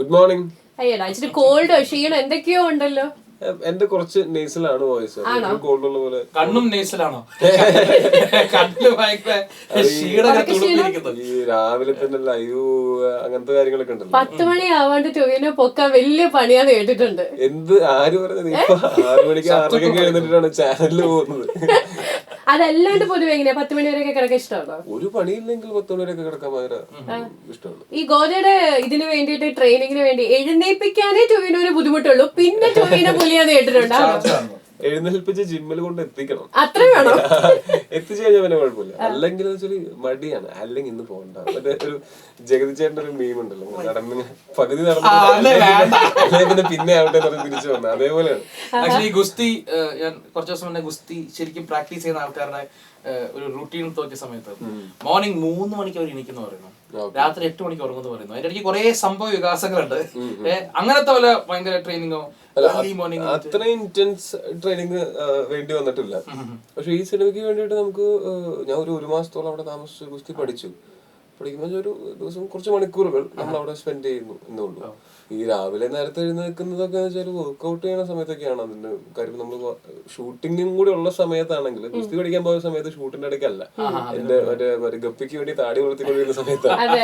Good morning. അയ്യടാ ഇച്ചിരി കോൾഡോ ക്ഷീണം എന്തൊക്കെയോ ഉണ്ടല്ലോ. എന്റെ കുറച്ച് നേസലാണ് വോയിസ്. കോൾഡ് ഉള്ള പോലെ. കണ്ണും നേസലാണോ? കണ്ണില് ഭയങ്കര ഈ രാവിലെ തന്നെ ലൈവ് അങ്ങനത്തെ കാര്യങ്ങളൊക്കെ ഉണ്ടല്ലോ. 10 മണി ആവാണ്ട് ടൊവിനോ പൊക്കാൻ വലിയ പണിയാന്ന് കേട്ടിട്ടുണ്ട്. എന്ത് ആര് പറഞ്ഞത്? ഇപ്പൊ 6 മണിക്ക് 6:30 എഴുന്നിട്ടാണ് ചാനലിൽ പോകുന്നത്. അതല്ലാണ്ട് പൊതുവെ എങ്ങനെയാ 10 മണി വരെയൊക്കെ കിടക്കാൻ ഇഷ്ടമാണോ? ഒരു പണിയില്ലെങ്കിൽ 10 മണി വരെയൊക്കെ കിടക്കാൻ ഭയങ്കര ഇഷ്ടമാണ്. ഈ ഗോദയുടെ ഇതിന് വേണ്ടിയിട്ട് ട്രെയിനിങ്ങിന് വേണ്ടി എഴുന്നേൽപ്പിക്കാനേ ടൊവിനോന് ബുദ്ധിമുട്ടുള്ളൂ, പിന്നെ ടൊവിനോ പുലിയാന്ന് കേട്ടിട്ടുണ്ടോ? എഴുന്നേൽപ്പിച്ച് ജിമ്മിൽ കൊണ്ട് എത്തിക്കണം. അത്ര വേണോ? എത്തിച്ചു കഴിഞ്ഞാൽ പിന്നെ കുഴപ്പമില്ല. അല്ലെങ്കിൽ വെച്ചാല് മടിയാണ്. അല്ലെങ്കിൽ ഇന്ന് പോകണ്ട. മറ്റേ ഒരു ജഗതി ചേട്ടന്റെ ഒരു മീം ഉണ്ടല്ലോ, നടന്ന് പകുതി നടന്നു പിന്നെ ആവട്ടെ തിരിച്ചു വന്നത്. അതേപോലെയാണ് ആക്ച്വലി ഗുസ്തി. ഞാൻ കുറച്ച് ദിവസം മുന്നേ ഗുസ്തി ശരിക്കും പ്രാക്ടീസ് ചെയ്യുന്ന ആൾക്കാരുടെ ഒരു റൂട്ടീൻ തോക്കിയ സമയത്ത് മോർണിംഗ് 3 മണിക്ക് അവർ എണീക്കുന്നു പറയുന്നു, രാത്രി 8 മണിക്ക് ഉറങ്ങുന്നു പറയുന്നു. അതിന്റെ ഇടയ്ക്ക് കുറെ സംഭവ വികാസങ്ങളുണ്ട്. അങ്ങനത്തെ പോലെ ഭയങ്കര ട്രെയിനിങ്ങോ അത്ര ഇന്റൻസ് ട്രെയിനിങ് വേണ്ടി വന്നിട്ടില്ല. പക്ഷെ ഈ സിനിമയ്ക്ക് വേണ്ടിയിട്ട് നമുക്ക് ഞാൻ ഒരു മാസത്തോളം അവിടെ താമസിച്ച് ഗുസ്തി പഠിക്കുമ്പോൾ ഒരു ദിവസം കുറച്ച് മണിക്കൂറുകൾ നമ്മൾ അവിടെ സ്പെൻഡ് ചെയ്യുന്നു എന്നുള്ളൂ. ഈ രാവിലെ നേരത്തെ എഴുന്നേൽക്കുന്നതൊക്കെ വെച്ചാൽ വർക്ക്ഔട്ട് ചെയ്യുന്ന സമയത്തൊക്കെയാണ് അതിന്റെ കാര്യം. നമ്മൾ ഷൂട്ടിങ്ങും കൂടി ഉള്ള സമയത്താണെങ്കിൽ, ഗുസ്തി പഠിക്കാൻ പോയ സമയത്ത് ഷൂട്ടിന്റെ ഇടയ്ക്കല്ല, എന്റെ മറ്റേ ഗപ്പിക്ക് വേണ്ടി താടി വളർത്തിക്കൊണ്ടിരുന്ന സമയത്താണ്.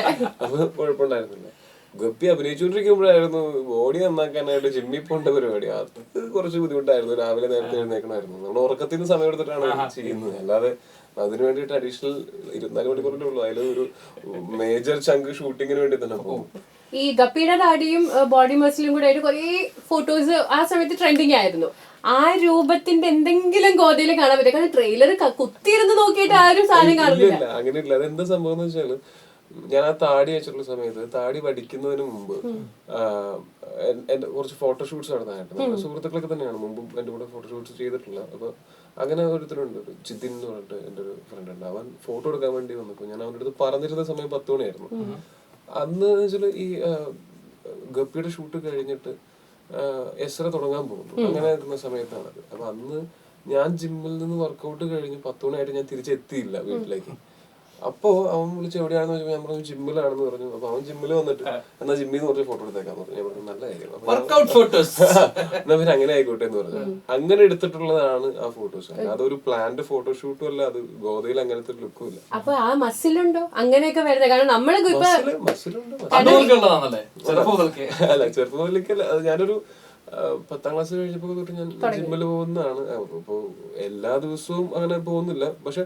അപ്പൊ കുഴപ്പമുണ്ടായിരുന്നില്ല. ഗപ്പി അഭിനയിച്ചുകൊണ്ടിരിക്കുമ്പോഴായിരുന്നു ബോഡി നന്നാക്കാനായിട്ട് ജിമ്മിൽ പോകേണ്ട പരിപാടി. അത് കുറച്ച് ബുദ്ധിമുട്ടായിരുന്നു. രാവിലെ നേരത്തെ എഴുന്നേക്കണമായിരുന്നു. നമ്മൾ ഉറക്കത്തിന് സമയം എടുത്തിട്ടാണ് ചെയ്യുന്നത്. അല്ലാതെ അതിന് വേണ്ടിയിട്ട് അഡീഷണൽ 24 മണിക്കൂറിന്റെ ഉള്ളൂ. അതിൽ ഒരു മേജർ ചങ്ക് ഷൂട്ടിങ്ങിന് വേണ്ടി തന്നെ പോകും. ഈ ഗപ്പിയുടെ താടിയും ബോഡി മസിലും കൂടെ ആയിട്ട് കുറെ ഫോട്ടോസ് ആ സമയത്ത് ട്രെൻഡിങ് ആയിരുന്നു. ആ രൂപത്തിന്റെ എന്തെങ്കിലും ഗോതയിൽ കാണാൻ പറ്റും? കാരണം ട്രെയിലർ കുത്തിയിരുന്ന് നോക്കിയിട്ട് ആരും സാധനം കാണുന്നില്ല. അങ്ങനെയില്ല. അതെന്താ സംഭവം എന്ന് വെച്ചാല്, ഞാൻ ആ താടി വെച്ചിട്ടുള്ള സമയത്ത്, താടി പഠിക്കുന്നതിന് മുമ്പ് എന്റെ കുറച്ച് ഫോട്ടോഷൂട്ട്സ് നടന്നായിരുന്നു. സുഹൃത്തുക്കളൊക്കെ തന്നെയാണ് മുമ്പും എന്റെ കൂടെ ഫോട്ടോഷൂട്ട്സ് ചെയ്തിട്ടുള്ള. അപ്പൊ അങ്ങനെ ഒരുത്തരുണ്ട്, ജിതിൻ എന്ന് പറഞ്ഞിട്ട് എന്റെ ഒരു ഫ്രണ്ട് ഉണ്ട്. അവൻ ഫോട്ടോ എടുക്കാൻ വേണ്ടി വന്നപ്പോ ഞാൻ അവന്റെ അടുത്ത് പറഞ്ഞിരുന്ന സമയം 10 മണിയായിരുന്നു. അന്ന് വെച്ചാല് ഈ ഗപ്പിയുടെ ഷൂട്ട് കഴിഞ്ഞിട്ട് എസ്ര തുടങ്ങാൻ പോകുന്നു. അങ്ങനെ ഇരുന്ന സമയത്താണത്. അപ്പൊ അന്ന് ഞാൻ ജിമ്മിൽ നിന്ന് വർക്കൗട്ട് കഴിഞ്ഞ് 10 മണിയായിട്ട് ഞാൻ തിരിച്ചെത്തിയില്ല വീട്ടിലേക്ക്. അപ്പോ അവൻ വിളിച്ച് എവിടെയാണെന്ന് ചോദിച്ചപ്പോൾ ഞാൻ പറഞ്ഞു ജിമ്മിലാണെന്ന് പറഞ്ഞു. അപ്പൊ അവൻ ജിമ്മിൽ വന്നിട്ട് എന്നാ ജിമ്മിൽ നിന്ന് കുറച്ച് ഫോട്ടോ എടുത്തേക്കാന്ന് പറഞ്ഞു. ഞാൻ പറഞ്ഞു നല്ല കാര്യം, എന്നാ പിന്നെ അങ്ങനെ ആയിക്കോട്ടെ എന്ന് പറഞ്ഞു. അങ്ങനെ എടുത്തിട്ടുള്ളതാണ് ആ ഫോട്ടോസ്. അതൊരു പ്ലാൻഡ് ഫോട്ടോഷൂട്ടും അല്ല, അത് ഗോതയിൽ അങ്ങനത്തെ ഒരു ലുക്കും ഇല്ല. അപ്പൊ ആ മസിലുണ്ടോ അങ്ങനെയൊക്കെ വരുന്നത്? കാരണം നമ്മള് മസിലുണ്ട്. അല്ല ചെറുപ്പം മുതലേക്കല്ല. ഞാനൊരു 10ാം ക്ലാസ് കഴിഞ്ഞപ്പോ തൊട്ട് ഞാൻ ജിമ്മിൽ പോകുന്നതാണ്. അപ്പൊ എല്ലാ ദിവസവും അങ്ങനെ പോകുന്നില്ല. പക്ഷെ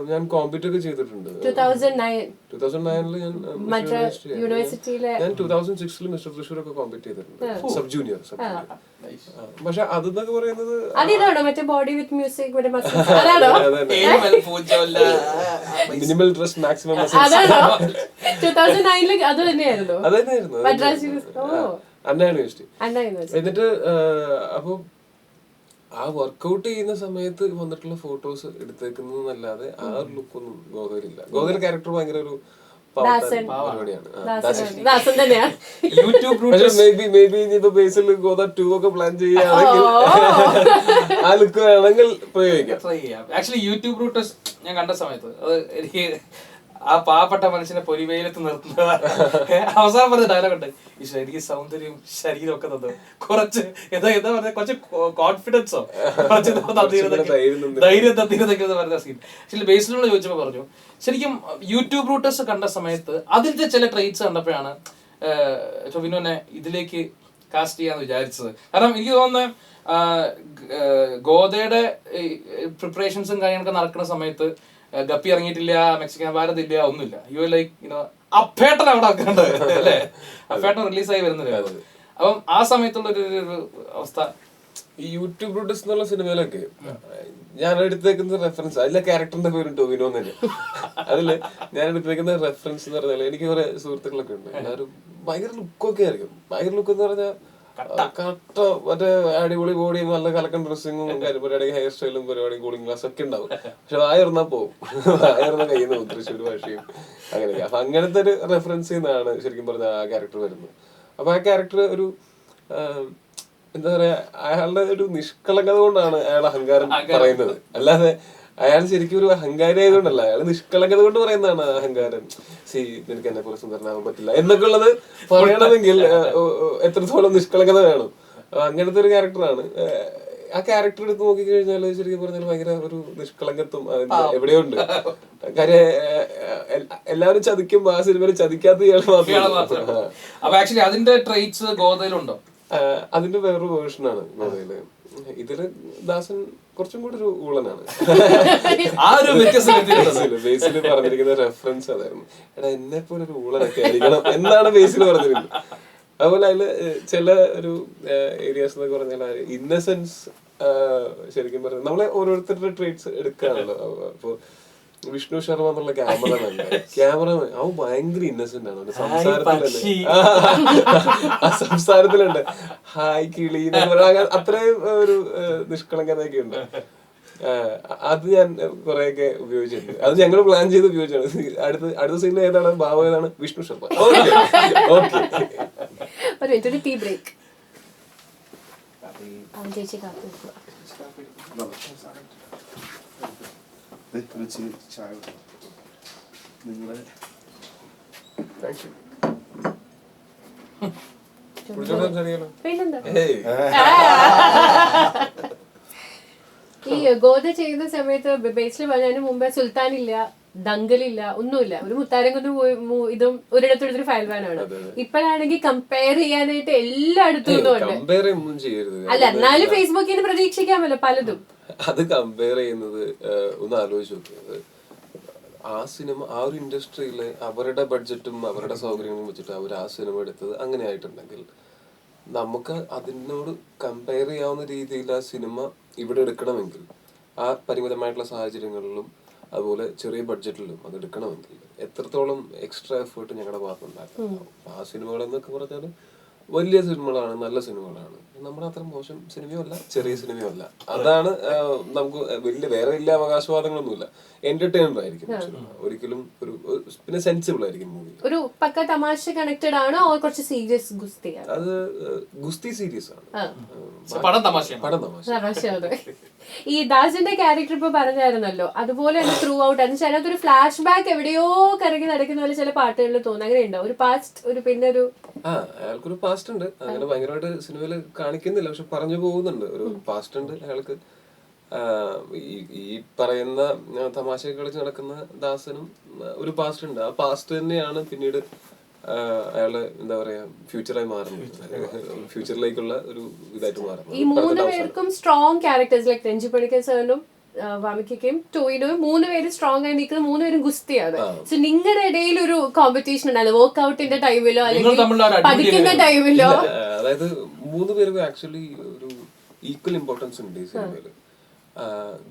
ഞാൻ കോമ്പീറ്റ് ഒക്കെ ചെയ്തിട്ടുണ്ട്. 2009 ഞാൻ 2006 മിസ്റ്റർ തൃശ്ശൂർ ഒക്കെ കോമ്പീറ്റ് ചെയ്തിട്ടുണ്ട്, സബ് ജൂനിയർ. പക്ഷെ അതെന്നൊക്കെ പറയുന്നത് മിനിമൽ ഡ്രസ് മാക്സിമം അണ്ണാ യൂണിവേഴ്സിറ്റി. എന്നിട്ട് അപ്പൊ ആ വർക്ക്ഔട്ട് ചെയ്യുന്ന സമയത്ത് വന്നിട്ടുള്ള ഫോട്ടോസ് എടുത്തേക്കുന്നതല്ലാതെ ആ ഒരു ലുക്കൊന്നും ഗോതയിലില്ല. ഗോതയിൽ ക്യാരക്ടർ ഭയങ്കര ഒരു പരിപാടിയാണ്. ബേസിൽ ഗോദ 2 ഒക്കെ പ്ലാൻ ചെയ്യുകയാണെങ്കിൽ ആ ലുക്ക് വേണമെങ്കിൽ പ്രയോഗിക്കാം. ആക്ച്വലി യൂട്യൂബ് റൂട്ടേഴ്സ് ഞാൻ കണ്ട സമയത്ത് അത് എനിക്ക് ആ പാവപ്പെട്ട മനുഷ്യനെ പൊരിവെയിലത്ത് നിർത്തുന്ന അവസാനം പറഞ്ഞ ഡയലോഗ് ഉണ്ട്, എനിക്ക് സൗന്ദര്യം ശരീരം ഒക്കെ തന്നു കുറച്ച് എന്താ പറഞ്ഞ കുറച്ച് കോൺഫിഡൻസോ കുറച്ച് ധൈര്യം തന്നീരതൊക്കെ പറഞ്ഞ സീൻ. ആക്ച്വലി ബേസിലുള്ള ചോദിച്ചപ്പോ പറഞ്ഞു, ശരിക്കും യൂട്യൂബ് റൂട്ടേഴ്സ് കണ്ട സമയത്ത് അതിലത്തെ ചില ട്രെയ്റ്റ്സ് കണ്ടപ്പോഴാണ് ടൊവിനോനെ ഇതിലേക്ക് കാസ്റ്റ് ചെയ്യാന്ന് വിചാരിച്ചത്. കാരണം എനിക്ക് തോന്നുന്നത് ഗോദയുടെ പ്രിപ്പറേഷൻസും കാര്യങ്ങളൊക്കെ നടക്കുന്ന സമയത്ത് ഗപ്പി ഇറങ്ങിയിട്ടില്ല, മെക്സിക്കൻ ഭാരത് ഇല്ല, ഒന്നുമില്ല. യു ലൈക്ക് അപ്പേട്ടൻ അവിടെ വെക്കേണ്ടത് അല്ലേ? അപ്പേട്ടൻ റിലീസായി വരുന്നില്ല. അപ്പം ആ സമയത്തുള്ള ഒരു അവസ്ഥ ഈ യൂട്യൂബ് റൂട്ടേഴ്സ് എന്നുള്ള സിനിമയിലൊക്കെ ഞാൻ എടുത്തേക്കുന്ന റെഫറൻസ്, അതിലെ ക്യാരക്ടറിന്റെ പേര് ടൊവിനോ തന്നെ. അതില് ഞാൻ എടുത്തേക്കുന്ന റെഫറൻസ് എന്ന് പറഞ്ഞാൽ, എനിക്ക് കുറെ സുഹൃത്തുക്കളൊക്കെ ഉണ്ട്. എല്ലാവരും ഭയങ്കര ലുക്കൊക്കെ ആയിരിക്കും. ഭയങ്കര ലുക്ക് എന്ന് പറഞ്ഞാൽ കട്ട മറ്റേ അടിപൊളി ബോഡിയും നല്ല കലക്കൻ ഡ്രസ്സിങ്ങും പരിപാടി, ഹെയർ സ്റ്റൈലും പരിപാടിയും കൂളിംഗ് ഗ്ലാസ് ഒക്കെ ഉണ്ടാവും. പക്ഷെ വായർന്നാ പോവും, വായർന്ന കയ്യിൽ നിന്ന് തൃശ്ശൂർ ഭാഷയും അങ്ങനെയൊക്കെ. അപ്പൊ അങ്ങനത്തെ ഒരു റെഫറൻസ് ചെയ്യുന്നതാണ് ശരിക്കും പറഞ്ഞ ആ ക്യാരക്ടർ വരുന്നത്. അപ്പൊ ആ ക്യാരക്ടർ ഒരു എന്താ പറയാ, അയാളുടെ ഒരു നിഷ്കളങ്കത കൊണ്ടാണ് അയാളുടെ അഹങ്കാരം പറയുന്നത്. അല്ലാതെ അയാൾ ശരിക്കും ഒരു അഹങ്കാരി ആയതുകൊണ്ടല്ല, അയാൾ നിഷ്കളങ്കത കൊണ്ട് പറയുന്നതാണ് അഹങ്കാരം. നിനക്ക് എന്നെ പോലെ സുന്ദരനാവാൻ പറ്റില്ല എന്നൊക്കെ ഉള്ളത് പറയണമെങ്കിൽ എത്രത്തോളം നിഷ്കളങ്കത വേണം. അങ്ങനത്തെ ഒരു ക്യാരക്ടറാണ്. ആ ക്യാരക്ടർ എടുത്ത് നോക്കിക്കഴിഞ്ഞാൽ ശരിക്കും പറഞ്ഞാൽ ഭയങ്കര ഒരു നിഷ്കളങ്കത്വം അതിന്റെ എവിടെയോ ഉണ്ട്. കാര്യം എല്ലാവരും ചതിക്കുമ്പോ ആ സിനിമയിൽ ചതിക്കാത്ത ഇയാൾ മാത്രമേ. അപ്പൊ ആക്ച്വലി അതിന്റെ ട്രെയ്റ്റ്സ് ഗോദയിലുണ്ടോ? അതിന്റെ വേറൊരു വേർഷനാണ് ഗോദയില്. ഇതില് ദാസൻ കുറച്ചും കൂടി ഒരു ഊളനാണ്. ബേസിൽ പറഞ്ഞിരിക്കുന്ന റെഫറൻസ് അതായിരുന്നു, എടാ എന്നെ പോലെ ഒരു ഊളനൊക്കെ ആയിരിക്കണം എന്നാണ് ബേസിൽ പറഞ്ഞിരിക്കുന്നത്. അതുപോലെ അതില് ചില ഒരു ഏരിയാസ് എന്നൊക്കെ പറഞ്ഞാൽ ഇന്നസെൻസ് ശരിക്കും പറഞ്ഞാൽ നമ്മളെ ഓരോരുത്തരുടെ ട്രേറ്റ്സ് എടുക്കാണല്ലോ. അപ്പൊ വിഷ്ണു ശർമ്മ എന്നുള്ള ക്യാമറമാൻ അവൻ ഭയങ്കര ഇന്നസെന്റ് ആണ്. സംസാരത്തിലുണ്ട് ഹായ് കിളി അത്രയും ഒരു നിഷ്കളങ്കതയൊക്കെ ഉണ്ട്. അത് ഞാൻ കുറെയൊക്കെ ഉപയോഗിച്ചിട്ടുണ്ട്. അത് ഞങ്ങൾ പ്ലാൻ ചെയ്ത് ഉപയോഗിച്ചാണ്. അടുത്ത സീനിൽ ഏതാണ് ബാബു ഏതാണ് Vishnu Sharma. Okay tea break. ഈ ഗോദ ചെയ്യുന്ന സമയത്ത് ബേസിൽ പറഞ്ഞതിന് മുമ്പേ സുൽത്താനില്ല, ദങ്കലില്ല, ഒന്നുമില്ല. ഒരു മുത്താരംകുന്ന് ഇതും ഒരിടത്തൊരു ഫയൽ വാനാണ്. ഇപ്പോഴാണെങ്കിൽ കമ്പയർ ചെയ്യാനായിട്ട് എല്ലായിടത്തും അല്ല, എന്നാലും ഫേസ്ബുക്കിൽ നിന്ന് പ്രതീക്ഷിക്കാമല്ലോ പലതും. അത് കമ്പയർ ചെയ്യുന്നത് ഒന്ന് ആലോചിച്ച് നോക്കുന്നത്, ആ സിനിമ ആ ഒരു ഇൻഡസ്ട്രിയില് അവരുടെ ബഡ്ജറ്റും അവരുടെ സൗകര്യങ്ങളും വെച്ചിട്ട് അവർ ആ സിനിമ എടുത്തത് അങ്ങനെ ആയിട്ടുണ്ടെങ്കിൽ നമുക്ക് അതിനോട് കമ്പയർ ചെയ്യാവുന്ന രീതിയിൽ ആ സിനിമ ഇവിടെ എടുക്കണമെങ്കിൽ ആ പരിമിതമായിട്ടുള്ള സാഹചര്യങ്ങളിലും അതുപോലെ ചെറിയ ബഡ്ജറ്റിലും അത് എടുക്കണമെങ്കിൽ എത്രത്തോളം എക്സ്ട്രാ എഫേർട്ട് ഞങ്ങളുടെ ഭാഗത്തുണ്ടാക്കും. ആ സിനിമകൾ എന്നൊക്കെ പറഞ്ഞാൽ വലിയ സിനിമകളാണ്, നല്ല സിനിമകളാണ്. നമ്മുടെ അത്ര മോശം സിനിമയും അല്ല, ചെറിയ സിനിമയും അല്ല. അതാണ് നമുക്ക് വേറെ വലിയ അവകാശവാദങ്ങളൊന്നുമില്ല. എന്റർടൈനർ ആയിരിക്കും ഒരിക്കലും ഒരു പിന്നെ സെൻസിബിൾ ആയിരിക്കും മൂവി. ഒരു പക്ക തമാശ കണക്റ്റഡ് ആണോ കുറച്ച് സീരിയസ് ഗുസ്തി? അത് ഗുസ്തി സീരിയസ് ആണ്, പടം തമാശ. ഈ ദാസിന്റെ ക്യാരക്ടർ ഇപ്പൊ പറഞ്ഞായിരുന്നല്ലോ, അതുപോലെ തന്നെ ത്രൂ ഔട്ട് അതിനകത്ത് ഒരു ഫ്ലാഷ് ബാക്ക് എവിടെയോ കറങ്ങി നടക്കുന്ന പോലെ ചില പാട്ടുകളിൽ തോന്നുന്നു. അങ്ങനെ ഉണ്ടോ? ഒരു പാസ്റ്റ് ഒരു പിന്നെ ഒരു അയാൾക്കൊരു പാസ്റ്റ് ഉണ്ട്. അങ്ങനെ ഭയങ്കരമായിട്ട് സിനിമയിൽ കാണിക്കുന്നില്ല, പക്ഷെ പറഞ്ഞു പോകുന്നുണ്ട് ഒരു പാസ്റ്റ് ഉണ്ട് അയാൾക്ക്. ഈ പറയുന്ന തമാശ കളിച്ച് നടക്കുന്ന ദാസനും ഒരു പാസ്റ്റ് ഉണ്ട്. ആ പാസ്റ്റ് തന്നെയാണ് പിന്നീട് അയാള് എന്താ പറയാ ഫ്യൂച്ചറായി മാറുന്നത്, ഫ്യൂച്ചറിലേക്കുള്ള ഒരു ഇതായിട്ട് മാറുന്നത്. ഈ 3 പേർക്കും strong characters like Ranji Panicker സാറിനും വാമിക്കയും ടോയിനും 3 പേര് സ്ട്രോങ് ആയി നിൽക്കുന്ന 3 പേരും ഗുസ്തിയാണ്. സോ നിങ്ങളുടെ ഇടയിൽ ഒരു കോമ്പറ്റീഷൻ ഉണ്ടായിരുന്നു വർക്ക്ഔട്ടിന്റെ ടൈമിലോ അല്ലെങ്കിൽ പഠിക്കുന്ന ടൈമിലോ? അതായത് 3 പേർക്കും ആക്ച്വലി ഒരു ഈക്വൽ ഇമ്പോർട്ടൻസ് ഉണ്ട് ഈ സിനിമയില്.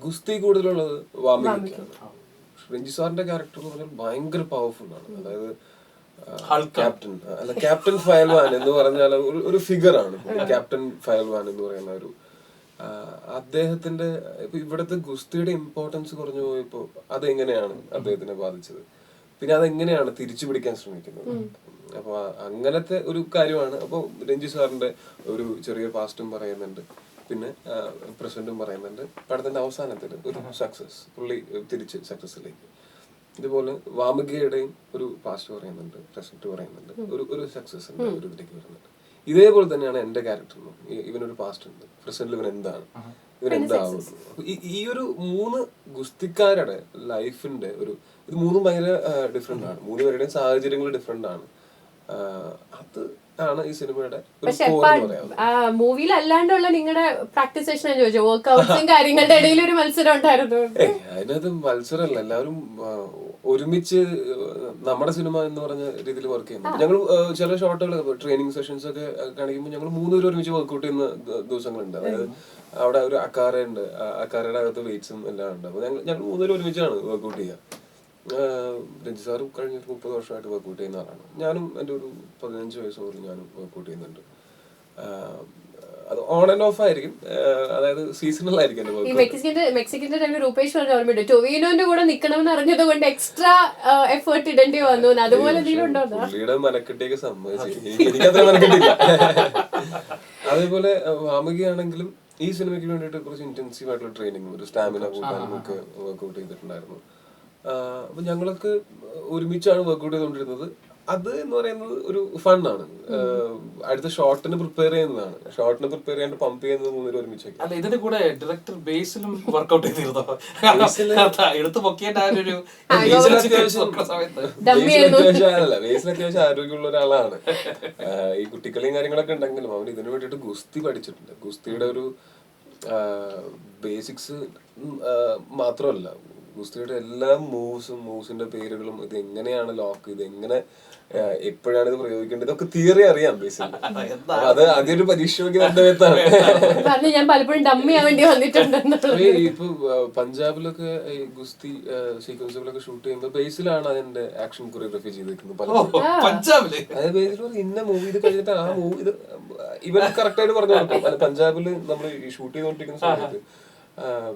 ഗുസ്തി കൂടുതലുള്ളത് വാമികയ്ക്കാണ്. രഞ്ജി സാറിന്റെ ക്യാരക്ടർ എന്ന് പറഞ്ഞാൽ ഭയങ്കര പവർഫുൾ ആണ്. അതായത് ക്യാപ്റ്റൻ ഫയൽവാൻ എന്ന് പറഞ്ഞാൽ ഒരു ഫിഗർ ആണ്. ക്യാപ്റ്റൻ ഫയൽവാൻ എന്ന് പറയുന്ന ഒരു അദ്ദേഹത്തിന്റെ ഇപ്പൊ ഇവിടുത്തെ ഗുസ്തിയുടെ ഇമ്പോർട്ടൻസ് കുറഞ്ഞു പോയപ്പോ അതെങ്ങനെയാണ് അദ്ദേഹത്തിനെ ബാധിച്ചത്, പിന്നെ അതെങ്ങനെയാണ് തിരിച്ചു പിടിക്കാൻ ശ്രമിക്കുന്നത്. അപ്പൊ അങ്ങനത്തെ ഒരു കാര്യമാണ്. അപ്പൊ രഞ്ജി സാറിന്റെ ഒരു ചെറിയ പാസ്റ്റും പറയുന്നുണ്ട്, പിന്നെ പ്രസന്റും പറയുന്നുണ്ട്. പടത്തിന്റെ അവസാനത്തിൽ ഒരു സക്സസ്, പുള്ളി തിരിച്ച് സക്സസിലേക്ക്. ഇതുപോലെ വാമികയുടെയും ഒരു പാസ്റ്റ് പറയുന്നുണ്ട്, പ്രസന്റ് പറയുന്നുണ്ട്, ഒരു സക്സസ് ഉണ്ട്, ഒരു ഇതിലേക്ക് വരുന്നുണ്ട്. ഇതേപോലെ തന്നെയാണ് എന്റെ ക്യാരക്ടറിനും. ഇവനൊരു പാസ്റ്റ് ഉണ്ട്, പ്രസന്റിൽ ഇവൻ എന്താണ്, ഇവൻ എന്താവുന്നു. ഈ ഒരു 3 ഗുസ്തിക്കാരുടെ ലൈഫിന്റെ ഒരു ഇത് 3ഉം ഭയങ്കര ഡിഫറെന്റ് ആണ്. 3 പേരുടെയും സാഹചര്യങ്ങൾ ഡിഫറെന്റ് ആണ്. അത് ആണ് ഈ സിനിമയുടെ മൂവിയിൽ അല്ലാണ്ടുള്ള നിങ്ങളുടെ പ്രാക്ടീസ് സെഷൻ ചോദിച്ചോ? വർക്ക്ഔട്ട്സും കാര്യങ്ങളുടെ ഇടയിൽ ഒരു മത്സരം ഉണ്ടായിരുന്നു? അതിനകത്ത് മത്സരമല്ല, എല്ലാവരും ഒരുമിച്ച് നമ്മുടെ സിനിമ എന്ന് പറഞ്ഞ രീതിയിൽ വർക്ക് ചെയ്യുന്നു. ഞങ്ങൾ ചില ഷോട്ടുകൾ ട്രെയിനിങ് സെഷൻസ് ഒക്കെ കാണിക്കുമ്പോൾ ഞങ്ങൾ 3 പേര് ഒരുമിച്ച് വർക്ക്ഔട്ട് ചെയ്യുന്ന ദിവസങ്ങളുണ്ട്. അതായത് അവിടെ ഒരു അക്കാറുണ്ട്, അക്കാരയുടെ അകത്ത് വെയിറ്റ്സും എല്ലാം ഉണ്ട്. അപ്പൊ ഞങ്ങൾ 3 പേര് ഒരുമിച്ചാണ് വർക്ക്ഔട്ട് ചെയ്യുക. രഞ്ജി സാറും കഴിഞ്ഞ 30 വർഷമായിട്ട് വർക്ക്ഔട്ട് ചെയ്യുന്ന ആളാണ്. ഞാനും എൻ്റെ ഒരു 15 വയസ്സ് മുതൽ ഞാനും വർക്ക്ഔട്ട് ചെയ്യുന്നുണ്ട്. അത് ഓൺ ആൻഡ് ഓഫ് ആയിരിക്കും, അതായത് സീസണൽ ആയിരിക്കും. മെക്സിക്കന്റെ ടൈമിൽ രൂപേഷ് പറഞ്ഞ ഓർമ്മയുണ്ട്, ടൊവിനോന്റെ കൂടെ നിൽക്കണമെന്ന് അറിഞ്ഞത് കൊണ്ട് എക്സ്ട്രാ എഫേർട്ട് ഇടേണ്ടി വന്നു. അതുപോലെ പുള്ളിയുടെ മനക്കെട്ടിയൊക്കെ സമ്മതിച്ചു, എനിക്കത്ര മനക്കെട്ടില്ല. അതേപോലെ വാമികയാണെങ്കിലും ഈ സിനിമയ്ക്ക് വേണ്ടിയിട്ട് കുറച്ച് ഇന്റൻസീവ് ആയിട്ടുള്ള ട്രെയിനിങ്, ഒരു സ്റ്റാമിന കൂട്ടാനും ഒക്കെ വർക്ക്ഔട്ട് ചെയ്തിട്ടുണ്ടായിരുന്നു. അപ്പൊ ഞങ്ങളൊക്കെ ഒരുമിച്ചാണ് വർക്ക്ഔട്ട് ചെയ്തുകൊണ്ടിരുന്നത്. അത് എന്ന് പറയുന്നത് ഒരു ഫണ്ണാണ്. അടുത്ത ഷോട്ടിന് പ്രിപ്പയർ ചെയ്യുന്നതാണ്. ഷോട്ടിന് പ്രിപ്പയർ ചെയ്യാണ്ട് പമ്പ് ചെയ്യുന്നത് മൂന്നിൽ ഒരുമിച്ചൊക്കെ. അല്ല, ഇതിന്റെ കൂടെ ഡയറക്ടർ ബേസിലും വർക്ക്ഔട്ട് ചെയ്തിരുന്നോ? എടുത്ത് പൊക്കിയിട്ട് ആ ഒരു ബേസിൽ അത്യാവശ്യം ആരോഗ്യമുള്ള ഒരാളാണ്. ഈ കുട്ടിക്കളിയും കാര്യങ്ങളൊക്കെ ഉണ്ടെങ്കിലും അവൻ ഇതിനു വേണ്ടിയിട്ട് ഗുസ്തി പഠിച്ചിട്ടുണ്ട്. ഗുസ്തിയുടെ ഒരു ബേസിക്സ് മാത്രമല്ല, ഗുസ്തിയുടെ എല്ലാ മൂവ്സിന്റെ പേരുകളും, ഇത് എങ്ങനെയാണ് ലോക്ക്, ഇത് എങ്ങനെ എപ്പോഴാണ് ഇത് പ്രയോഗിക്കേണ്ടത്, ഇതൊക്കെ തിയറി അറിയാം ബേസിക്കലി. അത് ആദ്യം ഒരു പരീക്ഷ നോക്കിയതാണ്. ഞാൻ പലപ്പോഴും ഡമ്മി ആവേണ്ടി വന്നിട്ടുണ്ട്. ഇപ്പൊ പഞ്ചാബിലൊക്കെ ഈ ഗുസ്തി സീക്വൻസുകളൊക്കെ ഷൂട്ട് ചെയ്യുമ്പോൾ ബേസിലാണ് അതിന്റെ ആക്ഷൻ കൊറിയോഗ്രാഫി ചെയ്തിരിക്കുന്നത് പഞ്ചാബില്. അതായത് ബേസിൽ ഇന്ന മൂവി ഇത് കഴിഞ്ഞിട്ട് ആ മൂവി ഇത് ഇവർ കറക്റ്റ് ആയിട്ട് പറഞ്ഞു കൊടുക്കും. അല്ല, പഞ്ചാബില് നമ്മൾ ഈ ഷൂട്ട് ചെയ്തുകൊണ്ടിരിക്കുന്ന സമയത്ത്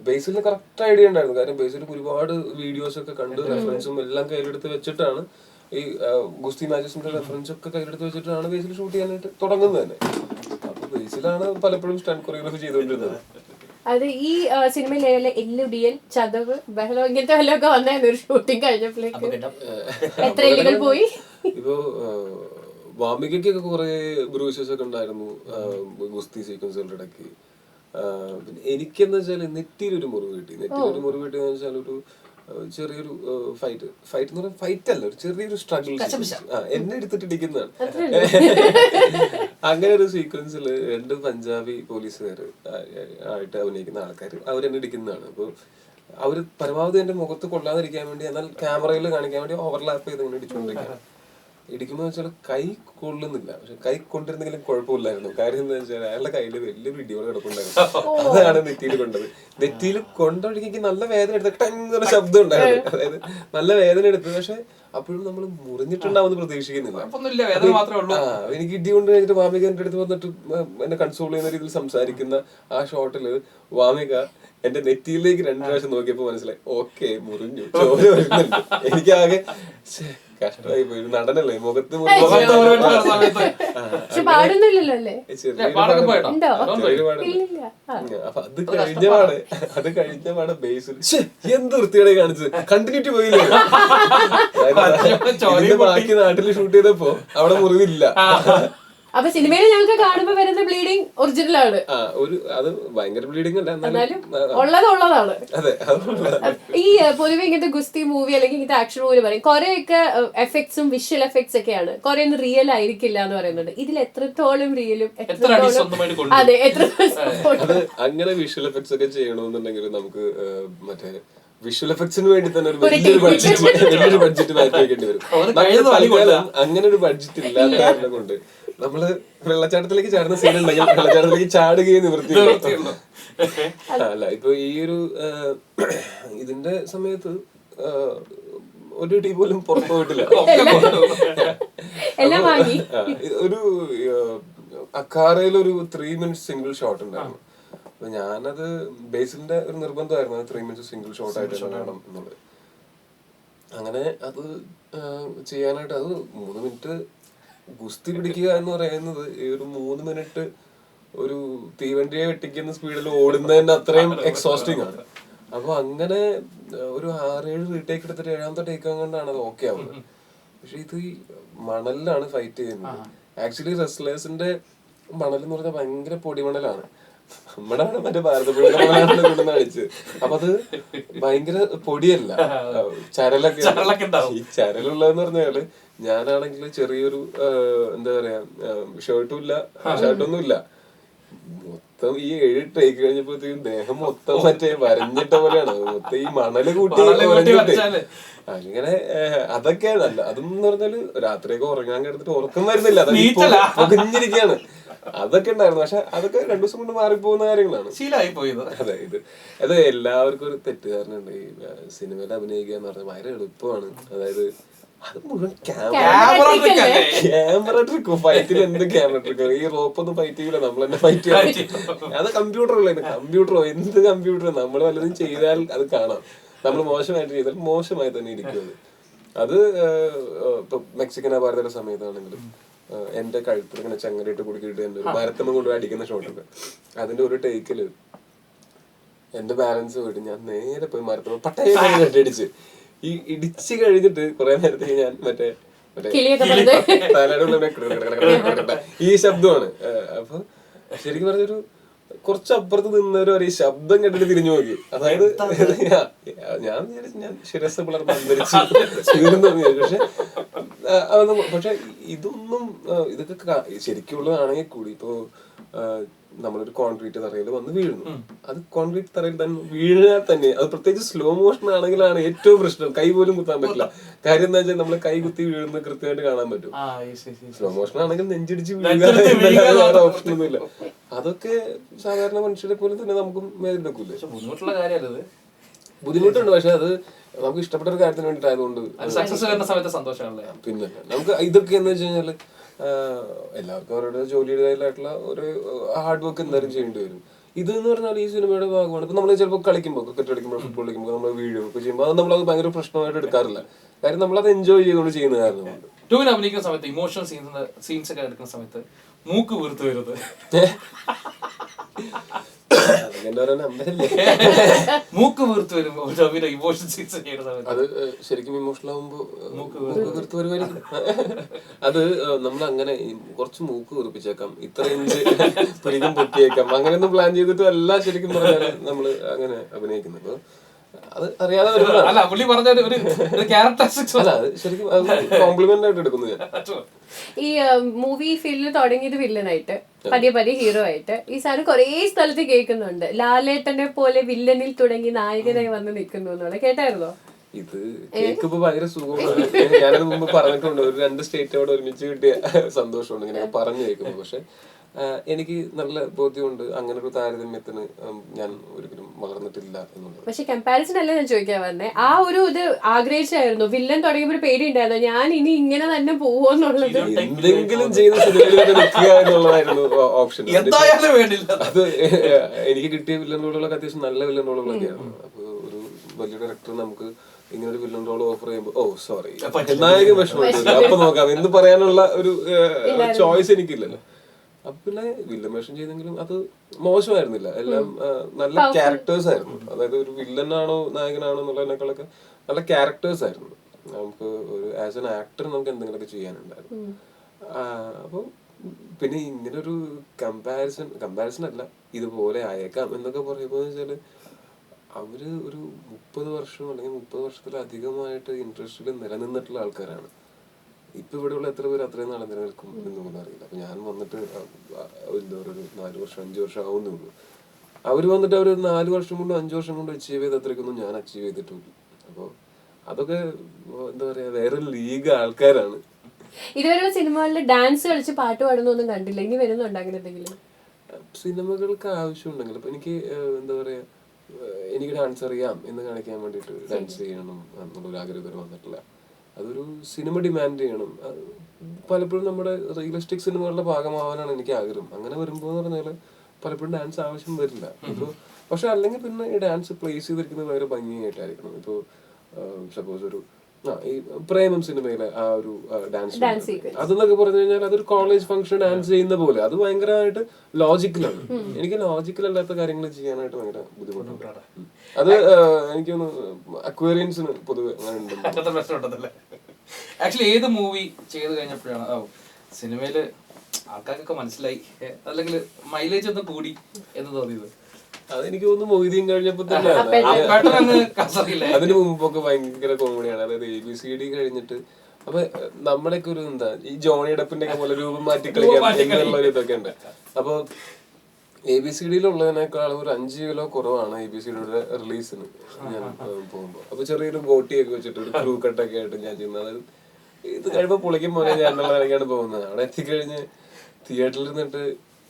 ബേസിൽ കറക്റ്റ് ഐഡിയ ഉണ്ടായിരുന്നു. കാരണം ബേസിൽ ഒരുപാട് വീഡിയോസ് ഒക്കെ കണ്ട് റെഫറൻസും എല്ലാം കയ്യിലെടുത്ത് വെച്ചിട്ടാണ് ഈ ഗുസ്തി മാച്ചസിന്റെ റെഫറൻസ് ഒക്കെ കയ്യിലെടുത്ത് വെച്ചിട്ടാണ് ബേസിൽ ഷൂട്ട് ചെയ്യാനായിട്ട് തുടങ്ങുന്നത് തന്നെ. അപ്പൊ ബേസിലാണ് പലപ്പോഴും സ്റ്റണ്ട് കൊറിയോഗ്രാഫി ചെയ്തുകൊണ്ടിരുന്നത്. അത് ഈ സിനിമയിലെ LUDL, ചതവ്, ബഹളം ഇങ്ങനത്തെ വല്ലതൊക്കെ വന്നായിരുന്നു ഒരു ഷൂട്ടിംഗ് കഴിഞ്ഞപ്പോഴേക്ക്? എത്ര എല്ലുകൾ പോയി? ഇപ്പൊ വാമികയ്ക്കൊക്കെ കുറെ ബ്രൂസസ് ഒക്കെ ഉണ്ടായിരുന്നു ഗുസ്തി സീക്വൻസുകളുടെ ഇടയ്ക്ക്. എനിക്കെന്ന് വെച്ചാൽ നെറ്റിയിലൊരു മുറിവ് കിട്ടി. നെറ്റിയിലൊരു മുറിവ് കിട്ടിയെന്ന് വെച്ചാൽ ഒരു ചെറിയൊരു ഫൈറ്റ് എന്ന് പറഞ്ഞാൽ ഫൈറ്റ് അല്ല, ഒരു ചെറിയൊരു സ്ട്രഗിൾ എന്നെ എടുത്തിട്ട് ഇടിക്കുന്നതാണ്. അങ്ങനെ ഒരു സീക്വൻസിൽ 2 പഞ്ചാബി പോലീസുകാർ ആയിട്ട് അഭിനയിക്കുന്ന ആൾക്കാർ അവരെന്നെ ഇടിക്കുന്നതാണ്. അപ്പൊ അവര് പരമാവധി എന്റെ മുഖത്ത് കൊള്ളാതിരിക്കാൻ വേണ്ടി, എന്നാൽ ക്യാമറയിൽ കാണിക്കാൻ വേണ്ടി ഓവർലാപ്പ് ചെയ്ത് ഇങ്ങനെ ഇടിച്ചുകൊണ്ടിരിക്കുകയാണ്. ഇടിക്കുമ്പോൾ വെച്ചാൽ കൈ കൊള്ളുന്നില്ല, പക്ഷെ കൈ കൊണ്ടിരുന്നെങ്കിലും കുഴപ്പമില്ലായിരുന്നു. കാര്യം എന്താ വെച്ചാൽ അയാളുടെ കയ്യിൽ വലിയൊരു ഇടിയോടെ കിടപ്പുണ്ടായിരുന്നു. അതാണ് നെറ്റിയിൽ കൊണ്ടത്. നെറ്റിയിൽ കൊണ്ടൊഴുകി നല്ല വേദന എടുത്ത് ടങ്ങുന്ന ശബ്ദം ഉണ്ടായിരുന്നു. അതായത് നല്ല വേദന എടുത്തു, പക്ഷെ അപ്പോഴും നമ്മൾ മുറിഞ്ഞിട്ടുണ്ടാവുമെന്ന് പ്രതീക്ഷിക്കുന്നില്ല. എനിക്ക് ഇടി കൊണ്ട് കഴിഞ്ഞിട്ട് വാമിക എന്റെ അടുത്ത് വന്നിട്ട് എന്നെ കൺസോൾ ചെയ്യുന്ന രീതിയിൽ സംസാരിക്കുന്ന ആ ഷോട്ടില് വാമിക എന്റെ നെറ്റിയിലേക്ക് 2 പ്രാവശ്യം നോക്കിയപ്പോ മനസ്സിലായി, ഓക്കെ മുറിഞ്ഞു, ചോര വരുന്നുണ്ട്. എനിക്കാകെ കഷ്ടമായി പോയി. നടനല്ലേ, മുഖത്ത് അപ്പൊ അത് കഴിഞ്ഞപാട് ബേസിൽ എന്ത് വൃത്തിയോടെ കാണിച്ചത്, കണ്ടിന്യൂറ്റി പോയില്ലേ. ബാക്കി നാട്ടിൽ ഷൂട്ട് ചെയ്തപ്പോ അവിടെ മുറിവില്ല. അപ്പൊ സിനിമയിൽ ഞങ്ങൾക്ക് കാണുമ്പോ വരുന്ന ബ്ലീഡിങ് ഒറിജിനൽ ആണ്. അത് ഭയങ്കര ബ്ലീഡിംഗ് അല്ല, എന്നാലും ഉള്ളതാണ്. അതെ, ഈ പൊതുവെ ഇങ്ങനത്തെ ഗുസ്തി മൂവി അല്ലെങ്കിൽ ഇങ്ങനത്തെ ആക്ഷൻ മൂവി പറയും കൊറേയൊക്കെ എഫക്ട്സും വിഷ്വൽ എഫക്ട്സ് ഒക്കെയാണ്, കൊറേ ഒന്നും റിയൽ ആയിരിക്കില്ല എന്ന് പറയുന്നുണ്ട്. ഇതിൽ എത്രത്തോളം റിയലും അതെ അത് അങ്ങനെ വിഷ്വൽ എഫക്ട്സ് ഒക്കെ ചെയ്യണമെന്നുണ്ടെങ്കിൽ നമുക്ക് മറ്റേ വിഷ്വൽ എഫക്ട്സിന് വേണ്ടി തന്നെ ഒരു വലിയൊരു ബഡ്ജറ്റ് മാറ്റി വെക്കേണ്ടി വരും. അങ്ങനെ ഒരു ബഡ്ജറ്റ് ഇല്ലാത്ത കാരണം കൊണ്ട് നമ്മള് വെള്ളച്ചാട്ടത്തിലേക്ക് ചാടുന്ന സീൻ ഉണ്ടെങ്കിൽ വെള്ളച്ചാട്ടത്തിലേക്ക് ചാടുകയും നിവൃത്തിയുള്ളൂ. അല്ല, ഇപ്പൊ ഈ ഒരു ഇതിന്റെ സമയത്ത് ഒരു ടീ പോലും പുറത്തു പോയിട്ടില്ല. ഒരു അക്കാറയിൽ ഒരു 3 minutes സിംഗിൾ ഷോട്ട് ഉണ്ടായിരുന്നു. അപ്പൊ ഞാനത് ബേസിലിന്റെ ഒരു നിർബന്ധമായിരുന്നു, 3 minutes സിംഗിൾ ഷോട്ട് ആയിട്ട് വേണം എന്നുള്ളത്. അങ്ങനെ അത് ചെയ്യാനായിട്ട് അത് 3 minute ഗുസ്തി പിടിക്കുക എന്ന് പറയുന്നത് ഈ ഒരു 3 minute ഒരു തീവണ്ടിയെ വെട്ടിക്കുന്ന സ്പീഡിൽ ഓടുന്നതിന് അത്രയും എക്സോസ്റ്റിംഗ് ആണ്. അപ്പൊ അങ്ങനെ ഒരു 6-7 റീടേക്ക് എടുത്തിട്ട് 7ാമത്തെ ടേക്ക് കൊണ്ടാണ് അത് ഓക്കെ ആവുന്നത്. പക്ഷെ ഇത് മണലിലാണ് ഫൈറ്റ് ചെയ്യുന്നത്. ആക്ച്വലി റെസ്ലേഴ്സിന്റെ മണൽ എന്ന് പറഞ്ഞാൽ ഭയങ്കര പൊടിമണലാണ്. നമ്മുടെ അവിടെ മറ്റേ ഭാരതപ്പുഴ കൊണ്ടുവന്ന് അടിച്ച്, അപ്പൊ അത് ഭയങ്കര പൊടിയല്ല, ചരലൊക്കെ. ഈ ചരലുള്ളതെന്ന് പറഞ്ഞാല് ഞാനാണെങ്കിൽ ചെറിയൊരു എന്താ പറയാ ഷർട്ടൊന്നും ഇല്ല. മൊത്തം ഈ 7 ടേക്ക് കഴിഞ്ഞപ്പോഴത്തേക്കും ദേഹം മൊത്തം മറ്റേ വരഞ്ഞിട്ട പോലെയാണ്. മൊത്തം ഈ മണല് കൂട്ടി അങ്ങനെ അതൊക്കെ നല്ല. അതെന്ന് പറഞ്ഞാല് രാത്രിയൊക്കെ ഉറങ്ങാൻ കിടന്നിട്ട് ഉറക്കം വരുന്നില്ല, പുകഞ്ഞിരിക്കുകയാണ്. അതൊക്കെ ഉണ്ടായിരുന്നു. പക്ഷെ അതൊക്കെ 2 ദിവസം കൊണ്ട് മാറിപ്പോകുന്ന കാര്യങ്ങളാണ്. അതെ, അത് എല്ലാവർക്കും ഒരു തെറ്റിദ്ധാരണ ഉണ്ട്. ഈ സിനിമയിൽ അഭിനയിക്കുക എന്ന് പറഞ്ഞാൽ ഭയങ്കര എളുപ്പമാണ്. അതായത് അത് മുഴുവൻ ക്യാമറ ട്രിക്കും. ഫൈറ്റിൽ എന്ത് ക്യാമറ ട്രിക്കും? ഈ റോപ്പൊന്നും ഫൈറ്റ് ചെയ്യൂല, നമ്മൾ തന്നെ ഫൈറ്റ് ചെയ്യാം. അത് കമ്പ്യൂട്ടറോ എന്ത് കമ്പ്യൂട്ടറോ നമ്മൾ വല്ലതും ചെയ്താൽ അത് കാണാം. നമ്മൾ മോശമായിട്ട് ചെയ്താൽ മോശമായി തന്നെ ഇരിക്കും. അത് ഇപ്പൊ മെക്സിക്കൻ അപാരതയുടെ സമയത്താണെങ്കിലും എന്റെ കഴുത്തിൽ ഇങ്ങനെ ചങ്ങലയിട്ട് കുടുക്കിയിട്ട് എന്റെ ഒരു മരത്തമ്മ കൊണ്ട് അടിക്കുന്ന ഷോട്ടുണ്ട്. അതിന്റെ ഒരു ടേക്കില് എന്റെ ബാലൻസ് പോയിട്ട് ഞാൻ നേരെ പോയി മരത്തമ്മ പട്ടയം അടിച്ച് ഈ ഇടിച്ച് കഴിഞ്ഞിട്ട് കുറെ നേരത്തേക്ക് ഞാൻ മറ്റേ ഈ ശബ്ദമാണ്. അപ്പൊ ശരിക്കും പറഞ്ഞൊരു കുറച്ചപ്പുറത്ത് നിന്നവരും ഈ ശബ്ദം കേട്ടിട്ട് തിരിഞ്ഞു നോക്കി. അതായത് ഞാൻ ശിരസ് പിളർന്ന് അന്തരിച്ചു. പക്ഷെ ഇതൊന്നും ഇതൊക്കെ ശരിക്കുള്ളതാണെങ്കിൽ കൂടി ഇപ്പോ നമ്മളൊരു കോൺക്രീറ്റ് തറയിൽ വന്ന് വീഴുന്നു. അത് കോൺക്രീറ്റ് തറയിൽ തന്നെ വീഴാൻ തന്നെ അത് പ്രത്യേകിച്ച് സ്ലോ മോഷൻ ആണെങ്കിലാണ് ഏറ്റവും പ്രശ്നം. കൈ പോലും കുത്താൻ പറ്റില്ല. കാര്യം എന്താ വെച്ചാൽ നമ്മള് കൈ കുത്തി വീഴുന്നത് കൃത്യമായിട്ട് കാണാൻ പറ്റും. സ്ലോ മോഷൻ ആണെങ്കിൽ നെഞ്ചിടിച്ച് വീഴാൻ ഓപ്ഷൻ ഒന്നുമില്ല. അതൊക്കെ സാധാരണ മനുഷ്യരെ പോലെ തന്നെ നമുക്കും നേരിടക്കൂല്ലേ. ബുദ്ധിമുട്ടുള്ള കാര്യമല്ലത്. ബുദ്ധിമുട്ടുണ്ട്. പക്ഷെ അത് നമുക്ക് ഇഷ്ടപ്പെട്ട ഒരു കാര്യത്തിന് വേണ്ടിയിട്ടായതുകൊണ്ട് പിന്നെ നമുക്ക് ഇതൊക്കെ എന്ന് വെച്ച് കഴിഞ്ഞാല് എല്ലാവർക്കും അവരുടെ ജോലിയുടേതായിട്ടുള്ള ഒരു ഹാർഡ് വർക്ക് എന്തായാലും ചെയ്യേണ്ടി വരും. ഇത് എന്ന് പറഞ്ഞാൽ ഈ സിനിമയുടെ ഭാഗമാണ്. ഇപ്പൊ നമ്മൾ ചിലപ്പോൾ കളിക്കുമ്പോൾ ക്രിക്കറ്റ് കളിക്കുമ്പോൾ ഫുട്ബോൾ കളിക്കുമ്പോൾ നമ്മൾ വീഴുകയൊക്കെ ചെയ്യുമ്പോൾ അത് നമ്മളത് ഭയങ്കര പ്രശ്നമായിട്ട് എടുക്കാറില്ല. കാര്യം നമ്മളത് എൻജോയ് ചെയ്തുകൊണ്ട് ചെയ്യുന്ന കാരണം. ടൂവിൽ അഭിനയിക്കുന്ന സമയത്ത് ഇമോഷണൽ സീൻസ് ഒക്കെ എടുക്കുന്ന സമയത്ത് മൂക്ക് വീർത്ത് വരുന്നത് മൂക്ക് വീർത്ത് വരുമ്പോ ഇമോഷൻ സീൻസ് ചെയ്യുന്ന സമയത്ത് അത് ശരിക്കും ഇമോഷണൽ ആവുമ്പോ മൂക്ക് വീർത്ത് വരുമായിരിക്കും. അത് നമ്മൾ അങ്ങനെ കുറച്ച് മൂക്ക് വീർപ്പിച്ചേക്കാം, ഇത്ര ഇഞ്ച് പരികം പൊക്കിയേക്കാം, അങ്ങനെയൊന്നും പ്ലാൻ ചെയ്തിട്ട് അല്ല ശരിക്കും പറഞ്ഞാൽ നമ്മള് അങ്ങനെ അഭിനയിക്കുന്നത്. അത് അറിയാതെ ശരിക്കും കോംപ്ലിമെന്റ് ആയിട്ട് എടുക്കുന്നു ഞാൻ. ഈ മൂവി ഫീൽഡിൽ തുടങ്ങിയത് വില്ലനായിട്ട് പതിയെ പതിയെ ഹീറോ ആയിട്ട് ഈ സാധനം കുറേ സ്ഥലത്ത് കേൾക്കുന്നുണ്ട്. ലാലേട്ടനെ പോലെ വില്ലനിൽ തുടങ്ങി നായകനായി വന്ന് നിൽക്കുന്നു എന്നുള്ള കേട്ടായിരുന്നോ? ഇത് കേൾക്കുമ്പോ ഭയങ്കര സുഖമാണ്. ഞാനത് മുമ്പ് പറഞ്ഞിട്ടുണ്ട്. ഒരു 2 സ്റ്റേറ്റോട് ഒരുമിച്ച് കിട്ടിയ സന്തോഷമാണ് ഇങ്ങനെ പറഞ്ഞു കേൾക്കുമ്പോ. പക്ഷെ എനിക്ക് നല്ല ബോധ്യമുണ്ട് അങ്ങനെ ഒരു താരതമ്യത്തിന് ഞാൻ ഒരിക്കലും വളർന്നിട്ടില്ല എന്നുള്ളത്. പക്ഷെ കമ്പാരിസൺ അല്ല ഞാൻ ചോദിക്കാൻ വന്നേ. ആ ഒരു ഇത് ആഗ്രഹിച്ചായിരുന്നു വില്ലൻ തുടങ്ങിയപ്പോൾ ഒരു പേടി ഉണ്ടായിരുന്നു, ഞാൻ ഇനി ഇങ്ങനെ തന്നെ പോവോന്നുള്ളത്. എന്തെങ്കിലും ചെയ്ത് സിനിമയിലൊക്കെ നിൽക്കുക എന്നുള്ളതായിരുന്നു ഓപ്ഷൻ. അത് എനിക്ക് കിട്ടിയ വില്ലൻ റോളുകളൊക്കെ അത്യാവശ്യം നല്ല വില്ലൻ റോളുകളൊക്കെയായിരുന്നു. അപ്പൊ ഒരു വലിയ ഡയറക്ടർ നമുക്ക് ഇങ്ങനെ ഒരു വില്ലൻ റോൾ ഓഫർ ചെയ്യുമ്പോൾ ഓ സോറി നായക വിഷമം അപ്പൊ നോക്കാം എന്ന് പറയാനുള്ള ഒരു ചോയ്സ് എനിക്കില്ലല്ലോ. അപ്പൊ പിന്നെ വില്ലൻ വേഷം ചെയ്തെങ്കിലും അത് മോശമായിരുന്നില്ല. എല്ലാം നല്ല ക്യാരക്ടേഴ്സ് ആയിരുന്നു. അതായത് ഒരു വില്ലനാണോ നായകനാണോ എന്നുള്ളതിനേക്കാളൊക്കെ നല്ല ക്യാരക്ടേഴ്സ് ആയിരുന്നു. നമുക്ക് ഒരു ആസ് എൻ ആക്ടർ നമുക്ക് എന്തെങ്കിലുമൊക്കെ ചെയ്യാനുണ്ടായിരുന്നു. അപ്പൊ പിന്നെ ഇങ്ങനൊരു കമ്പാരിസൺ അല്ല ഇതുപോലെ ആയേക്കാം എന്നൊക്കെ പറയുമ്പോൾ വെച്ചാല് അവര് ഒരു 30 വർഷം അല്ലെങ്കിൽ 30 വർഷത്തിലധികമായിട്ട് ഇൻഡസ്ട്രിയിൽ നിലനിന്നിട്ടുള്ള ആൾക്കാരാണ്. ഇപ്പൊ ഇവിടെയുള്ള എത്ര പേര് അത്രയും നാളെ നിലനിൽക്കും എന്നൊന്നും അറിയില്ല. അപ്പൊ ഞാൻ വന്നിട്ട് എന്താ പറയുക ഒരു 4 വർഷം 5 വർഷം ആവുന്നേ ഉള്ളൂ. അവര് വന്നിട്ട് അവര് 4 വർഷം കൊണ്ട് 5 വർഷം കൊണ്ട് അച്ചീവ് ചെയ്ത് അത്രയ്ക്കൊന്നും ഞാൻ അച്ചീവ് ചെയ്തിട്ടില്ല. അപ്പൊ അതൊക്കെ എന്താ പറയാ വേറൊരു ലീഗ് ആൾക്കാരാണ്. ഇതുവരെയുള്ള സിനിമകളിൽ ഡാൻസ് കളിച്ച് പാട്ട് പാടുന്നൊന്നും കണ്ടില്ല. ഇനി വരുന്നുണ്ട് അങ്ങനെ എന്തെങ്കിലും? സിനിമകൾക്ക് ആവശ്യമുണ്ടെങ്കിൽ ഇപ്പൊ എനിക്ക് എന്താ പറയാ എനിക്ക് ഡാൻസ് അറിയാം എന്ന് കാണിക്കാൻ വേണ്ടിയിട്ട് ഡാൻസ് ചെയ്യണം എന്നുള്ളൊരു ആഗ്രഹം ഇതുവരെ വന്നിട്ടില്ല. അതൊരു സിനിമ ഡിമാൻഡ് ചെയ്യണം. പലപ്പോഴും നമ്മുടെ റിയലിസ്റ്റിക് സിനിമകളുടെ ഭാഗമാവാനാണ് എനിക്ക് ആഗ്രഹം. അങ്ങനെ വരുമ്പോൾ എന്ന് പറഞ്ഞാൽ പലപ്പോഴും ഡാൻസ് ആവശ്യം വരില്ല. ഇപ്പോൾ പക്ഷെ അല്ലെങ്കിൽ പിന്നെ ഈ ഡാൻസ് പ്ലേസ് ചെയ്തിരിക്കുന്നത് വളരെ ഭംഗിയായിട്ടായിരിക്കണം. ഇപ്പോൾ സപ്പോസ് ഒരു ഈ പ്രേമം സിനിമയിലെ ആ ഒരു ഡാൻസ് അതെന്നൊക്കെ പറഞ്ഞു കഴിഞ്ഞാൽ അതൊരു കോളേജ് ഫംഗ്ഷൻ ഡാൻസ് ചെയ്യുന്ന പോലെ അത് ഭയങ്കരമായിട്ട് ലോജിക്കലാണ്. എനിക്ക് ലോജിക്കൽ അല്ലാത്ത കാര്യങ്ങൾ ചെയ്യാനായിട്ട് ഭയങ്കര ബുദ്ധിമുട്ടുണ്ട്. അത് എനിക്കൊന്ന് അക്വേറിയൻസിന് പൊതുവെ അങ്ങനെ ആക്ച്വലി ഏത് മൂവി ചെയ്ത് കഴിഞ്ഞപ്പോഴാണ് സിനിമയില് ആൾക്കാർക്കൊക്കെ മനസ്സിലായി അല്ലെങ്കിൽ മൈലേജ് ഒന്ന് കൂടി എന്ന് തോന്നിയത്? അതെനിക്ക് തോന്നുന്നു മൊയ്തീൻ കഴിഞ്ഞപ്പോ തന്നെ. അതിനു മുമ്പൊക്കെ ഭയങ്കര കോമഡിയാണ്. അതായത് ABCD കഴിഞ്ഞിട്ട് അപ്പൊ നമ്മളൊക്കെ ഒരു എന്താ ഈ ജോണി ഡെപ്പിന്റെ ഒക്കെ പോലെ രൂപം മാറ്റി കളിക്കാൻ എന്നുള്ള ഒരു ഇതൊക്കെ ഉണ്ട്. അപ്പൊ ABCDയിലുള്ളതിനേക്കാൾ ഒരു 5 കിലോ കുറവാണ് ABCDയുടെ റിലീസിന് ഞാൻ പോകുമ്പോ. അപ്പൊ ചെറിയൊരു ബോട്ടിയൊക്കെ വെച്ചിട്ട് ഒരു ക്രൂ കട്ടൊക്കെ ആയിട്ട് ഞാൻ ചെയ്യുന്നത്. അതായത് ഇത് കഴിയുമ്പോ പൊളിക്കും പോലെ ഞാൻ എന്നുള്ള പോകുന്നത്. അവിടെ എത്തിക്കഴിഞ്ഞ് തിയേറ്ററിൽ ഇരുന്നിട്ട്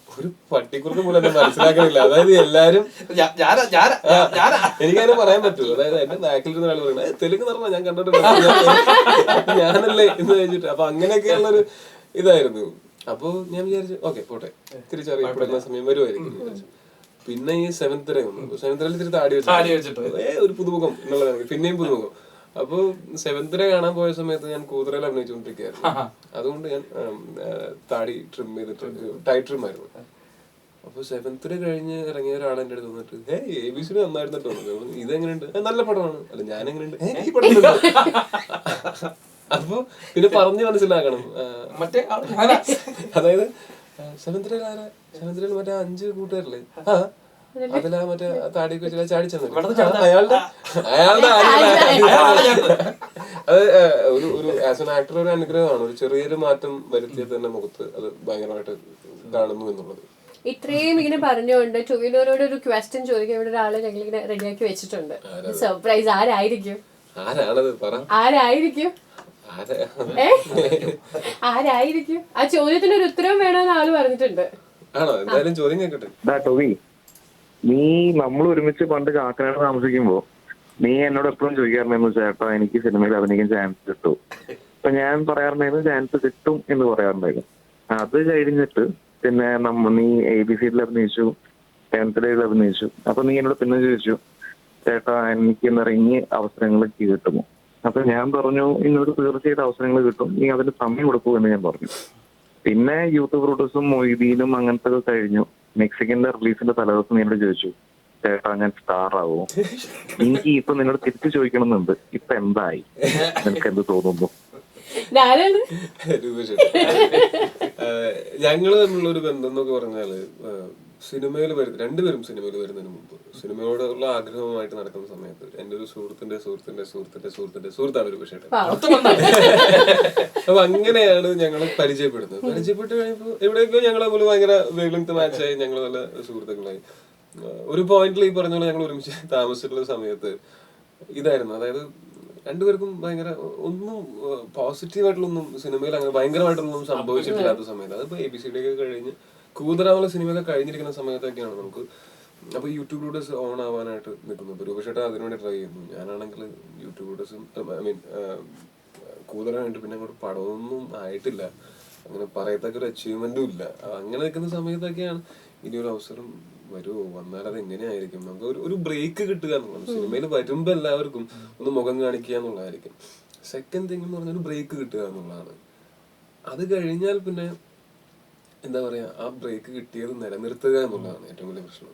ഒരു പട്ടിക്കുറുക്ക് പോലും എന്നെ മനസ്സിലാക്കണില്ല. അതായത് എല്ലാരും എനിക്കങ്ങനെ പറയാൻ പറ്റുമോ? അതായത് എന്റെ ബാക്കിലിരുന്ന ഒരാൾ പറയുന്നത് തെലുങ്ക് പറഞ്ഞ ഞാൻ കണ്ടിട്ടുണ്ട് ഞാനല്ലേ എന്ന് വെച്ചിട്ട്. അപ്പൊ അങ്ങനെയൊക്കെയുള്ളൊരു ഇതായിരുന്നു. അപ്പൊ ഞാൻ വിചാരിച്ചു ഓക്കെ പോട്ടെ തിരിച്ചറിയപ്പെടുന്ന സമയം വരുമായിരിക്കും വിചാരിച്ചു. പിന്നെ ഈ 7th വന്നു. 7th തിരി താടി വെച്ചിട്ട് ഒരു പുതുമുഖം എന്നുള്ളതാണ്. പിന്നെയും പുതുമുഖം. അപ്പൊ സെവന്തിനെ കാണാൻ പോയ സമയത്ത് ഞാൻ കൂതറയിൽ അഭിനയിച്ചുകൊണ്ടിരിക്കുകയായിരുന്നു. അതുകൊണ്ട് ഞാൻ താടി ട്രിം ചെയ്തിട്ട് ടൈറ്റ് ട്രിം ആയിരുന്നു. അപ്പൊ സെവന്തിന് കഴിഞ്ഞ് ഇറങ്ങിയ ഒരാൾ എന്റെ അടുത്ത് വന്നിട്ട് ABC നന്നായിരുന്നു തോന്നുന്നു, ഇതെങ്ങനെയുണ്ട്, നല്ല പടമാണ്. അല്ല ഞാൻ എങ്ങനെയുണ്ട്, ഈ പടം. അപ്പൊ പിന്നെ പറഞ്ഞ് മനസ്സിലാക്കണം. മറ്റേ അതായത് സെവന്തിൽ മറ്റേ 5 കൂട്ടുകാരല്ലേ, അതിലാ മറ്റേ താടിയൊക്കെ വെച്ചാൽ ചാടിച്ചെന്നു അയാളുടെ അത് ഒരു ആസ് എൻ ആക്ടർ ഒരു അനുഗ്രഹമാണ്. ഒരു ചെറിയൊരു മാറ്റം വരുത്തിയത് തന്നെ മുഖത്ത് അത് ഭയങ്കരമായിട്ട് കാണുന്നു എന്നുള്ളത്. ഇത്രയും ഇങ്ങനെ പറഞ്ഞുകൊണ്ട് ടൊവിനോനോട് ഒരു ക്വസ്റ്റ്യൻ ചോദിക്കാൻ ഇവിടെ ഒരാളെ ഞങ്ങൾ ഇങ്ങനെ റെഡിയാക്കി വെച്ചിട്ടുണ്ട്. സർപ്രൈസ്. ആരായിരിക്കും? ആരാണത് പറ. ആരായിരിക്കും? ആരായിരിക്കും? ആ ചോദ്യത്തിന് ഒരു ഉത്തരം വേണമെന്ന് ആള് പറഞ്ഞിട്ടുണ്ട്. ആണോ? എന്തായാലും ചോദ്യം കേൾക്കട്ടെ. ടൊവി, നീ നമ്മൾ ഒരുമിച്ച് പണ്ട് കാക്കനാട് താമസിക്കുമ്പോ നീ എന്നോട് എപ്പോഴും ചോദിക്കാറുണ്ടായിരുന്നു, ചേട്ടാ എനിക്ക് സിനിമയിൽ അഭിനയിക്കാൻ ചാൻസ് കിട്ടും. അപ്പൊ ഞാൻ പറയാറുണ്ടായിരുന്നു ചാൻസ് കിട്ടും എന്ന് പറയാറുണ്ടായിരുന്നു. അത് കഴിഞ്ഞിട്ട് പിന്നെ നീ ABCയിൽ അഭിനയിച്ചു, 10th ഡേയിൽ അഭിനയിച്ചു. അപ്പൊ നീ എന്നോട് പിന്നെ ചോദിച്ചു, ചേട്ടാ എനിക്ക് ഇറങ്ങി അവസരങ്ങൾ കിട്ടുമോ? അപ്പൊ ഞാൻ പറഞ്ഞു ഇന്നൊരു തീർച്ചയായിട്ടും അവസരങ്ങൾ കിട്ടും, നീ അതിന് സമയം കൊടുക്കൂ എന്ന് ഞാൻ പറഞ്ഞു. പിന്നെ യൂത്ത് പ്രൊഡ്യൂസും മൊയ്തീനും അങ്ങനത്തെ കഴിഞ്ഞു. മെക്സിക്കന്റെ റിലീസിന്റെ തലേദിവസം നീ എന്നോട് ചോദിച്ചു, ചേട്ടാ ഞാൻ സ്റ്റാർ ആവോ? എനിക്ക് ഇപ്പൊ നിന്നോട് തിരിച്ചു ചോദിക്കണമെന്നുണ്ട്, ഇപ്പൊ എന്തായി, നിനക്ക് എന്ത് തോന്നുന്നു? ഞങ്ങള് തമ്മിലുള്ള ഒരു ബന്ധം എന്നൊക്കെ പറഞ്ഞാല് സിനിമയിൽ രണ്ടുപേരും സിനിമയിൽ വരുന്നതിന് മുമ്പ് സിനിമയോടുള്ള ആഗ്രഹമായിട്ട് നടക്കുന്ന സമയത്ത് എന്റെ ഒരു സുഹൃത്തിന്റെ സുഹൃത്താണ് ഒരു പക്ഷേ. അപ്പൊ അങ്ങനെയാണ് ഞങ്ങൾ പരിചയപ്പെടുന്നത്. പരിചയപ്പെട്ട് കഴിയുമ്പോൾ എവിടെയൊക്കെ ഞങ്ങൾ തമ്മിൽ ഭയങ്കര വേവ് മാച്ചായി, ഞങ്ങൾ നല്ല സുഹൃത്തുക്കളായി. ഒരു പോയിന്റിൽ ഈ പറഞ്ഞ പോലെ ഞങ്ങൾ ഒരുമിച്ച് താമസിച്ചിട്ടുള്ള സമയത്ത് ഇതായിരുന്നു, അതായത് രണ്ടുപേർക്കും ഭയങ്കര ഒന്നും പോസിറ്റീവായിട്ടുള്ളൊന്നും സിനിമയിൽ അങ്ങനെ ഭയങ്കരമായിട്ടൊന്നും സംഭവിച്ചിട്ടില്ലാത്ത സമയത്ത്, അതിപ്പോ ABCD ഒക്കെ കഴിഞ്ഞ് കൂതറാവുള്ള സിനിമയൊക്കെ കഴിഞ്ഞിരിക്കുന്ന സമയത്തൊക്കെയാണ് നമുക്ക് അപ്പൊ യൂട്യൂബിലൂടെ ഓൺ ആവാനായിട്ട് നിൽക്കുന്നു. രൂപേഷേട്ടൻ അതിനുവേണ്ടി ട്രൈ ചെയ്യുന്നു. ഞാനാണെങ്കിൽ യൂട്യൂബിലൂടെ കൂതറാനായിട്ട് പിന്നെ അങ്ങോട്ട് പടമൊന്നും ആയിട്ടില്ല, അങ്ങനെ പറയത്തക്ക ഒരു അച്ചീവ്മെന്റും ഇല്ല. അങ്ങനെ നിൽക്കുന്ന സമയത്തൊക്കെയാണ് ഇനിയൊരു അവസരം വരുമോ, വന്നാൽ അത് എങ്ങനെയായിരിക്കും, നമുക്ക് ഒരു ബ്രേക്ക് കിട്ടുക എന്നുള്ളത്. സിനിമയിൽ വരുമ്പോ എല്ലാവർക്കും ഒന്ന് മുഖം കാണിക്കുക എന്നുള്ളതായിരിക്കും. സെക്കൻഡ് തിങ് എന്ന് പറഞ്ഞാൽ ഒരു ബ്രേക്ക് കിട്ടുക എന്നുള്ളതാണ്. അത് കഴിഞ്ഞാൽ പിന്നെ എന്താ പറയാ, ആ ബ്രേക്ക് കിട്ടിയത് നിലനിർത്തുക എന്നുള്ളതാണ് ഏറ്റവും വലിയ പ്രശ്നം.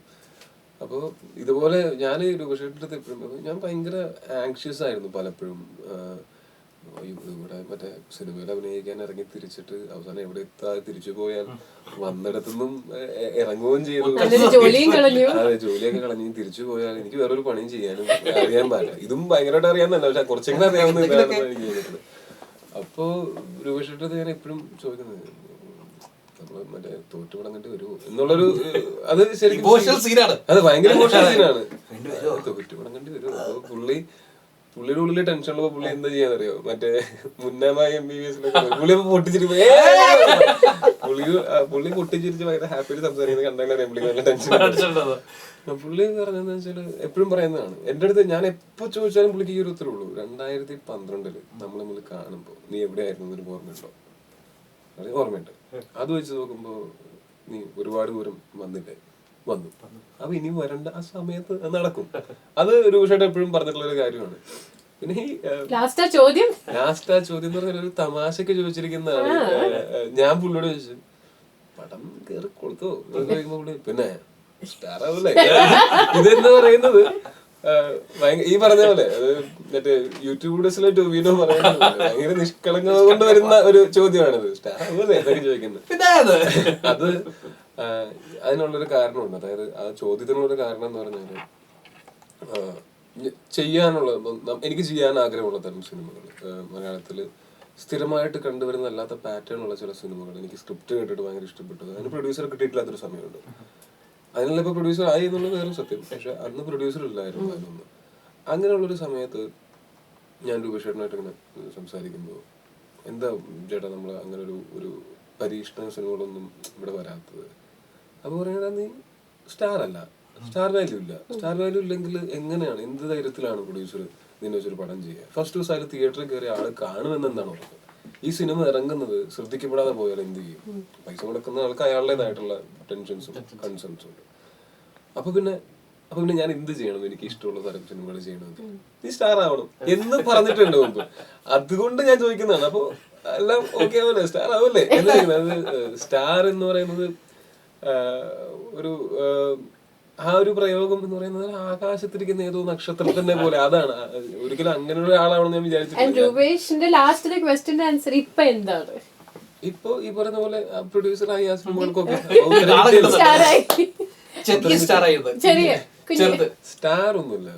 അപ്പോൾ ഇതുപോലെ ഞാൻ രൂപേഷേട്ടൻ്റെ അടുത്ത് എപ്പോഴും ഞാൻ ഭയങ്കര ആങ്ഷ്യസ് ആയിരുന്നു പലപ്പോഴും. ഇവിടെ മറ്റേ സിനിമയിൽ അഭിനയിക്കാൻ ഇറങ്ങി തിരിച്ചിട്ട് അവസാനം എവിടെ എത്താതെ തിരിച്ചു പോയാൽ വന്നിടത്തുനിന്നും ഇറങ്ങുകയും ചെയ്തു. അതെ, ജോലിയൊക്കെ കളഞ്ഞു തിരിച്ചു പോയാൽ എനിക്ക് വേറൊരു പണിയും ചെയ്യാനും അറിയാൻ പാടില്ല. ഇതും ഭയങ്കരമായിട്ട് അറിയാമെന്നല്ല, പക്ഷെ കുറച്ചെങ്കിലും അറിയാവുന്ന ഇതാണ് എനിക്ക് ചെയ്തിട്ടുള്ളത്. അപ്പോ രൂപേഷേട്ടത് ഞാൻ എപ്പോഴും ചോദിക്കുന്നത്, നമ്മള് മറ്റേ തോറ്റുപടങ്ങേണ്ടി വരുമോ എന്നുള്ളൊരു, അത് ശരിക്കും അത് ഭയങ്കര ഇമോഷണൽ സീനാണ്. തോറ്റുപടങ്ങേണ്ടി വരുമോ? അപ്പൊ പുള്ളിയുടെ ഉള്ളിലെ ടെൻഷനുള്ളപ്പോ പുള്ളി എന്താ ചെയ്യാന്നറിയോ, മറ്റേ മുന്നമായി MBBS പുള്ളി പൊട്ടിച്ചിരിക്കും. പുള്ളി പൊട്ടിച്ചിരിച്ച് ഭയങ്കര ഹാപ്പിയായിട്ട് സംസാരിക്കുന്നത് കണ്ടാലും പുള്ളി നല്ല ടെൻഷൻ. പുള്ളി പറഞ്ഞതെന്ന് വെച്ചാല് എപ്പോഴും പറയുന്നതാണ് എന്റെ അടുത്ത്, ഞാൻ എപ്പോ ചോദിച്ചാലും പുള്ളിക്ക് ഈ ഒരു ഉത്തരവുള്ളൂ. 2012 നമ്മൾ തമ്മിൽ കാണുമ്പോ നീ എവിടെയായിരുന്നു എന്നൊരു ഓർമ്മയുണ്ടോ? ഓർമ്മയുണ്ട്. അത് വെച്ച് നോക്കുമ്പോ നീ ഒരുപാട് ദൂരം വന്നില്ലേ? വന്നു. അപ്പൊ ഇനി വരണ്ട ആ സമയത്ത് നടക്കും. അത് രൂപേഷേട്ടൻ എപ്പോഴും പറഞ്ഞിട്ടുള്ള ഒരു കാര്യമാണ്. പിന്നെ ഈ ലാസ്റ്റ് ആ ചോദ്യം എന്ന് പറഞ്ഞാൽ ഒരു തമാശക്ക് ചോദിച്ചിരിക്കുന്നതാണ്. ഞാൻ പുള്ളിയോട് ചോദിച്ചു, പടം കേറി കൊടുത്തോ? പുള്ളി പിന്നെ സ്റ്റാർ ആവൂലേ? ഇതെന്ന് പറയുന്നത് ഈ പറഞ്ഞ പോലെ അത് മറ്റേ യൂട്യൂബേഴ്സിലെ ടൊവിനോ പറയുന്നത് ഭയങ്കര നിഷ്കളങ്കത കൊണ്ട് വരുന്ന ഒരു ചോദ്യമാണിത്. സ്റ്റാർ ആവൂലേ എന്നൊക്കെ ചോദിക്കുന്നത്. അത് അതിനുള്ളൊരു കാരണമുണ്ട്. അതായത് ആ ചോദ്യത്തിനുള്ളൊരു കാരണം എന്ന് പറഞ്ഞാല് എനിക്ക് ചെയ്യാൻ ആഗ്രഹമുള്ള തരം സിനിമകൾ മലയാളത്തില് സ്ഥിരമായിട്ട് കണ്ടുവരുന്ന അല്ലാത്ത പാറ്റേൺ ഉള്ള ചില സിനിമകൾ എനിക്ക് സ്ക്രിപ്റ്റ് കേട്ടിട്ട് ഭയങ്കര ഇഷ്ടപ്പെട്ടു. അതിന് പ്രൊഡ്യൂസർ കിട്ടിയിട്ടില്ലാത്തൊരു സമയമുണ്ട്. അതിനുള്ള ഇപ്പൊ പ്രൊഡ്യൂസർ ആയി എന്നുള്ളത് വേറെ സത്യം, പക്ഷെ അന്ന് പ്രൊഡ്യൂസർ ഇല്ലായിരുന്നു അതിനൊന്നും. അങ്ങനെയുള്ളൊരു സമയത്ത് ഞാൻ രൂപേഷേട്ടനായിട്ട് ഇങ്ങനെ സംസാരിക്കുമ്പോൾ, എന്താ ചേട്ടാ നമ്മൾ അങ്ങനെ ഒരു പരീക്ഷണ സിനിമകളൊന്നും ഇവിടെ വരാത്തത്? അപ്പൊ പറയുന്നത്, നീ സ്റ്റാർ അല്ല, സ്റ്റാർ വാല്യൂ ഇല്ല. സ്റ്റാർ വാല്യൂ ഇല്ലെങ്കിൽ എങ്ങനെയാണ്, എന്ത് ധൈര്യത്തിലാണ് പ്രൊഡ്യൂസർ നിന്നെ വെച്ചൊരു പടം ചെയ്യുക? ഫസ്റ്റ് ദിവസം അതിൽ തിയേറ്ററിൽ കയറി ആള് കാണുമെന്ന് എന്താണ് ഉറപ്പ്? ഈ സിനിമ ഇറങ്ങുന്നത് ശ്രദ്ധിക്കപ്പെടാതെ പോയാൽ എന്ത് ചെയ്യും? പൈസ കൊടുക്കുന്ന ആൾക്ക് അയാളുടേതായിട്ടുള്ള ടെൻഷൻസും കൺസേൺസും ഉണ്ട്. അപ്പൊ പിന്നെ അപ്പൊ പിന്നെ ഞാൻ എന്ത് ചെയ്യണം, എനിക്ക് ഇഷ്ടമുള്ള തരം സിനിമകൾ ചെയ്യണമെങ്കിൽ നീ സ്റ്റാർ ആവണം എന്ന് പറഞ്ഞിട്ടുണ്ട് മുമ്പ്. അതുകൊണ്ട് ഞാൻ ചോദിക്കുന്നതാണ്. അപ്പൊ എല്ലാം ഓക്കെ ആവല്ലേ, സ്റ്റാർ ആവല്ലേ എന്ന് ചോദിക്കുന്നത്. സ്റ്റാർ എന്ന് പറയുന്നത് ഒരു ആ ഒരു പ്രയോഗം എന്ന് പറയുന്നത് ആകാശത്തിരിക്കുന്ന ഏതോ നക്ഷത്രത്തിന്റെ പോലെ. അതാണ് ഒരിക്കലും അങ്ങനെ ഒരാളാണെന്ന് ഞാൻ വിചാരിച്ചിട്ടില്ല. രൂപേഷിന്റെ ലാസ്റ്റ് ക്വസ്റ്റ്യന്റെ ആൻസർ ഇപ്പൊ എന്താണ്? ഇപ്പൊ ഈ പറഞ്ഞ പോലെ പ്രൊഡ്യൂസറായി ആ സിനിമകൾക്കൊക്കെ സ്റ്റാർ ഒന്നുമില്ല.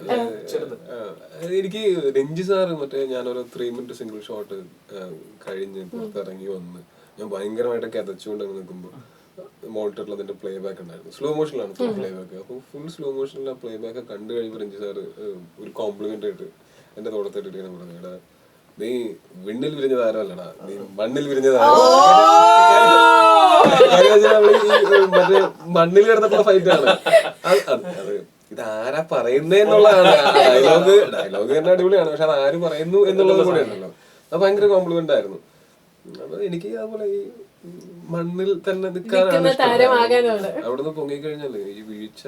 എനിക്ക് രഞ്ജി സാറ് മറ്റേ ഞാനൊരു 3 മിനിറ്റ് സിംഗിൾ ഷോട്ട് കഴിഞ്ഞ് പുറത്തിറങ്ങി വന്ന് ഞാൻ ഭയങ്കരമായിട്ട് കഥച്ചുകൊണ്ട് അങ്ങ് നിൽക്കുമ്പോ മോണിറ്ററിൽ അതിന്റെ പ്ലേ ബാക്ക് ഉണ്ടായിരുന്നു. സ്ലോ മോഷനിലാണ് ഫുൾ പ്ലേ ബാക്ക്. അപ്പൊ ഫുൾ സ്ലോ മോഷനിൽ ആ പ്ലേ ബാക്ക് കണ്ടു കഴിയുമ്പോൾ രഞ്ജി സാറ് ഒരു കോംപ്ലിമെന്റ് ആയിട്ട് എന്റെ തോളത്തിട്ടിട്ട് ഞാൻ പറഞ്ഞു, എടാ നീ വിണ്ണിൽ വിരിഞ്ഞ താരമല്ലടാ, നീ മണ്ണിൽ വിരിഞ്ഞ താരം. മറ്റേ മണ്ണിൽ കിടന്നിട്ടുള്ള ഫൈറ്റ് ആണ് അത്. ഇതാരാ പറയുന്നേന്നുള്ളതാണ്. ഡയലോഗ് തന്നെ അടിപൊളിയാണ്, പക്ഷെ അത് ആര് പറയുന്നു എന്നുള്ളത് കൂടെ ഉണ്ടല്ലോ. അത് ഭയങ്കര കോംപ്ലിമെന്റ് ആയിരുന്നു. അപ്പൊ എനിക്ക് അതുപോലെ ഈ മണ്ണിൽ തന്നെ നിൽക്കാനാണ് ഇഷ്ടം. അവിടുന്ന് പൊങ്ങിക്കഴിഞ്ഞാല് ഈ വീഴ്ച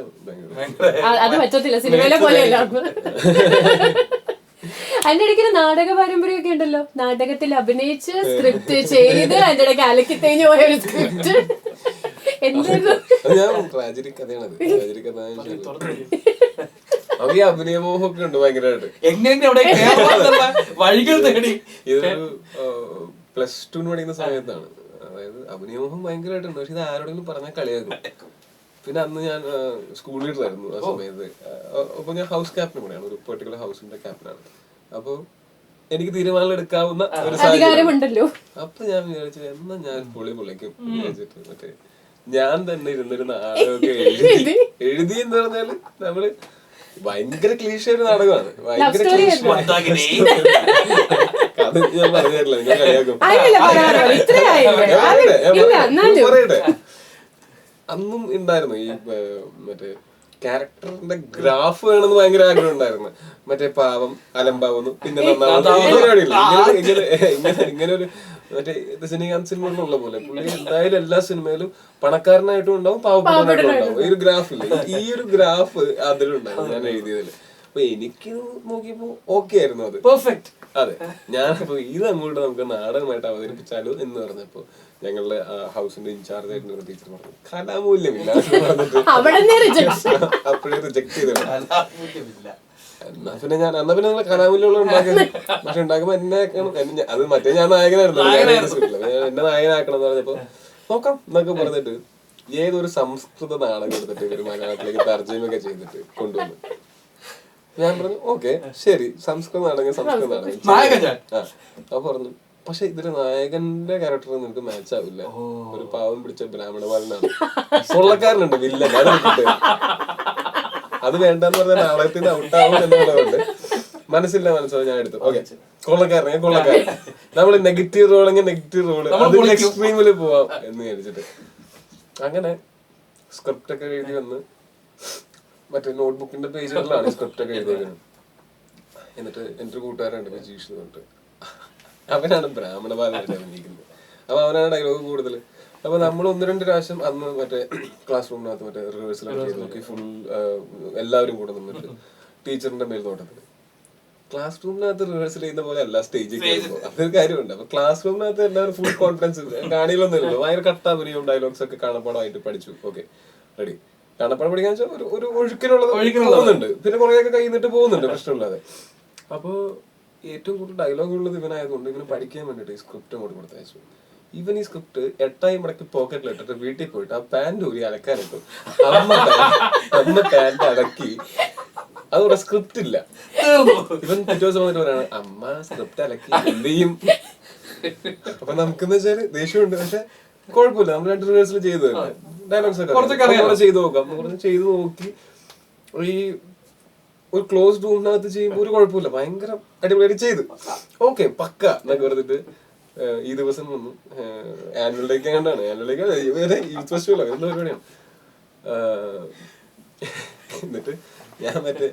അതിന്റെ ഇടയ്ക്ക് നാടക പാരമ്പര്യമൊക്കെ ഉണ്ടല്ലോ. നാടകത്തിൽ അഭിനയിച്ച് സ്ക്രിപ്റ്റ് ചെയ്ത് അതിന്റെ ഇടയ്ക്ക് അലക്കി തേഞ്ഞ് പോയ ഒരു സ്ക്രിപ്റ്റ് എന്തായിരുന്നു? ട്രാജഡി കഥയാണത്. ട്രാജഡി കഥ അവർക്ക് അഭിനയമോഹമൊക്കെ ഉണ്ട് ഭയങ്കരമായിട്ട്. ഇതൊരു +2 പഠിക്കുന്ന സമയത്താണ്. അതായത് അഭിനയമോഹം ഭയങ്കരമായിട്ടുണ്ട്. പക്ഷെ ഇത് ആരോടെങ്കിലും പറഞ്ഞാൽ കളിയാക്കും. പിന്നെ അന്ന് ഞാൻ സ്കൂൾ ലീഡറായിരുന്നു ആ സമയത്ത്. അപ്പൊ ഞാൻ ഹൗസ് ക്യാപ്റ്റൻ കൂടെയാണ്, ഒരു പെർട്ടിക്കുലർ ഹൗസിന്റെ ക്യാപ്റ്റനാണ്. അപ്പൊ എനിക്ക് തീരുമാനം എടുക്കാവുന്ന ഒരു സാഹചര്യമുണ്ടല്ലോ. അപ്പൊ ഞാൻ വിചാരിച്ചു എന്നാ ഞാൻ പൊളിക്കും വിചാരിച്ചിട്ട് മറ്റേ ഞാൻ തന്നെ ഇരുന്നൊരു നാടകമൊക്കെ എഴുതി എന്ന് പറഞ്ഞാല് നമ്മള് ഭയങ്കര ക്ലീഷ ഒരു നാടകമാണ്. ഭയങ്കര അത് ഞാൻ പറഞ്ഞില്ല, ഞാൻ കളിയാക്കും. പറയട്ടെ, അന്നും ഉണ്ടായിരുന്നു ഈ മറ്റേ ക്യാരക്ടറിന്റെ ഗ്രാഫ് വേണമെന്ന് ഭയങ്കര ആഗ്രഹം ഉണ്ടായിരുന്നു. മറ്റേ പാവം അലമ്പാവുന്നു പിന്നെ നന്നാവുന്നു ഇങ്ങനെ ഒരു മറ്റേ രജനീകാന്ത് സിനിമകളിലുള്ള പോലെ പുള്ളി എന്തായാലും എല്ലാ സിനിമയിലും പണക്കാരനായിട്ടും ഉണ്ടാവും പാവപ്പെട്ടവനായിട്ടും ഉണ്ടാവും. ഈ ഒരു ഗ്രാഫില്ലേ, ഈ ഒരു ഗ്രാഫ് അതിലുണ്ടായിരുന്നു ഞാൻ എഴുതിയതില്. അപ്പൊ എനിക്ക് നോക്കിയപ്പോ ഓക്കെ ആയിരുന്നു, അത് പെർഫെക്റ്റ്. അതെ, ഞാനപ്പോ ഇത് അങ്ങോട്ട് നമുക്ക് നാടകമായിട്ട് അവതരിപ്പിച്ചാലോ എന്ന് പറഞ്ഞപ്പോ ഞങ്ങളുടെ ഹൗസിന്റെ ഇൻചാർജ് ആയിട്ടുള്ള ടീച്ചർ പറഞ്ഞു കലാമൂല്യമില്ല അപ്പോഴേ റിജക്ട് ചെയ്തില്ല. എന്നാ പിന്നെ നിങ്ങൾ കലാമൂല്യമുള്ള ഉണ്ടാക്കിയത്, പക്ഷെ ഉണ്ടാക്കുമ്പോ എന്നെ അത് മറ്റേ ഞാൻ നായകനായിരുന്നു, എന്നെ നായകനാക്കണം എന്ന് പറഞ്ഞപ്പോ നോക്കാം എന്നൊക്കെ പറഞ്ഞിട്ട് ഏതൊരു സംസ്കൃത നാടകം എടുത്തിട്ട് ഇവര് മലയാളത്തിലേക്ക് തർജ്ജമയൊക്കെ ചെയ്തിട്ട് കൊണ്ടുവന്നു. ഞാൻ പറഞ്ഞു ഓക്കെ ശരി, സംസ്കൃത നാടകം അപ്പൊ പറഞ്ഞു പക്ഷെ ഇതില് നായകന്റെ ക്യാരക്ടർ നിനക്ക് മാച്ച് ആവില്ല, ഒരു പാവം പിടിച്ച ബ്രാഹ്മണ ബാലനാണ്, കൊള്ളക്കാരനുണ്ട് വില്ലൻ, അത് വേണ്ടെന്ന് പറഞ്ഞ നാടകത്തിന് ഔട്ടാവും എന്നുള്ളതുകൊണ്ട് മനസ്സിലാവും ഞാൻ എടുത്തു. ഓക്കെ കൊള്ളക്കാരൻ നമ്മള് നെഗറ്റീവ് റോളെങ്കിൽ നെഗറ്റീവ് റോള് അതിൽ എക്സ്ട്രീമില് പോവാം എന്ന് വിചാരിച്ചിട്ട് അങ്ങനെ സ്ക്രിപ്റ്റ് ഒക്കെ എഴുതി വന്ന് മറ്റേ നോട്ട്ബുക്കിന്റെ പേജുകളിലാണ് സ്ക്രിപ്റ്റ് ഒക്കെ എഴുതിയത്. എന്നിട്ട് എന്റെ ഒരു കൂട്ടുകാരുണ്ട് വിജീഷ് എന്ന് പറഞ്ഞിട്ട്, അവനാണ് ബ്രാഹ്മണ ബാലനായിട്ട് അഭിനയിക്കുന്നത്. അപ്പൊ അവനാണ് ഡയലോഗ് കൂടുതൽ. അപ്പൊ നമ്മൾ 1-2 പ്രാവശ്യം അന്ന് മറ്റേ ക്ലാസ് റൂമിനകത്ത് മറ്റേ റിഹേഴ്സൽ ചെയ്ത് നോക്കി, ഫുൾ എല്ലാവരും കൂടെ നിന്നിട്ട് ടീച്ചറിന്റെ മേൽനോട്ടത്തില്. ക്ലാസ് റൂമിനകത്ത് റിഹേഴ്സൽ ചെയ്യുന്ന പോലെ അല്ല സ്റ്റേജിൽ കയറുമ്പോൾ, അതൊരു കാര്യമുണ്ട്. അപ്പൊ ക്ലാസ് റൂമിനകത്ത് എല്ലാവരും ഫുൾ കോൺഫിഡൻസ്, കാണികളൊന്നുമില്ലല്ലോ, ഭയങ്കര കട്ട അഭിനയവും ഡയലോഗ്സ് ഒക്കെ കാണപ്പാടമായിട്ട് പഠിച്ചു. ഓക്കെ റെഡി, കാണപ്പാടം പഠിക്കാൻ വെച്ചാൽ ഒരു ഒഴുക്കിനുള്ളത് പോകുന്നുണ്ട്, പിന്നെ കുറെയൊക്കെ കഴിഞ്ഞിട്ട് പോകുന്നുണ്ട് പ്രശ്നമില്ലാതെ. അപ്പൊ ഏറ്റവും കൂടുതൽ ഡയലോഗ് ഉള്ളത് ഇവനായതുകൊണ്ട് ഇവന് പഠിക്കാൻ വേണ്ടിട്ട് ഈ സ്ക്രിപ്റ്റ് അങ്ങോട്ട് കൊടുത്തയച്ചു. ഇവൻ ഈ സ്ക്രിപ്റ്റ് 8 മടക്കി പോക്കറ്റിൽ ഇട്ടിട്ട് വീട്ടിൽ പോയിട്ട് ആ പാന്റ് ഊരി അലക്കാനിട്ടു. അമ്മ പാന്റ് അലക്കി, അതോടെ സ്ക്രിപ്റ്റ് ഇല്ല. ഇവൻ പിറ്റേ ദിവസം വന്നിട്ട് പറയാണ് അമ്മ സ്ക്രിപ്റ്റ് അലക്കി എന്ത് ചെയ്യും. അപ്പൊ നമുക്കെന്ന് വെച്ചാല് ദേഷ്യമുണ്ട്, പക്ഷെ കുഴപ്പമില്ല, നമ്മൾ 2 റിഹേഴ്സൽ ചെയ്തു തന്നെ ഡയലോഗ്സ് ഒക്കെ ചെയ്തു നോക്കാം. ചെയ്തു നോക്കി ഈ ഒരു ക്ലോസ് റൂമിനകത്ത് ചെയ്യുമ്പോൾ ഒരു കുഴപ്പമില്ല, ഭയങ്കര അടിപൊളിയായിട്ട് ചെയ്തു. ഓക്കെ പക്ക എന്നൊക്കെ പറഞ്ഞിട്ട് ഈ ദിവസം വന്നു ആനുവൽ ഡേക്ക് കണ്ടാണ്, ആനുവൽ ഡേക്ക് യൂത്ത് ഫെസ്റ്റിവലോ എന്താ പരിപാടിയാണ്. എന്നിട്ട് ഞാൻ മറ്റേ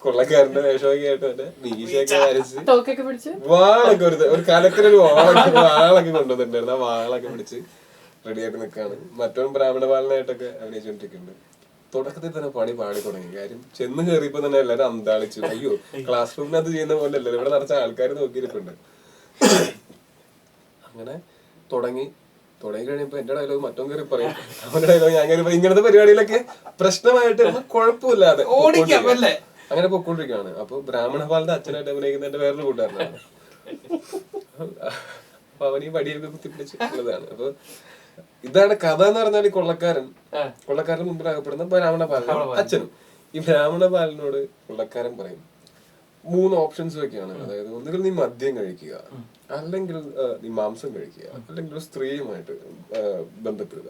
കൊള്ളക്കാരന്റെ വേഷമൊക്കെ ആയിട്ട് മറ്റേ മീശയൊക്കെ വരച്ച് വാളൊക്കെ ഒരു കലക്കലൊരു വാളൊക്കെ കൊണ്ടുവന്നിട്ടുണ്ടായിരുന്നു. ആ വാളൊക്കെ പിടിച്ച് റെഡി ആയിട്ട് നിൽക്കാണ്. മറ്റവൻ ബ്രാഹ്മണ ബാലനായിട്ടൊക്കെ അഭിനയിച്ചോണ്ടിരിക്കുന്നുണ്ട്. തുടക്കത്തിൽ തന്നെ പണി പാടി തുടങ്ങി. കാര്യം ചെന്ന് കയറിയപ്പോ തന്നെ എല്ലാരും അന്താളിച്ചു. അയ്യോ, ക്ലാസ് റൂമിനകത്ത് ചെയ്യുന്ന പോലെ അല്ലല്ലോ, ഇവിടെ നിറച്ച ആൾക്കാർ നോക്കിയിരിപ്പുണ്ട്. അങ്ങനെ തുടങ്ങി കഴിഞ്ഞപ്പോ എന്റെ ഡയലോഗ് മറ്റോ കയറി പറയും, അവന്റെ ഡയലോഗ് ഞാൻ കയറി പറയും. ഇങ്ങനത്തെ പരിപാടിയിലൊക്കെ പ്രശ്നമായിട്ട് കുഴപ്പമില്ലാതെ അങ്ങനെ പൊക്കോണ്ടിരിക്കുകയാണ്. അപ്പൊ ബ്രാഹ്മണപാലിന്റെ അച്ഛനായിട്ട് അഭിനയിക്കുന്ന എന്റെ വേറൊരു കൂട്ടുകാരനാണ്. അപ്പൊ അവൻ ഈ വടിയൊക്കെ കുത്തിപ്പിടിച്ച് ഉള്ളതാണ്. അപ്പൊ ഇതാണ് കഥ എന്ന് പറഞ്ഞാൽ ഈ കൊള്ളക്കാരൻ മുമ്പിൽ അകപ്പെടുന്ന ബ്രാഹ്മണപാലനും അച്ഛനും. ഈ ബ്രാഹ്മണപാലനോട് കൊള്ളക്കാരൻ പറയും 3 ഓപ്ഷൻസ് ഒക്കെയാണ്. അതായത് ഒന്നുകിൽ നീ മദ്യം കഴിക്കുക, അല്ലെങ്കിൽ നീ മാംസം കഴിക്കുക, അല്ലെങ്കിൽ ഒരു സ്ത്രീയുമായിട്ട് ബന്ധപ്പെടുക.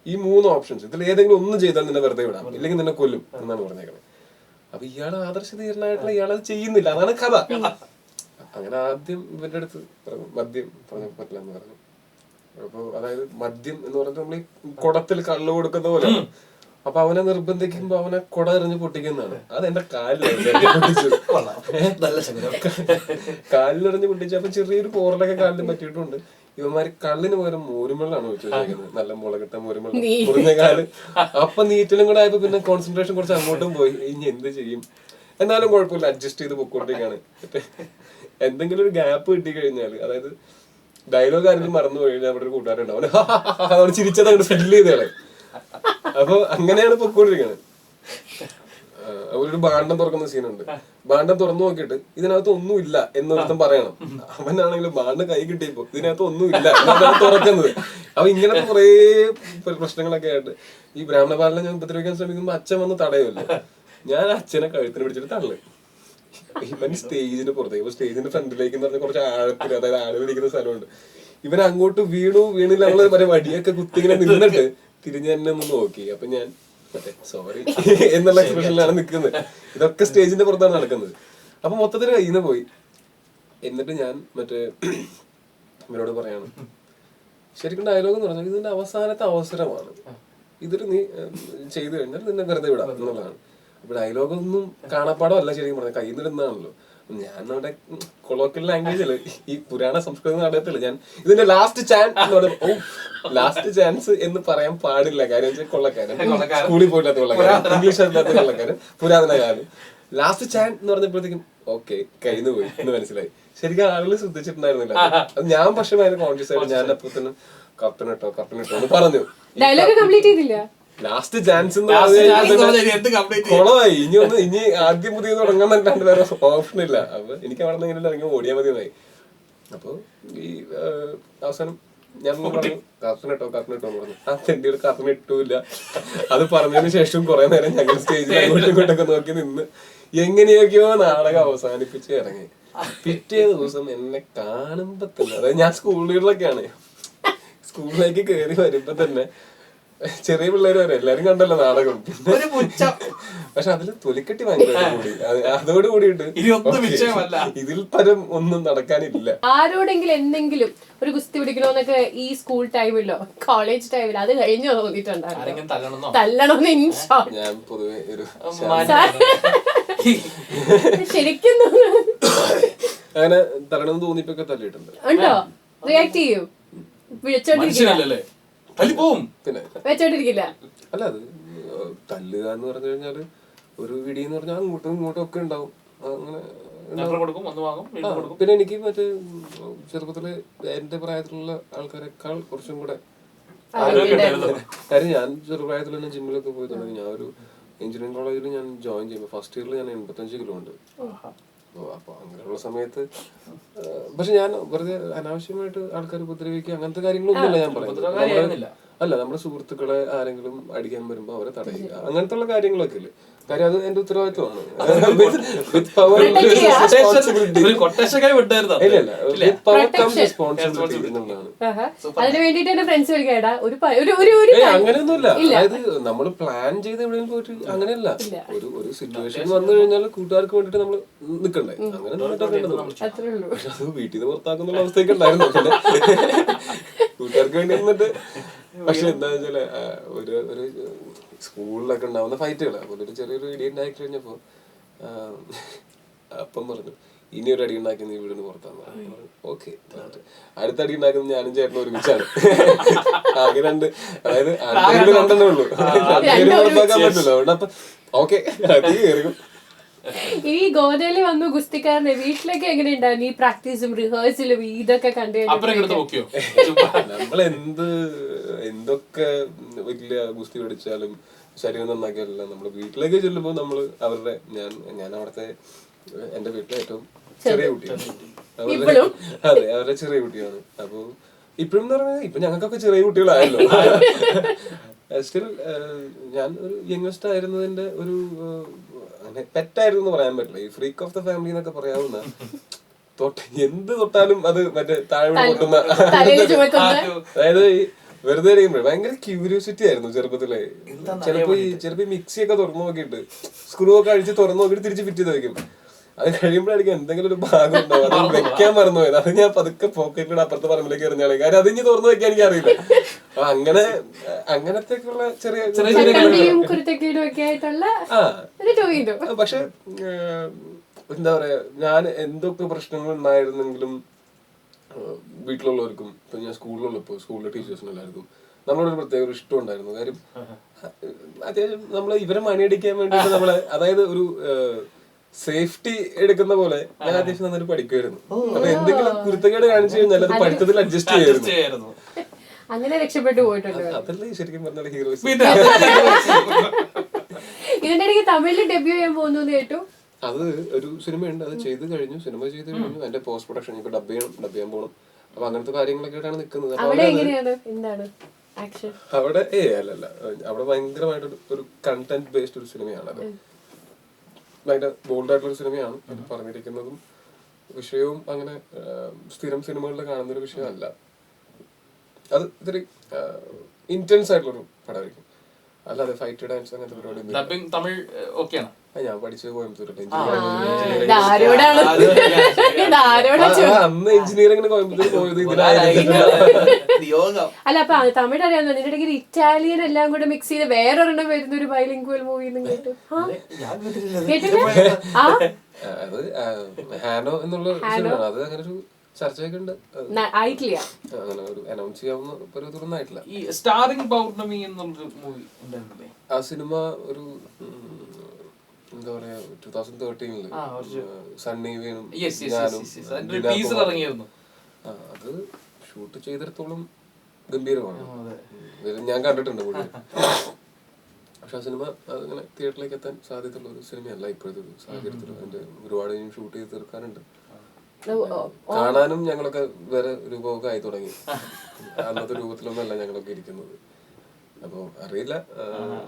ഈ 3 ഓപ്ഷൻസ് ഇതിൽ ഏതെങ്കിലും ഒന്ന് ചെയ്താൽ നിന്നെ വെറുതെ വിടാം, ഇല്ലെങ്കിൽ നിന്നെ കൊല്ലും എന്നാണ് പറഞ്ഞേക്കണേ. അപ്പൊ ഇയാൾ ആദർശധീരനായിട്ടുള്ള ഇയാളത് ചെയ്യുന്നില്ല. അതാണ് കഥ. അങ്ങനെ ആദ്യം ഇവന്റെ അടുത്ത് പറഞ്ഞു മദ്യം പറഞ്ഞ പറ്റില്ല എന്ന് പറഞ്ഞു. അപ്പൊ അതായത് മദ്യം എന്ന് പറഞ്ഞാൽ നമ്മൾ ഈ കുടത്തിൽ കള്ളു കൊടുക്കുന്ന പോലെ. അപ്പൊ അവനെ നിർബന്ധിക്കുമ്പോ അവനെ കുട എറിഞ്ഞ് പൊട്ടിക്കുന്നതാണ്. അത് എന്റെ കാലിലെറിഞ്ഞ് പൊട്ടിച്ചു. അപ്പൊ ചെറിയൊരു പോറലൊക്കെ കാലിന് പറ്റിയിട്ടുണ്ട്. ഇവന്മാര് കള്ളിന് പകരം മോരുമെള്ളാണ് വെച്ചിരിക്കുന്നത്. നല്ല മുളകിട്ട മോരുമെള്ളം മുറിഞ്ഞ കാല്. അപ്പൊ നീറ്റിലും കൂടെ ആയപ്പോ പിന്നെ കോൺസെൻട്രേഷൻ കുറച്ച് അങ്ങോട്ടും പോയി. ഇനി എന്ത് ചെയ്യും? എന്നാലും കുഴപ്പമില്ല, അഡ്ജസ്റ്റ് ചെയ്ത് പൊക്കോണ്ടിരിക്കാണ്. എന്തെങ്കിലും ഒരു ഗ്യാപ്പ് കിട്ടി കഴിഞ്ഞാല്, അതായത് ഡയലോഗ് ആരെങ്കിലും മറന്നു പോയി കഴിഞ്ഞാൽ അവിടെ ഒരു കൂട്ടുകാരുണ്ടാവും, അവന് ചിരിച്ചത് അങ്ങോട്ട് ഫില്ല് ചെയ്തേളെ. അപ്പൊ അങ്ങനെയാണ് പൊക്കോണ്ടിരിക്കുന്നത്. ഒരു ഭാണ്ഡം തുറക്കുന്ന സീനുണ്ട്. ഭാണ്ഡം തുറന്നു നോക്കിയിട്ട് ഇതിനകത്ത് ഒന്നുമില്ല എന്നൊരുത്തം പറയണം. അവനാണെങ്കിലും ഭാണ്ഡം കൈ കിട്ടിയപ്പോ ഇതിനകത്ത് ഒന്നുമില്ല എന്നാണ് തുറക്കുന്നത്. അപ്പൊ ഇങ്ങനത്തെ കുറെ പ്രശ്നങ്ങളൊക്കെ ആയിട്ട് ഈ ബ്രാഹ്മണപാലനെ ഞാൻ ഉപദ്രവിക്കാൻ ശ്രമിക്കുമ്പോ അച്ഛൻ വന്ന് തടയുമല്ലോ. ഞാൻ അച്ഛനെ കഴുത്തിന് പിടിച്ചിട്ട് തള്ളു. ഇവൻ സ്റ്റേജിന് പുറത്തേക്ക്, സ്റ്റേജിന്റെ ഫ്രണ്ടിലേക്ക് എന്ന് പറഞ്ഞാൽ കുറച്ച് ആഴത്തിൽ, അതായത് ആളുകൾ ഇരിക്കുന്ന സ്ഥലമുണ്ട്. ഇവൻ അങ്ങോട്ട് വീണില്ല, നമ്മള് മറ്റേ വടിയൊക്കെ കുത്തിങ്ങനെ നിന്നിട്ട് തിരിഞ്ഞ് തന്നെ ഒന്ന് നോക്കി. അപ്പൊ ഞാൻ മറ്റേ സോറി എന്നുള്ള എക്സ്പ്രഷനിലാണ് നിൽക്കുന്നത്. ഇതൊക്കെ സ്റ്റേജിന്റെ പുറത്താണ് നടക്കുന്നത്. അപ്പൊ മൊത്തത്തിൽ കയ്യിൽ നിന്ന് പോയി. എന്നിട്ട് ഞാൻ മറ്റേ ഇവരോട് പറയാണ്, ശരിക്കും ഡയലോഗ് എന്ന് പറഞ്ഞാൽ ഇതിന്റെ അവസാനത്തെ അവസരമാണ്, ഇതിൽ നീ ചെയ്തു കഴിഞ്ഞാൽ നിന്നെ വെറുതെ വിടാം എന്നുള്ളതാണ്. അപ്പൊ ഡയലോഗൊന്നും കാണാപ്പാടമല്ല ശരിക്കും പറഞ്ഞാൽ, കയ്യിൽ നിന്നിരുന്നതാണല്ലോ. ഞാൻ നമ്മുടെ കൊളോക്കിയൽ ലാംഗ്വേജില് ഈ പുരാണ സംസ്കൃത നാടകത്തില് ഞാൻ ഇതിന്റെ ലാസ്റ്റ് ചാൻസ് എന്ന് പറയാൻ പാടില്ല. കാര്യം വെച്ചാൽ കൊള്ളക്കാരൻ, സ്കൂളിൽ പോയില്ലാത്ത കൊള്ളക്കാരൻ, ഇംഗ്ലീഷ് അറിയാത്ത കൊള്ളക്കാരൻ, പുരാതന കാലം. ലാസ്റ്റ് ചാൻസ് എന്ന് പറഞ്ഞപ്പോഴത്തേക്കും ഓക്കെ കയ്യിന്ന് പോയി എന്ന് മനസ്സിലായി. ശരിക്കും ആളുകൾ ശ്രദ്ധിച്ചിട്ടുണ്ടായിരുന്നില്ല. അത് ഞാൻ പക്ഷെ ഭയങ്കര കോൺഷ്യസ് ആയിട്ട് ഞാൻ അപ്പൊ തന്നെ കർട്ടനിട്ടോ എന്ന് പറഞ്ഞു. ഡയലോഗ് കംപ്ലീറ്റ് ചെയ്തില്ല. ലാസ്റ്റ് ചാൻസ് കുളമായി. ഇനി ആദ്യം പുതിയ തുടങ്ങാൻ പറ്റാണ്ട് വേറെ ഓപ്ഷൻ ഇല്ല. അപ്പൊ എനിക്ക് അവിടെ നിന്ന് ഇങ്ങനെ ഇറങ്ങി ഓടിയാൽ മതിയായി. അപ്പൊ ഈ അവസാനം ഞാൻ പറഞ്ഞു കർട്ടനിട്ടോ പറഞ്ഞു. ആ തെണ്ടിയുടെ കർട്ടൻ ഇട്ടില്ല. അത് പറഞ്ഞതിന് ശേഷം കുറെ നേരം ഞങ്ങൾ സ്റ്റേജിൽ അങ്ങോട്ടും ഇങ്ങോട്ടൊക്കെ നോക്കി നിന്ന് എങ്ങനെയൊക്കെയോ നാടകം അവസാനിപ്പിച്ച് ഇറങ്ങി. പിറ്റേ ദിവസം എന്നെ കാണുമ്പോ തന്നെ, അതായത് ഞാൻ സ്കൂൾ ലീഡറൊക്കെയാണ്, സ്കൂളിലേക്ക് കയറി വരുമ്പോ തന്നെ ചെറിയ പിള്ളേര് വരെ എല്ലാരും കണ്ടല്ലോ നാടകം. പിന്നെ പക്ഷെ അതില് തൊലിക്കെട്ടി ഭയങ്കര കൂടി. അതോട് കൂടിയിട്ട് ഇതിൽ പരം ഒന്നും നടക്കാനില്ല. ആരോടെങ്കിലും എന്തെങ്കിലും ഒരു ഗുസ്തി പിടിക്കണോന്നൊക്കെ ഈ സ്കൂൾ ടൈമിലോ കോളേജ് ടൈമിലോ അത് കഴിഞ്ഞോ തോന്നിയിട്ടുണ്ടായിരുന്നു? തല്ലണമെന്ന് ഞാൻ പൊതുവെ ഒരു ശരിക്കും അങ്ങനെ തല്ലണമെന്ന് തോന്നിയിട്ടൊക്കെ തല്ലിയിട്ടുണ്ട്. ഉണ്ടോ? റിയാക്ട് ചെയ്യും? വിളിച്ചോണ്ടിരിക്കില്ല? പിന്നെ വെച്ചോണ്ടിരിക്കില്ല. അല്ല, അത് തല്ലുക എന്ന് പറഞ്ഞു കഴിഞ്ഞാല് ഒരു ഇടി എന്ന് പറഞ്ഞാൽ അങ്ങോട്ടും ഇങ്ങോട്ടും ഒക്കെ ഉണ്ടാവും. അങ്ങനെ പിന്നെ എനിക്ക് മറ്റേ ചെറുപ്പത്തില് എന്റെ പ്രായത്തിലുള്ള ആൾക്കാരെക്കാൾ കുറച്ചും കൂടെ കാര്യം ഞാൻ ചെറുപ്രായത്തിൽ തന്നെ ജിമ്മിലൊക്കെ പോയി തുടങ്ങി. ഞാൻ ഒരു എഞ്ചിനീയറിംഗ് കോളേജിൽ ഞാൻ ജോയിൻ ചെയ്യുമ്പോൾ ഫസ്റ്റ് ഇയറിൽ ഞാൻ 85 കിലോ ഉണ്ട്. അപ്പൊ അങ്ങനെയുള്ള സമയത്ത് പക്ഷെ ഞാൻ വെറുതെ അനാവശ്യമായിട്ട് ആൾക്കാർ ഉപദ്രവിക്കുക അങ്ങനത്തെ കാര്യങ്ങളൊന്നുമില്ല ഞാൻ പറയുന്നത്. അല്ല, നമ്മുടെ സുഹൃത്തുക്കളെ ആരെങ്കിലും അടിക്കാൻ വരുമ്പോ അവരെ തടയുക അങ്ങനത്തെ ഉള്ള കാര്യങ്ങളൊക്കെ ഇല്ലേ. കാര്യം അത് എന്റെ ഉത്തരവാദിത്വമാണ്. അങ്ങനെയൊന്നുമില്ല. അതായത് നമ്മള് പ്ലാൻ ചെയ്ത് എവിടെയെങ്കിലും പോയിട്ട് അങ്ങനെയല്ല. ഒരു സിറ്റുവേഷൻ വന്നു കഴിഞ്ഞാൽ കൂട്ടുകാർക്ക് വേണ്ടിട്ട് നമ്മള് നിക്കണ്ടേ, അങ്ങനെ പക്ഷെ അത് വീട്ടിൽ നിന്ന് പുറത്താക്കുന്ന അവസ്ഥയൊക്കെ ഉണ്ടായിരുന്നു. പിന്നെ കൂട്ടുകാർക്ക് വേണ്ടി നിന്നിട്ട് പക്ഷെ എന്താ വെച്ചാല് ഒരു സ്കൂളിലൊക്കെ ഉണ്ടാവുന്ന ഫൈറ്റുകൾ അതുപോലെ ഒരു ചെറിയൊരു ഇടി ഉണ്ടാക്കി കഴിഞ്ഞപ്പോ അപ്പം പറഞ്ഞു ഇനി ഒരു അടി ഉണ്ടാക്കി നീ വീടിന് പുറത്താന്ന്. ഓക്കെ, അടുത്ത അടി ഉണ്ടാക്കുന്നത് ഞാനും ചേട്ടനും ഒരുമിച്ചാണ്. ആകെ രണ്ട്, അതായത് രണ്ടെണ്ണേ ഉള്ളൂ, പുറത്താക്കാൻ പറ്റില്ല. അതുകൊണ്ട് അപ്പൊ ഓക്കെ അത് കയറും. ഈ ഗോദയില് വന്നു ഗുസ്തിക്കാരനെ വീട്ടിലേക്ക് എങ്ങനെ ഉണ്ടായിരുന്നു ഈ പ്രാക്ടീസും റിഹേഴ്സലും ഇതൊക്കെ കണ്ടു? നമ്മൾ എന്തൊക്കെ വലിയ ഗുസ്തി പഠിച്ചാലും ശരീരം നന്നാക്കിയല്ല നമ്മള് വീട്ടിലേക്ക് ചെല്ലുമ്പോ നമ്മള് അവരുടെ ഞാൻ അവിടുത്തെ എന്റെ വീട്ടിലെ ഏറ്റവും ചെറിയ കുട്ടിയാണ്. അതെ, അവരുടെ ചെറിയ കുട്ടിയാണ്. അപ്പൊ ഇപ്പഴും എന്ന് പറഞ്ഞാൽ ഇപ്പൊ ഞങ്ങൾക്കൊക്കെ ചെറിയ കുട്ടികളായല്ലോ. സ്റ്റിൽ ഞാൻ ഒരു യങ്സ്റ്റ് ആയിരുന്നതിന്റെ ഒരു അങ്ങനെ പെറ്റായിരുന്നു എന്ന് പറയാൻ പറ്റില്ല. ഈ ഫ്രീക്ക് ഓഫ് ദ ഫാമിലി എന്നൊക്കെ പറയാവുന്ന എന്ത് തൊട്ടാലും അത് മറ്റേ താഴെ പൊട്ടുന്ന, അതായത് ഈ വെറുതെ ഇരിക്കുമ്പോഴേ ഭയങ്കര ക്യൂരിയോസിറ്റി ആയിരുന്നു ചെറുപ്പത്തിലെ. ചിലപ്പോ ഈ മിക്സി ഒക്കെ തുറന്നു നോക്കിയിട്ട് സ്ക്രൂ ഒക്കെ അഴിച്ച് തുറന്നു നോക്കിയിട്ട് തിരിച്ച് ഫിറ്റ് ചെയ്ത് വെക്കും. അത് കഴിയുമ്പോഴായിരിക്കും എന്തെങ്കിലും ഒരു ഭാഗം ഉണ്ടാവും, അത് വെക്കാൻ മറന്നു പോയത്. അത് ഞാൻ പതുക്കെ പോക്കറ്റിലൂടെ അപ്പുറത്തെ പറമ്പിലേക്ക് എറിഞ്ഞാളെ, കാര്യം അതിഞ്ഞ് തുറന്നു വെക്കാൻ എനിക്ക് അറിയില്ല. അപ്പൊ അങ്ങനത്തേക്കുള്ള ചെറിയ പക്ഷെ എന്താ പറയാ, ഞാൻ എന്തൊക്കെ പ്രശ്നങ്ങൾ ഉണ്ടായിരുന്നെങ്കിലും വീട്ടിലുള്ളവർക്കും ഇപ്പൊ ഞാൻ സ്കൂളിലുള്ളപ്പോ സ്കൂളിലെ ടീച്ചേഴ്സിനും എല്ലാവർക്കും നമ്മളൊരു പ്രത്യേക ഒരു ഇഷ്ടം ഉണ്ടായിരുന്നു. കാര്യം അത്യാവശ്യം നമ്മള് ഇവരെ മണിയടിക്കാൻ വേണ്ടിയിട്ട് നമ്മള്, അതായത് ഒരു സേഫ്റ്റി എടുക്കുന്ന പോലെ ഞാൻ അത്യാവശ്യം നന്നായിട്ട് പഠിക്കുമായിരുന്നു. അപ്പൊ എന്തെങ്കിലും കുരുത്തക്കേട് കാണിച്ചു കഴിഞ്ഞാൽ അത് പഠിത്തത്തിൽ അഡ്ജസ്റ്റ് ചെയ്യായിരുന്നു. അങ്ങനെ രക്ഷപ്പെട്ടു പോയിട്ടുണ്ട്. അതല്ലേ ശരിക്കും പറഞ്ഞാൽ ഹീറോസ്. ഇതിന്റെ ഇടയ്ക്ക് തമിഴിൽ ഡെബ്യൂ ചെയ്യാൻ പോകുന്നു കേട്ടു. അത് ഒരു സിനിമയുണ്ട്, അത് ചെയ്ത് കഴിഞ്ഞു, സിനിമ ചെയ്ത് കഴിഞ്ഞു. അതിന്റെ പോസ്റ്റ് പ്രൊഡക്ഷൻ ഇപ്പൊ ഡബ് ചെയ്യാൻ പോകണം. അപ്പൊ അങ്ങനത്തെ കാര്യങ്ങളൊക്കെ ആയിട്ടാണ് നിൽക്കുന്നത്. അവിടെ അല്ലല്ല, അവിടെ ഭയങ്കരമായിട്ട് ഒരു കണ്ടന്റ് ബേസ്ഡ് ഒരു സിനിമയാണ്. അത് ഭയങ്കര ബോൾഡ് ആയിട്ടുള്ള ഒരു സിനിമയാണ്. അത് പറഞ്ഞിരിക്കുന്നതും വിഷയവും അങ്ങനെ സ്ഥിരം സിനിമകളിൽ കാണുന്ന ഒരു വിഷയമല്ല. അത് ഇത്തിരി ഇന്റൻസ് ആയിട്ടുള്ളൊരു പടമായിരിക്കും. അല്ലാതെ ഫൈറ്റ് ഡാൻസ് അങ്ങനത്തെ പരിപാടി. ഞാൻ പഠിച്ചത് കോയമ്പത്തൂരല്ലേ, അന്ന് എഞ്ചിനീയറിംഗിന് കോയമ്പത്തൂർ പോയത് ഇതിനായിരുന്നു. അല്ല, അപ്പൊ തമിഴ് അറിയാവുന്ന ഇതിന്റെ ഇടയ്ക്ക് ഇറ്റാലിയൻ എല്ലാം കൂടെ മിക്സ് ചെയ്ത് വേറൊരെണ്ണം വരുന്ന ഒരു ബൈലിംഗ്വൽ മൂവി കേട്ടു. അത് ഹാനോ എന്നുള്ള സിനിമയാണ്. അത് അങ്ങനെ ഒരു ചർച്ചയൊക്കെ ഉണ്ട്. ആയിട്ടില്ല, അങ്ങനെ ഒരു അനൗൺസ് ചെയ്യാവുന്ന പരുവത്തിലൊന്നും ആയിട്ടില്ല. ഈ സ്റ്റാറിംഗ് പൗർണമി എന്നുള്ളൊരു മൂവി ഉണ്ടായിരുന്നില്ലേ? ആ സിനിമ ഒരു എന്താ പറയാ 2013 സണ്ണി വേണും ഞാനും അത് ഷൂട്ട് ചെയ്തിടത്തോളം ഗംഭീരമാണ്. ഞാൻ കണ്ടിട്ടുണ്ട് മുഴുവൻ. പക്ഷെ ആ സിനിമ അതിങ്ങനെ തിയേറ്ററിലേക്ക് എത്താൻ സാധ്യതയുള്ള ഒരു സിനിമയല്ല ഇപ്പോഴത്തെ ഒരു സാഹചര്യത്തിൽ. അതിന്റെ ഒരുപാട് ഷൂട്ട് ചെയ്ത് തീർക്കാനുണ്ട്. കാണാനും ഞങ്ങളൊക്കെ വേറെ രൂപമൊക്കെ ആയി തുടങ്ങി. അന്നത്തെ രൂപത്തിലൊന്നല്ല ഞങ്ങളൊക്കെ ഇരിക്കുന്നത്. അപ്പൊ അറിയില്ല.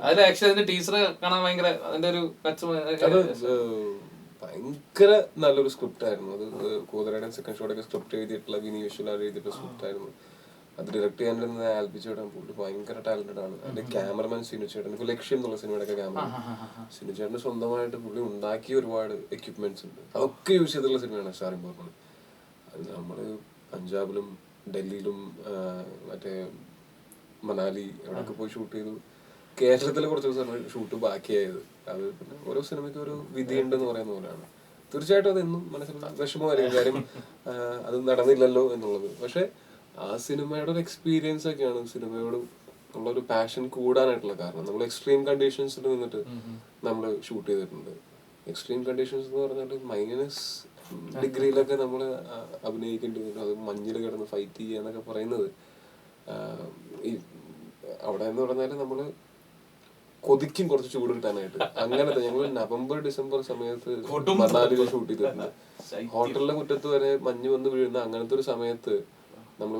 അത് ഭയങ്കര നല്ലൊരു സ്ക്രിപ്റ്റ് ആയിരുന്നു. അത് കൂതറയുടെ സെക്കൻഡ് ഷോട്ടൊക്കെ സ്ക്രിപ്റ്റ് എഴുതിയിട്ടുള്ള വിനി വിശ്വലാൽ എഴുതിയിട്ടുള്ള സ്ക്രിപ്റ്റ് ആയിരുന്നു. അത് ഡയറക്ട് ചെയ്യാൻ ആൽബിച്ചേട്ടൻ പുള്ളി ഭയങ്കര ടാലന്റഡ് ആണ്. അതിന്റെ ക്യാമറമാൻ സിനുചേട്ടൻ, ഇപ്പൊ ലക്ഷ്യം എന്നുള്ള സിനിമയുടെ ക്യാമറ സിനുചേട്ടന് സ്വന്തമായിട്ട് പുള്ളി ഉണ്ടാക്കിയ ഒരുപാട് എക്യുപ്മെന്റ്സ് ഉണ്ട്. അതൊക്കെ യൂസ് ചെയ്തിട്ടുള്ള സിനിമയാണ് സ്റ്റാറിംഗ് പൗർണമി. അത് നമ്മള് പഞ്ചാബിലും ഡൽഹിയിലും മറ്റേ മണാലി എവിടെയൊക്കെ പോയി ഷൂട്ട് ചെയ്തു. കേരളത്തിലെ കുറച്ച് ദിവസം ഷൂട്ട് ബാക്കിയായത്. അത് പിന്നെ ഓരോ സിനിമയ്ക്ക് ഒരു വിധി ഉണ്ടെന്ന് പറയുന്ന പോലെയാണ്. തീർച്ചയായിട്ടും അതെന്നും മനസ്സിൽ വിഷമമായിരിക്കും, കാര്യം അത് നടന്നില്ലല്ലോ എന്നുള്ളത്. പക്ഷെ ആ സിനിമയുടെ ഒരു എക്സ്പീരിയൻസ് ഒക്കെയാണ് സിനിമയോട് ഉള്ള ഒരു പാഷൻ കൂടാനായിട്ടുള്ള കാരണം. നമ്മൾ എക്സ്ട്രീം കണ്ടീഷൻസിൽ നിന്നിട്ട് നമ്മൾ ഷൂട്ട് ചെയ്തിട്ടുണ്ട്. എക്സ്ട്രീം കണ്ടീഷൻസ് എന്ന് പറഞ്ഞാൽ മൈനസ് ഡിഗ്രിയിലൊക്കെ നമ്മൾ അഭിനയിക്കേണ്ടി വരും. അത് മഞ്ഞിൽ കിടന്ന് ഫൈറ്റ് ചെയ്യുക എന്നൊക്കെ പറയുന്നത് ഈ അവിടെ എന്ന് പറഞ്ഞാൽ നമ്മള് കൊതിക്കും കുറച്ച് ചൂട് കിട്ടാനായിട്ട്. അങ്ങനത്തെ ഞങ്ങൾ നവംബർ ഡിസംബർ സമയത്ത് മണാലിയിൽ ഷൂട്ട് ചെയ്തിട്ടുണ്ട്. ഹോട്ടലിലെ മുറ്റത്ത് വരെ മഞ്ഞ് വന്ന് വീഴുന്ന അങ്ങനത്തെ ഒരു സമയത്ത് നമ്മൾ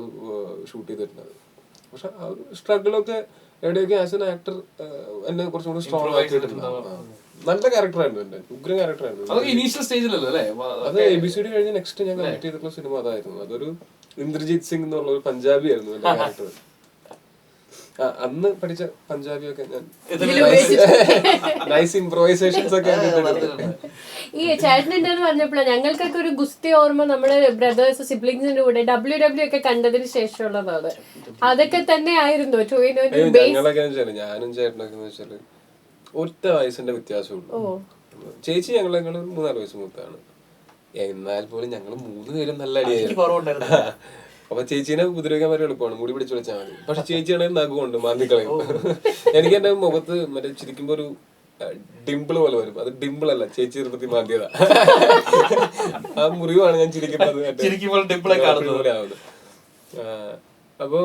ഷൂട്ട് ചെയ്തിട്ടുണ്ട്. പക്ഷെ ആ ഒരു സ്ട്രഗിളൊക്കെ എവിടെയൊക്കെ ആസ് എൻ ആക്ടർ എന്നെ കുറച്ചും കൂടി സ്ട്രോങ് ആക്കിയിട്ടുണ്ട്. നല്ല ക്യാരക്ടറായിരുന്നു, എന്റെ ഉഗ്ര ക്യാരക്ടറായിരുന്നു. അത് ABCD കഴിഞ്ഞ് നെക്സ്റ്റ് ഞാൻ കമ്മിറ്റ് ചെയ്തിട്ടുള്ള സിനിമ അതായിരുന്നു. അതൊരു ഇന്ദ്രജിത് സിംഗ് എന്നുള്ള ഒരു പഞ്ചാബി ആയിരുന്നു എന്റെ ക്യാരക്ടർ. അന്ന് പഠിച്ച പഞ്ചാബിയൊക്കെ ഞാൻ നൈസ് ഇംപ്രൂവൈസേഷൻസ് ഒക്കെ. ഈ ചേട്ടനുണ്ടെന്ന് പറഞ്ഞപ്പോഴാണ് ഞങ്ങൾക്കൊക്കെ ഒരു ഗുസ്തി ഓർമ്മ നമ്മുടെ ബ്രദേഴ്സ് സിബ്ലിങ്സിന്റെ കൂടെ WWE ഒക്കെ കണ്ടതിന് ശേഷമുള്ളതാണ്. അതൊക്കെ തന്നെ ആയിരുന്നു ഞങ്ങളൊക്കെ ഞാനും ചേട്ടനൊക്കെ വെച്ചാല് ഒറ്റ വയസ്സിന്റെ വ്യത്യാസമുള്ളൂ. ചേച്ചി ഞങ്ങളെക്കാൾ 3-4 വയസ്സ് മൂത്താണ്. എന്നാൽ പോലും ഞങ്ങൾ 3 പേരും നല്ല അടിയായിരുന്നു. കുറവുണ്ടായിരുന്നു. അപ്പൊ ചേച്ചീനെ ഉപദ്രവിക്കാൻ വളരെ എളുപ്പമാണ്, മുടി പിടിച്ച് വിളിച്ചാൽ മതി. പക്ഷെ ചേച്ചിയാണെങ്കിൽ നഖമുണ്ട്, മാന്തിക്കളയും. എനിക്ക് എന്റെ മുഖത്ത് മറ്റേ ചിരിക്കുമ്പോ ഒരു ഡിംപിൾ പോലെ വരും. അത് ഡിംപിൾ അല്ല, ചേച്ചി ചെറുപ്പത്തിൽ മാന്തിയതാ. ആ മുറിവാണ് ഞാൻ ചിരിക്കുമ്പോൾ. അപ്പൊ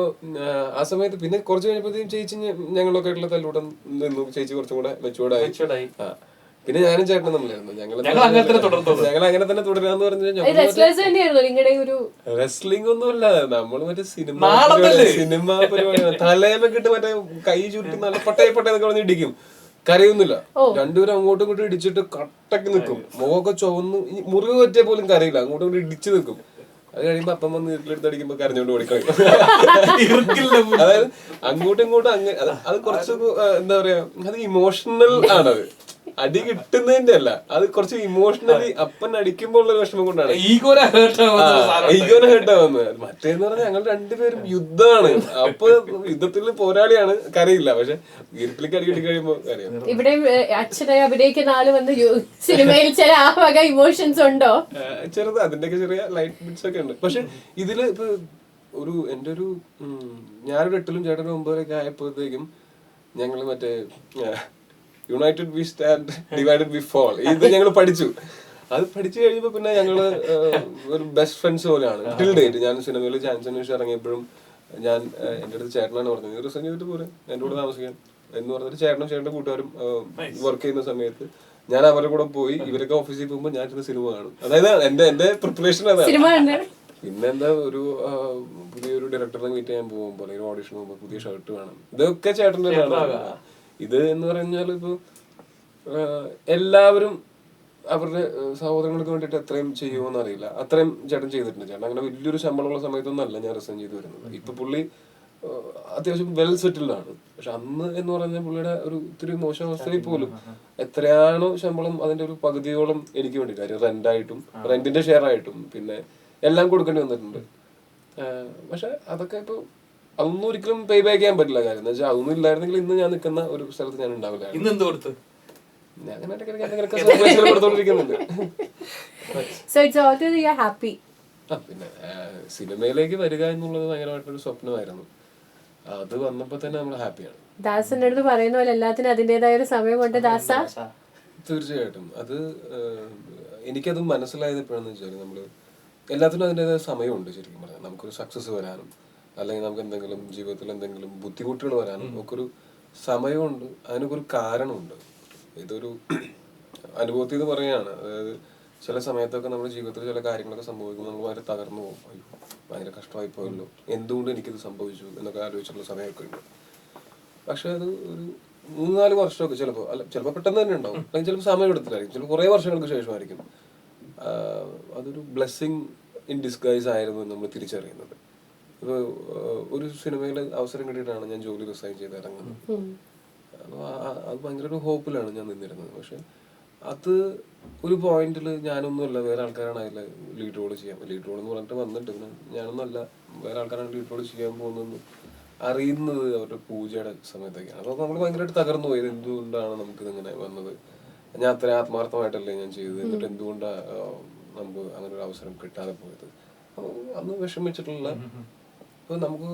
ആ സമയത്ത് പിന്നെ കുറച്ച് കഴിഞ്ഞപ്പോഴത്തേക്കും ചേച്ചി ഞങ്ങളൊക്കെ ആയിട്ടുള്ള തല്ലൂട്ടം നിന്നു. ചേച്ചി കുറച്ചും കൂടെ മെച്ചൂർഡായി. പിന്നെ ഞാനും ചേട്ടനും തമ്മിലായിരുന്നു. ഞങ്ങൾ അങ്ങനെ തന്നെ തുടരാന്ന് പറഞ്ഞാൽ റെസ്ലിംഗ് ഒന്നുമല്ല, നമ്മള് മറ്റേ സിനിമ പരിപാടിയാണ്. തലേമൊക്കെ മറ്റേ കൈ ചുരുട്ടി നല്ല പട്ടയെന്നൊക്കെ പറഞ്ഞ് ഇടിക്കും. കരയൊന്നുമില്ല, രണ്ടുപേരും അങ്ങോട്ടും ഇങ്ങോട്ടും ഇടിച്ചിട്ട് കട്ടക്ക് നിൽക്കും. മുഖമൊക്കെ ചുവന്ന് മുറിവ് പറ്റിയ പോലും കരയില്ല, അങ്ങോട്ടും ഇങ്ങോട്ടും ഇടിച്ചു നിൽക്കും. അത് കഴിയുമ്പോ അപ്പം വന്ന് വീട്ടിലെടുത്ത് അടിക്കുമ്പോ കരഞ്ഞോണ്ട് ഓടിക്കളയും. അതായത് അങ്ങോട്ടും ഇങ്ങോട്ടും അത് കുറച്ച് എന്താ പറയാ, അത് ഇമോഷണൽ ആണത്. അടി കിട്ടുന്നതിന്റെ അല്ല, അത് കുറച്ച് ഇമോഷണലി അപ്പൻ അടിക്കുമ്പോൾ ഉള്ള വിഷമം കൊണ്ടാണ് ഈഗോനെ ഹേർട്ടാവുന്നത്. മറ്റേന്ന് പറഞ്ഞാൽ ഞങ്ങൾ രണ്ടുപേരും യുദ്ധമാണ്. അപ്പൊ യുദ്ധത്തിൽ പോരാളിയാണ്, കരയില്ല. പക്ഷെ വീട്ടിലേക്ക് അടി കിട്ടി കഴിയുമ്പോ കരയും. ഇവിടെ അച്ഛനായി അഭിനയിക്കുന്ന ആള് വന്ന് സിനിമയിൽ ചില ആ വക ഇമോഷൻസ് ഉണ്ടോ? ചെറുത് അതിന്റെയൊക്കെ ചെറിയ ലൈറ്റ് ബിറ്റ്സ് ഒക്കെ ഉണ്ട്. പക്ഷെ ഇതില് ഇപ്പൊ എന്റെ ഒരു ഞാനൊരു 8ലും ചേട്ടനും 9 ആയപ്പോഴത്തേക്കും ഞങ്ങള് മറ്റേ united we stand divided we fall ഇത് ഞങ്ങൾ പഠിച്ചു. അത് പഠിച്ചു കഴിയുമ്പോ പിന്നെ ഞങ്ങള് ഒരു ബെസ്റ്റ് ഫ്രണ്ട്സ് പോലെയാണ് ടിൽ ഡേറ്റ്. ഞാൻ സിനിമയിൽ ചാൻസ് അന്വേഷിച്ച് ഇറങ്ങിയപ്പോഴും ഞാൻ എന്റെ അടുത്ത് ചേട്ടനാണ് പറഞ്ഞത്, റിസൈൻ ചെയ്തിട്ട് പോരെ എന്റെ കൂടെ താമസിക്കാൻ എന്ന് പറഞ്ഞിട്ട് ചേട്ടനും ചേട്ടന്റെ കൂട്ടുകാരും വർക്ക് ചെയ്യുന്ന സമയത്ത് ഞാൻ അവരുടെ കൂടെ പോയി. ഇവരൊക്കെ ഓഫീസിൽ പോകുമ്പോൾ ഞാൻ സിനിമ കാണും. അതായത് എന്റെ പ്രിപ്പറേഷൻ അതാണ്. പിന്നെന്താ ഒരു പുതിയൊരു ഡയറക്ടറിനെ മീറ്റ് ചെയ്യാൻ പോകുമ്പോൾ അല്ലെങ്കിൽ ഓഡിഷൻ പോകുമ്പോൾ പുതിയ ഷർട്ട് വേണം. ഇതൊക്കെ ചേട്ടൻ്റെ ഇത് എന്ന് പറഞ്ഞാൽ ഇപ്പൊ എല്ലാവരും അവരുടെ സഹോദരങ്ങൾക്ക് വേണ്ടിയിട്ട് എത്രയും ചെയ്യുമോന്ന് അറിയില്ല. അത്രയും ചേട്ടൻ ചെയ്തിട്ടുണ്ട്. ചേട്ടൻ അങ്ങനെ വലിയൊരു ശമ്പളമുള്ള സമയത്തൊന്നും അല്ല ഞാൻ റിസൈൻ ചെയ്ത് വരുന്നത്. ഇപ്പൊ പുള്ളി അത്യാവശ്യം വെൽ സെറ്റിൽഡ് ആണ്. പക്ഷെ അന്ന് എന്ന് പറഞ്ഞാൽ പുള്ളിയുടെ ഒരു ഇത്തിരി മോശം അവസ്ഥയിൽ പോലും എത്രയാണോ ശമ്പളം അതിന്റെ ഒരു പകുതിയോളം എനിക്ക് വേണ്ടി, കാര്യം റെന്റായിട്ടും റെന്റിന്റെ ഷെയർ ആയിട്ടും പിന്നെ എല്ലാം കൊടുക്കേണ്ടി വന്നിട്ടുണ്ട്. പക്ഷെ അതൊക്കെ ഇപ്പൊ അതൊന്നും ഒരിക്കലും പേ ബാക്ക് ചെയ്യാൻ പറ്റില്ല. കാര്യം എന്താ വെച്ചാൽ അതൊന്നും ഇല്ലായിരുന്നെങ്കിൽ ഇന്ന് ഞാൻ നിൽക്കുന്ന ഒരു സ്ഥലത്ത് ഞാൻ ഉണ്ടാവില്ല. പിന്നെ സിനിമയിലേക്ക് വരിക എന്നുള്ളത് ഭയങ്കരമായിട്ടൊരു സ്വപ്നമായിരുന്നു. അത് വന്നപ്പോ തന്നെ നമ്മൾ ഹാപ്പിയാണ്. ദാസന്റെ അടുത്ത് പറയുന്ന പോലെ എല്ലാത്തിനും അതിന്റേതായ ഒരു സമയമുണ്ട് ദാസ. തീർച്ചയായിട്ടും അത് എനിക്കത് മനസ്സിലായത് എപ്പോഴാന്ന് വെച്ചാൽ നമ്മള് എല്ലാത്തിനും അതിൻ്റെതായ സമയമുണ്ട്. ശരിക്കും പറഞ്ഞാൽ നമുക്കൊരു സക്സസ് വരാനും അല്ലെങ്കിൽ നമുക്ക് എന്തെങ്കിലും ജീവിതത്തിൽ എന്തെങ്കിലും ബുദ്ധിമുട്ടുകൾ വരാനും ഒക്കെ ഒരു സമയമുണ്ട്, അതിനൊക്കെ ഒരു കാരണമുണ്ട്. ഇതൊരു അനുഭവത്തിൽ നിന്ന് പറയുകയാണ്. അതായത് ചില സമയത്തൊക്കെ നമ്മുടെ ജീവിതത്തിൽ ചില കാര്യങ്ങളൊക്കെ സംഭവിക്കുമ്പോൾ നമ്മൾ വളരെ തകർന്നു പോകും. അയ്യോ ഭയങ്കര കഷ്ടമായി പോയല്ലോ, എന്തുകൊണ്ട് എനിക്കിത് സംഭവിച്ചു എന്നൊക്കെ ആലോചിച്ചിട്ടുള്ള സമയമൊക്കെ ഉണ്ട്. പക്ഷെ അത് ഒരു 3-4 വർഷമൊക്കെ ചിലപ്പോൾ പെട്ടെന്ന് തന്നെ ഉണ്ടാവും, അല്ലെങ്കിൽ ചിലപ്പോൾ സമയം എടുത്തിട്ടായിരിക്കും, ചിലപ്പോൾ കുറേ വർഷങ്ങൾക്ക് ശേഷമായിരിക്കും അതൊരു ബ്ലെസ്സിങ് ഇൻ ഡിസ്ഗൈസ് ആയിരുന്നു എന്ന് നമ്മൾ തിരിച്ചറിയുന്നത്. ഇപ്പോൾ ഒരു സിനിമയിൽ അവസരം കിട്ടിയിട്ടാണ് ഞാൻ ജോലി റിസൈൻ ചെയ്ത് ഇറങ്ങുന്നത്. അപ്പോൾ അത് ഭയങ്കര ഒരു ഹോപ്പിലാണ് ഞാൻ നിന്നിരുന്നത്. പക്ഷെ അത് ഒരു പോയിന്റിൽ ഞാനൊന്നുമല്ല, വേറെ ആൾക്കാരാണ് അതിൽ ലീഡ് റോൾ ചെയ്യാൻ, ലീഡ് റോൾ എന്ന് പറഞ്ഞിട്ട് വന്നിട്ട് പിന്നെ ഞാനൊന്നുമല്ല, വേറെ ആൾക്കാരാണ് ലീഡ് റോൾ ചെയ്യാൻ പോകുന്നതെന്ന് അറിയുന്നത് അവരുടെ പൂജയുടെ സമയത്തൊക്കെയാണ്. അപ്പോൾ നമ്മൾ ഭയങ്കരമായിട്ട് തകർന്നു പോയത്. എന്തുകൊണ്ടാണ് നമുക്കിതിങ്ങനെ വന്നത്, ഞാൻ അത്ര ആത്മാർത്ഥമായിട്ടല്ലേ ഞാൻ ചെയ്തത്, എന്നിട്ട് എന്തുകൊണ്ടാണ് നമുക്ക് അങ്ങനെ ഒരു അവസരം കിട്ടാതെ പോയത്. അപ്പോൾ അന്ന് വിഷമിച്ചിട്ടുള്ള അപ്പോൾ നമുക്ക്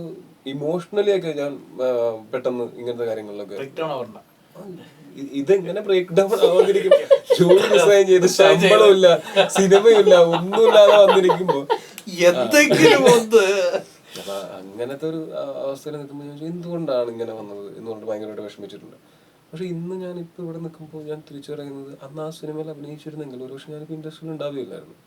ഇമോഷണലി ഒക്കെ ഞാൻ പെട്ടെന്ന് ഇങ്ങനത്തെ കാര്യങ്ങളിലൊക്കെ ഇതെങ്ങനെ ബ്രേക്ക് ഡൗൺ ആവാതിരിക്കും. ജോലി റിസൈൻ ചെയ്ത് ശമ്പളമില്ല, സിനിമയില്ല, ഒന്നുമില്ലാതെ വന്നിരിക്കുമ്പോ അപ്പൊ അങ്ങനത്തെ ഒരു അവസ്ഥയിൽ നിൽക്കുമ്പോൾ ഞാൻ എന്തുകൊണ്ടാണ് ഇങ്ങനെ വന്നത് എന്നുകൊണ്ട് ഭയങ്കരമായിട്ട് വിഷമിച്ചിട്ടുണ്ട്. പക്ഷെ ഇന്ന് ഞാനിപ്പോൾ ഇവിടെ നിൽക്കുമ്പോൾ ഞാൻ തിരിച്ചു പറയുന്നത്, അന്ന് ആ സിനിമയിൽ അഭിനയിച്ചിരുന്നെങ്കിൽ ഒരു പക്ഷെ ഞാനിപ്പോൾ ഇൻഡസ്ട്രിയിൽ ഉണ്ടാവുകയില്ലായിരുന്നു.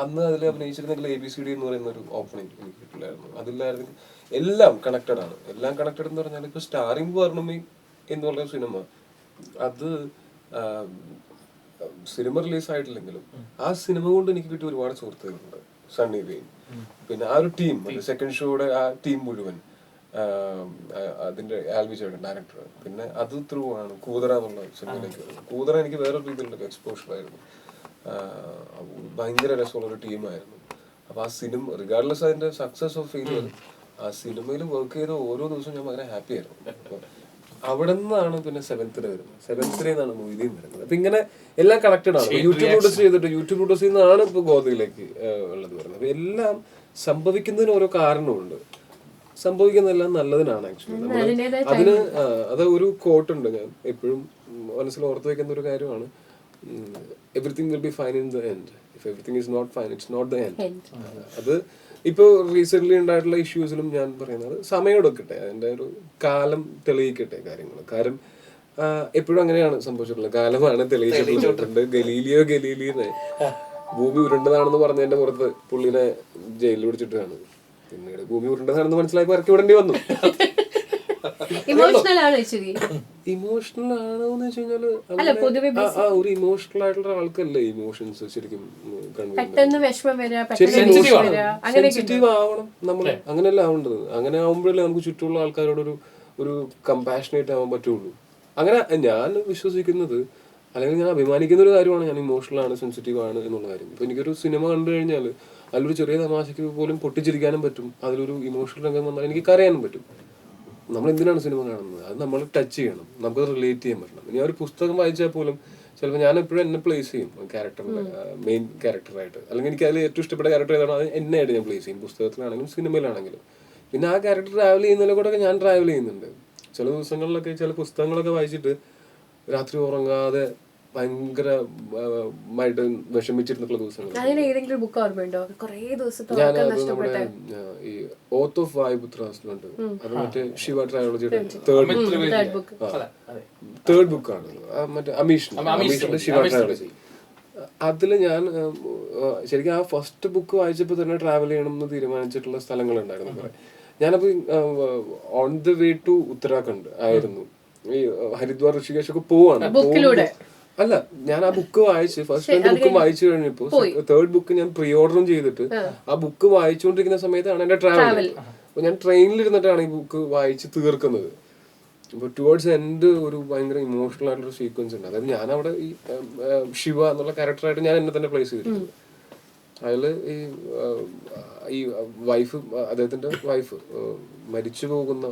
അന്ന് അതിൽ അഭിനയിച്ചിരുന്നെങ്കിൽ ABCD എന്ന് പറയുന്ന ഒരു ഓപ്പണിംഗ് എനിക്ക് കിട്ടില്ലായിരുന്നു. അതില്ലായിരുന്നെങ്കിൽ എല്ലാം കണക്റ്റഡ് ആണ്. എല്ലാം കണക്റ്റഡ് എന്ന് പറഞ്ഞാൽ ഇപ്പോൾ സ്റ്റാറിംഗ് പൗർണമി എന്നുള്ള സിനിമ, അത് സിനിമ റിലീസായിട്ടില്ലെങ്കിലും ആ സിനിമ കൊണ്ട് എനിക്ക് കിട്ടിയ ഒരുപാട് സുഹൃത്തുക്കളുണ്ട്. സണ്ണി വെയിൻ, പിന്നെ ആ ഒരു ടീം, സെക്കൻഡ് ഷോയുടെ ആ ടീം മുഴുവൻ, അതിന്റെ ആൽവി ചേട്ടൻ ഡയറക്ടർ, പിന്നെ അത് ത്രൂ ആണ് കൂതറ എന്നുള്ള സിനിമയിലേക്ക് വരുന്നത്. കൂതറ എനിക്ക് വേറൊരു രീതിയിലുള്ള എക്സ്പോഷർ ആയിരുന്നു. ഭയങ്കര രസമുള്ളൊരു ടീമായിരുന്നു. അപ്പൊ ആ സിനിമ റിഗാർഡ്ലെസ് അതിന്റെ സക്സസ് ഓഫ് ഫെയിലിയർ, ആ സിനിമയിൽ വർക്ക് ചെയ്ത ഓരോ ദിവസവും ഞാൻ ഭയങ്കര ഹാപ്പി ആയിരുന്നു. അവിടെ നിന്നാണ് പിന്നെ സെവൻത്തിൽ വരുന്നത്. സെവൻത്തിൽ നിന്നാണ് മൊയ്തീൻ വരുന്നത്. അപ്പൊ ഇങ്ങനെ എല്ലാം കണക്റ്റഡ് ആണ്. യൂട്യൂബ് പ്രൊഡ്യൂസ് ചെയ്യുന്നതാണ് ഇപ്പൊ ഗോതയിലേക്ക് ഉള്ളത് വരുന്നത്. അപ്പൊ എല്ലാം സംഭവിക്കുന്നതിന് ഓരോ കാരണമുണ്ട്. സംഭവിക്കുന്നതെല്ലാം നല്ലതിനാണ് ആക്ച്വലി. അതിന് അത് ഒരു കോട്ടുണ്ട്, ഞാൻ എപ്പോഴും മനസ്സിൽ ഓർത്ത് വെക്കുന്ന ഒരു കാര്യമാണ്. Everything will be fine in the end. If everything is not fine, it's not the end. അത് ഇപ്പോൾ റീസെന്റ് ഉണ്ടായിട്ടുള്ള ഇഷ്യൂസിലും ഞാൻ പറയുന്നത് സമയം എടുക്കട്ടെ, അതിന്റെ ഒരു കാലം തെളിയിക്കട്ടെ കാര്യങ്ങൾ. കാരണം എപ്പോഴും അങ്ങനെയാണ് സംഭവിച്ചിട്ടുള്ളത്. കാലമാണ് തെളിയിച്ചിട്ടുള്ളത്. ഗലീലിയെ ഭൂമി ഉരുണ്ടതാണെന്ന് പറഞ്ഞതിന്റെ പുറത്ത് പുള്ളിനെ ജയിലിൽ പിടിച്ചിട്ടാണ്. പിന്നീട് ഭൂമി ഉരുണ്ടതാണെന്ന് മനസ്സിലാക്കി ഇറക്കി വിടേണ്ടി വന്നു. ഇമോഷണൽ ആണോ ശരി? ഇമോഷണൽ ആണോന്ന് വെച്ച് കഴിഞ്ഞാല് ഒരു ഇമോഷണൽ ആയിട്ടുള്ള ആൾക്കല്ലേ ഇമോഷൻസ് ശരിക്കും സെൻസിറ്റീവ് ആവണം നമ്മള്. അങ്ങനെയല്ല ആവേണ്ടത്. അങ്ങനെ ആവുമ്പോഴല്ലേ നമുക്ക് ചുറ്റുമുള്ള ആൾക്കാരോട് ഒരു കമ്പാഷനേറ്റ് ആവാൻ പറ്റുള്ളൂ. അങ്ങനെ ഞാൻ വിശ്വസിക്കുന്നത്, അല്ലെങ്കിൽ ഞാൻ അഭിമാനിക്കുന്ന ഒരു കാര്യമാണ് ഞാൻ ഇമോഷണൽ ആണ്, സെൻസിറ്റീവ് ആണ് എന്നുള്ള കാര്യം. ഇപ്പൊ എനിക്കൊരു സിനിമ കണ്ടു കഴിഞ്ഞാൽ അതിലൊരു ചെറിയ തമാശയ്ക്ക് പോലും പൊട്ടിച്ചിരിക്കാനും പറ്റും. അതിലൊരു ഇമോഷണൽ രംഗം വന്നാൽ എനിക്ക് കരയാനും പറ്റും. നമ്മൾ എന്തിനാണ് സിനിമ കാണുന്നത്? അത് നമ്മൾ ടച്ച് ചെയ്യണം, നമുക്ക് റിലേറ്റ് ചെയ്യാൻ പറ്റണം. ഇനി ഒരു പുസ്തകം വായിച്ചാൽ പോലും ചിലപ്പോൾ ഞാൻ എപ്പോഴും എന്നെ പ്ലേസ് ചെയ്യും ക്യാരക്ടറിന്റെ മെയിൻ ക്യാരക്ടറായിട്ട്. അല്ലെങ്കിൽ എനിക്ക് അതിൽ ഏറ്റവും ഇഷ്ടപ്പെട്ട ക്യാരക്ടർ ഏതാണോ അത് എന്നെയായിട്ട് ഞാൻ പ്ലേസ് ചെയ്യും, പുസ്തകത്തിലാണെങ്കിലും സിനിമയിലാണെങ്കിലും. പിന്നെ ആ ക്യാരക്ടർ ട്രാവൽ ചെയ്യുന്നതിലെ കൂടെ ഞാൻ ട്രാവൽ ചെയ്യുന്നുണ്ട്. ചില ദിവസങ്ങളിലൊക്കെ ചില പുസ്തകങ്ങളൊക്കെ വായിച്ചിട്ട് രാത്രി ഉറങ്ങാതെ ഭയങ്കരമായിട്ട് വിഷമിച്ചിരുന്നിട്ടുള്ള ദിവസങ്ങൾ. ഞാൻ നമ്മുടെ ഈ ഓത്ത് ഓഫ് വായുപുത്രാസിലുണ്ട്. അത് മറ്റേ ശിവ ട്രയോളജിയുടെ തേർഡ് ബുക്കാണ്. മറ്റേ അമീഷിന്റെ ശിവ ട്രയോളജി. അതില് ഞാൻ ശരിക്കും ആ ഫസ്റ്റ് ബുക്ക് വായിച്ചപ്പോൾ തന്നെ ട്രാവൽ ചെയ്യണം എന്ന് തീരുമാനിച്ചിട്ടുള്ള സ്ഥലങ്ങളുണ്ടായിരുന്നു കുറെ. ഞാനപ്പോ on the way to Uttarakhand ആയിരുന്നു. ഈ ഹരിദ്വാർ ഋഷികേശ് ഒക്കെ പോവാണ്. അല്ല, ഞാൻ ആ ബുക്ക് വായിച്ച് ഫസ്റ്റ് 2 ബുക്ക് വായിച്ചു കഴിഞ്ഞപ്പോ തേർഡ് ബുക്ക് ഞാൻ പ്രീ ഓർഡറും ചെയ്തിട്ട് ആ ബുക്ക് വായിച്ചുകൊണ്ടിരിക്കുന്ന സമയത്താണ് എന്റെ ട്രാവൽ. അപ്പൊ ഞാൻ ട്രെയിനിൽ ഇരുന്നിട്ടാണ് ഈ ബുക്ക് വായിച്ച് തീർക്കുന്നത്. അപ്പൊ ടുവേർഡ്സ് എൻഡ് ഒരു ഭയങ്കര ഇമോഷണൽ ആയിട്ടുള്ള സീക്വൻസ് ഉണ്ട്. അതായത് ഞാൻ അവിടെ ഈ ശിവ എന്നുള്ള ക്യാരക്ടറായിട്ട് ഞാൻ എന്നെ തന്നെ പ്ലേസ് ചെയ്തിട്ടുണ്ട്. അതില് ഈ വൈഫ്, അദ്ദേഹത്തിന്റെ വൈഫ് മരിച്ചു പോകുന്ന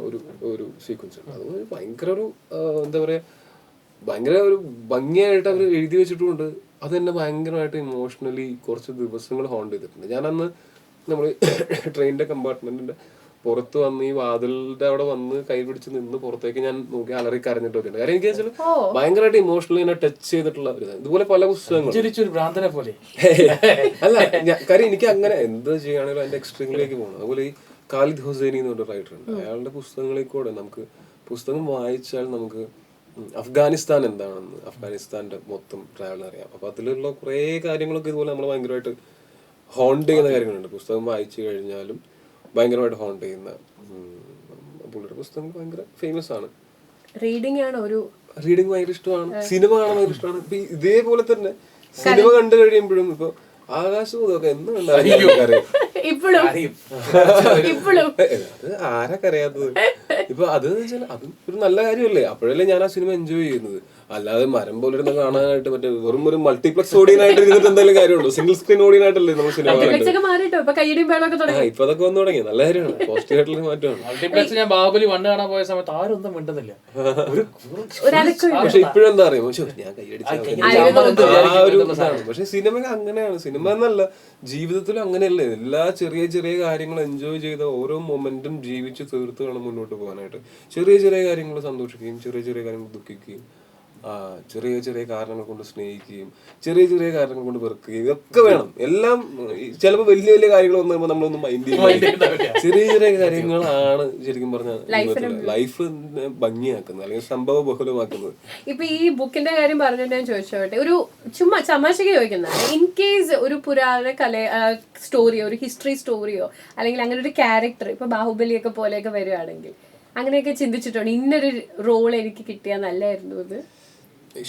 ഒരു സീക്വൻസ് ഉണ്ട്. അത് ഭയങ്കര ഒരു എന്താ പറയാ, ഭയങ്കര ഒരു ഭംഗിയായിട്ട് അവർ എഴുതി വെച്ചിട്ടുണ്ട്. അത് തന്നെ ഭയങ്കരമായിട്ട് ഇമോഷണലി കുറച്ച് ദിവസങ്ങൾ ഹോണ്ട് ചെയ്തിട്ടുണ്ട്. ഞാനന്ന് നമ്മൾ ട്രെയിനിന്റെ കമ്പാർട്ട്മെന്റിന്റെ പുറത്ത് വന്ന് ഈ വാതിലിന്റെ അവിടെ വന്ന് കൈ പിടിച്ച് നിന്ന് പുറത്തേക്ക് ഞാൻ നോക്കി അലറി കരഞ്ഞിട്ട് വരുന്നുണ്ട്. കാരണം എനിക്ക് വെച്ചാൽ ഭയങ്കരമായിട്ട് ഇമോഷണലി എന്നെ ടച്ച് ചെയ്തിട്ടുള്ള ഒരു ഇതുപോലെ പല പുസ്തകങ്ങളും പോലെ അല്ല. കാര്യം എനിക്ക് അങ്ങനെ എന്ത് ചെയ്യുകയാണെങ്കിലും അതിന്റെ എക്സ്ട്രീമിലേക്ക് പോകണം. അതുപോലെ ഈ ഖാലിദ് ഹുസൈനി എന്ന് പറഞ്ഞ റൈറ്റർ ഉണ്ട്. അയാളുടെ പുസ്തകങ്ങളിൽ കൂടെ നമുക്ക് പുസ്തകം വായിച്ചാൽ നമുക്ക് അഫ്ഗാനിസ്ഥാൻ എന്താണെന്ന്, അഫ്ഗാനിസ്ഥാന്റെ മൊത്തം ട്രാവൽ അറിയാം. അപ്പൊ അതിലുള്ള കുറെ കാര്യങ്ങളൊക്കെ ഇതുപോലെ നമ്മൾ ഭയങ്കരമായിട്ട് ഹോണ്ട് ചെയ്യുന്ന കാര്യങ്ങളുണ്ട്. പുസ്തകം വായിച്ചു കഴിഞ്ഞാലും ഭയങ്കരമായിട്ട് ഹോണ്ട് ചെയ്യുന്ന പുള്ളിയുടെ പുസ്തകം ഭയങ്കര ഫേമസ് ആണ്. റീഡിങ് ഭയങ്കര ഇഷ്ടമാണ്. സിനിമ കാണാൻ ഭയങ്കര ഇഷ്ടമാണ്. ഇതേപോലെ തന്നെ സിനിമ കണ്ടു കഴിയുമ്പോഴും ഇപ്പൊ ആകാശവും ഇതൊക്കെ എന്ന് കണ്ടാലും അത് ആരൊക്കറിയാത്തത്. ഇപ്പൊ അത് വെച്ചാൽ അതും ഒരു നല്ല കാര്യമല്ലേ. അപ്പോഴല്ലേ ഞാൻ ആ സിനിമ എൻജോയ് ചെയ്യുന്നത്. അല്ലാതെ മരം പോലെ ഇരുന്ന് കാണാനായിട്ട് മറ്റേ വെറും ഒരു മൾട്ടിപ്ലക്സ് ഓഡിയനായിട്ട് ഇരുന്നിട്ട് എന്തായാലും കാര്യമുള്ളൂ. സിംഗിൾ സ്ക്രീൻ ഓഡിയനായിട്ടല്ലേ നമ്മൾ സിനിമ. ഇപ്പൊ അതൊക്കെ വന്നു തുടങ്ങി. നല്ല കാര്യമാണ്, പോസിറ്റീവ് ആയിട്ടുള്ള മാറ്റമാണ്. മൾട്ടിപ്ലക്സ് ഞാൻ ബാഹുബലി 1 കാണാൻ പോയ സമയത്ത് ആരും ഒന്നും മിണ്ടുന്നില്ല. പക്ഷെ ഇപ്പോഴും എന്താ അറിയാമോ, ഞാൻ കൈയടിച്ച ആ ഒരു ഇതാണ്. പക്ഷെ സിനിമ അങ്ങനെയാണ്. സിനിമ എന്നല്ല, ജീവിതത്തിലും അങ്ങനെയല്ലേ. എല്ലാ ചെറിയ ചെറിയ കാര്യങ്ങൾ എൻജോയ് ചെയ്ത ഓരോ മൊമെന്റും ജീവിച്ച് തീർത്ത് വേണം മുന്നോട്ട് പോകാനായിട്ട്. ചെറിയ ചെറിയ കാര്യങ്ങൾ സന്തോഷിക്കുകയും ചെറിയ ചെറിയ കാര്യങ്ങൾ ദുഃഖിക്കുകയും ചെറിയ ചെറിയ കാരണങ്ങൾ കൊണ്ട് സ്നേഹിക്കുകയും ചെറിയ ചെറിയ കാരണങ്ങൾ കൊണ്ട് വെറുക്കുകയും ഇതൊക്കെ വേണം. എല്ലാം ചിലപ്പോൾ വലിയ വലിയ കാര്യങ്ങൾ വന്നു നമ്മളൊന്നും മൈൻഡ് ചെയ്യുന്നില്ല. ചെറിയ ചെറിയ കാര്യങ്ങളാണ് ശരിക്കും പറഞ്ഞാൽ ലൈഫ് ഭംഗിയാക്കുന്നത് അല്ലെങ്കിൽ സംഭവ ബഹുലമാക്കുന്നത്. ഇപ്പൊ ഈ ബുക്കിന്റെ കാര്യം പറഞ്ഞിട്ട് ഞാൻ ചോദിച്ചോട്ടെ, ഒരു ചുമ്മാ തമാശക്ക് ചോദിക്കുന്നതാണ്. ഇൻ കേസ് ഒരു പുരാതന സ്റ്റോറിയോ ഒരു ഹിസ്റ്ററി സ്റ്റോറിയോ അല്ലെങ്കിൽ അങ്ങനെ ഒരു ക്യാരക്ടർ ഇപ്പൊ ബാഹുബലിയൊക്കെ പോലെയൊക്കെ വരികയാണെങ്കിൽ അങ്ങനെയൊക്കെ ചിന്തിച്ചിട്ടുണ്ട്, ഇന്നൊരു റോൾ എനിക്ക് കിട്ടിയാൽ നല്ലായിരുന്നു. ഇത്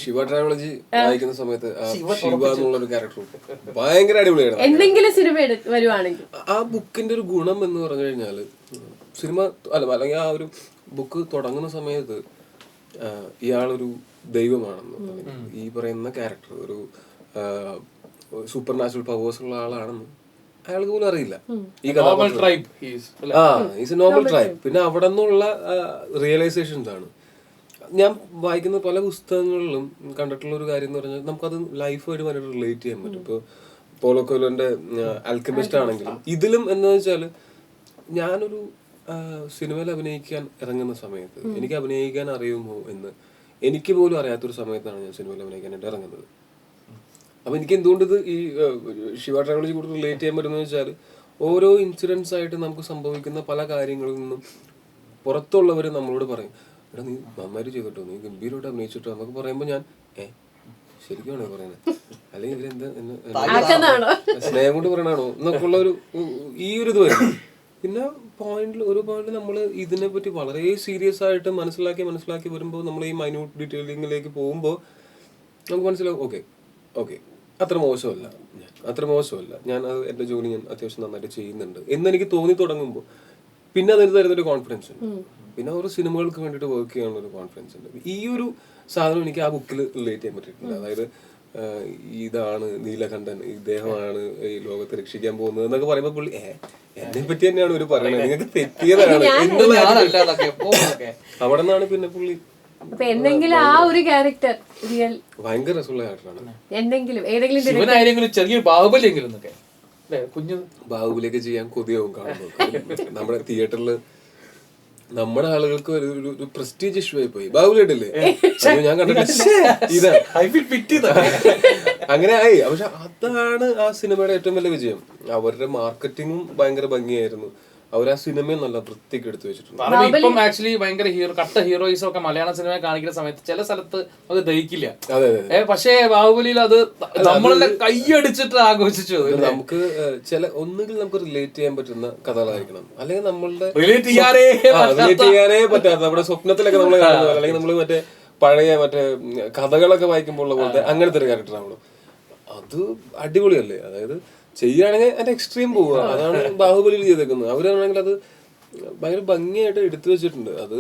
ശിവ ട്രയോളജി വായിക്കുന്ന സമയത്ത് ശിവ എന്നുള്ളൊരു ക്യാരക്ടർ ഭയങ്കര അടിപൊളിയായിരുന്നു. എന്തെങ്കിലും സിനിമ വരുവാണെങ്കിൽ ആ ബുക്കിന്റെ ഒരു ഗുണം എന്ന് പറഞ്ഞു കഴിഞ്ഞാല് സിനിമ അല്ലെങ്കിൽ ആ ഒരു ബുക്ക് തുടങ്ങുന്ന സമയത്ത് ഇയാളൊരു ദൈവമാണെന്ന്, ഈ പറയുന്ന ക്യാരക്ടർ ഒരു സൂപ്പർ നാച്ചുറൽ പവേഴ്സ് ഉള്ള ആളാണെന്ന് അയാൾക്ക് പോലും അറിയില്ല. ഈ നോർമൽ ട്രൈബ്. പിന്നെ അവിടെ നിന്നുള്ള റിയലൈസേഷൻസ് ആണ്. ഞാൻ വായിക്കുന്ന പല പുസ്തകങ്ങളിലും കണ്ടിട്ടുള്ള ഒരു കാര്യം എന്ന് പറഞ്ഞാൽ നമുക്കത് ലൈഫായിട്ട് ഭയങ്കര റിലേറ്റ് ചെയ്യാൻ പറ്റും. ഇപ്പോൾ പോളോ കൊയ്ലോന്റെ ആൽക്കെമിസ്റ്റ് ആണെങ്കിലും ഇതിലും എന്താ വെച്ചാൽ ഞാനൊരു സിനിമയിൽ അഭിനയിക്കാൻ ഇറങ്ങുന്ന സമയത്ത് എനിക്ക് അഭിനയിക്കാൻ അറിയുമോ എന്ന് എനിക്ക് പോലും അറിയാത്തൊരു സമയത്താണ് ഞാൻ സിനിമയിൽ അഭിനയിക്കാനായിട്ട് ഇറങ്ങുന്നത്. അപ്പൊ എനിക്ക് എന്തുകൊണ്ട് ഇത് ഈ ശിവ ട്രാവലജി കൂടുതൽ റിലേറ്റ് ചെയ്യാൻ പറ്റുന്നത് വെച്ചാൽ ഓരോ ഇൻസിഡൻസ് ആയിട്ട് നമുക്ക് സംഭവിക്കുന്ന പല കാര്യങ്ങളിൽ നിന്നും പുറത്തുള്ളവർ നമ്മളോട് പറയും, എടാ നീ നന്നായിട്ട് ചെയ്തിട്ടോ, നീ ഗംഭീരമായിട്ട് അഭിനയിച്ചിട്ടോ എന്നൊക്കെ പറയുമ്പോൾ ഞാൻ ശരിക്കുമാണോ പറയുന്നത്, അല്ലെങ്കിൽ ഇവരെന്താ സ്നേഹം കൊണ്ട് പറയണാണോ എന്നൊക്കെ ഉള്ള ഈ ഒരു ഇത് വരും. പിന്നെ ഒരു പോയിന്റിൽ നമ്മൾ ഇതിനെ പറ്റി വളരെ സീരിയസ് ആയിട്ട് മനസ്സിലാക്കി വരുമ്പോൾ നമ്മൾ ഈ മൈന്യൂട്ട് ഡീറ്റെയിലിങ്ങിലേക്ക് പോകുമ്പോൾ നമുക്ക് മനസ്സിലാവും ഓക്കെ അത്ര മോശമല്ല ഞാൻ അത് എൻ്റെ ജോലി ഞാൻ അത്യാവശ്യം നന്നായിട്ട് ചെയ്യുന്നുണ്ട് എന്നെനിക്ക് തോന്നി തുടങ്ങുമ്പോൾ പിന്നെ അതിന് തരുന്നൊരു കോൺഫിഡൻസ് ഉണ്ട്. പിന്നെ ഓരോ സിനിമകൾക്ക് വേണ്ടിയിട്ട് വർക്ക് ചെയ്യാനുള്ള ഒരു കോൺഫിഡൻസ് ഉണ്ട്. ഈ ഒരു സാധനം എനിക്ക് ആ ബുക്കിൽ റിലേറ്റ് ചെയ്യാൻ പറ്റിയിട്ടുണ്ട്. അതായത് ഇതാണ് നീലകണ്ഠൻ, ഇദ്ദേഹമാണ് ഈ ലോകത്തെ രക്ഷിക്കാൻ പോകുന്നത് എന്നൊക്കെ പറയുമ്പോൾ പുള്ളി എന്നെ പറ്റി തന്നെയാണ് ഒരു പറയുന്നത്, നിങ്ങൾക്ക് തെറ്റിയതാണ് അവിടെ നിന്നാണ് പിന്നെ പുള്ളി എന്തെങ്കിലും ആ ഒരു ക്യാരക്ടർ റിയൽ ഭയങ്കര രസമുള്ള ക്യാരക്ടറാണ്. എന്തെങ്കിലും ചെറിയൊരു ബാഹുബലിയെങ്കിലും ബാഹുബലിയൊക്കെ ചെയ്യാൻ കൊതിയാവും കാണുമ്പോൾ. നമ്മുടെ തിയേറ്ററിൽ നമ്മുടെ ആളുകൾക്ക് ഒരു പ്രസ്റ്റീജ് ഇഷ്യൂ ആയി പോയി. ബാഹുബലി ഇട്ടല്ലേ ഞാൻ കണ്ടിട്ടില്ല, അങ്ങനെ ആയി. പക്ഷെ അതാണ് ആ സിനിമയുടെ ഏറ്റവും വലിയ വിജയം. അവരുടെ മാർക്കറ്റിങ്ങും ഭയങ്കര ഭംഗിയായിരുന്നു. അവർ ആ സിനിമയെ നല്ല വൃത്തിക്ക് എടുത്തു വെച്ചിട്ടുണ്ട്. ഇപ്പം ആക്ച്വലി ഭയങ്കര കട്ട ഹീറോയിസം ഒക്കെ മലയാള സിനിമ കാണിക്കുന്ന സമയത്ത് ചില സ്ഥലത്ത് അത് ദഹിക്കില്ല. പക്ഷേ ബാഹുബലിയിൽ അത് നമ്മളെ കൈയടിച്ചിട്ട് ആഘോഷിച്ചു. നമുക്ക് ഒന്നുകിൽ നമുക്ക് റിലേറ്റ് ചെയ്യാൻ പറ്റുന്ന കഥകളായിരിക്കണം, അല്ലെങ്കിൽ നമ്മളുടെ റിലേറ്റ് ചെയ്യാനേ പറ്റാത്ത നമ്മുടെ സ്വപ്നത്തിലൊക്കെ നമ്മൾ കാണുന്നത്, അല്ലെങ്കിൽ നമ്മൾ പഴയ കഥകളൊക്കെ വായിക്കുമ്പോൾ ഉള്ള പോലത്തെ അങ്ങനത്തെ ഒരു ക്യാരക്ടർ ആവണം. അത് അടിപൊളിയല്ലേ? അതായത് ചെയ്യുകയാണെങ്കിൽ അതിന്റെ എക്സ്ട്രീം പോവുക. അതാണ് ബാഹുബലിയിൽ ചെയ്തേക്കുന്നത്. അവരാണെങ്കിൽ അത് ഭയങ്കര ഭംഗിയായിട്ട് എടുത്തു വെച്ചിട്ടുണ്ട്. അത്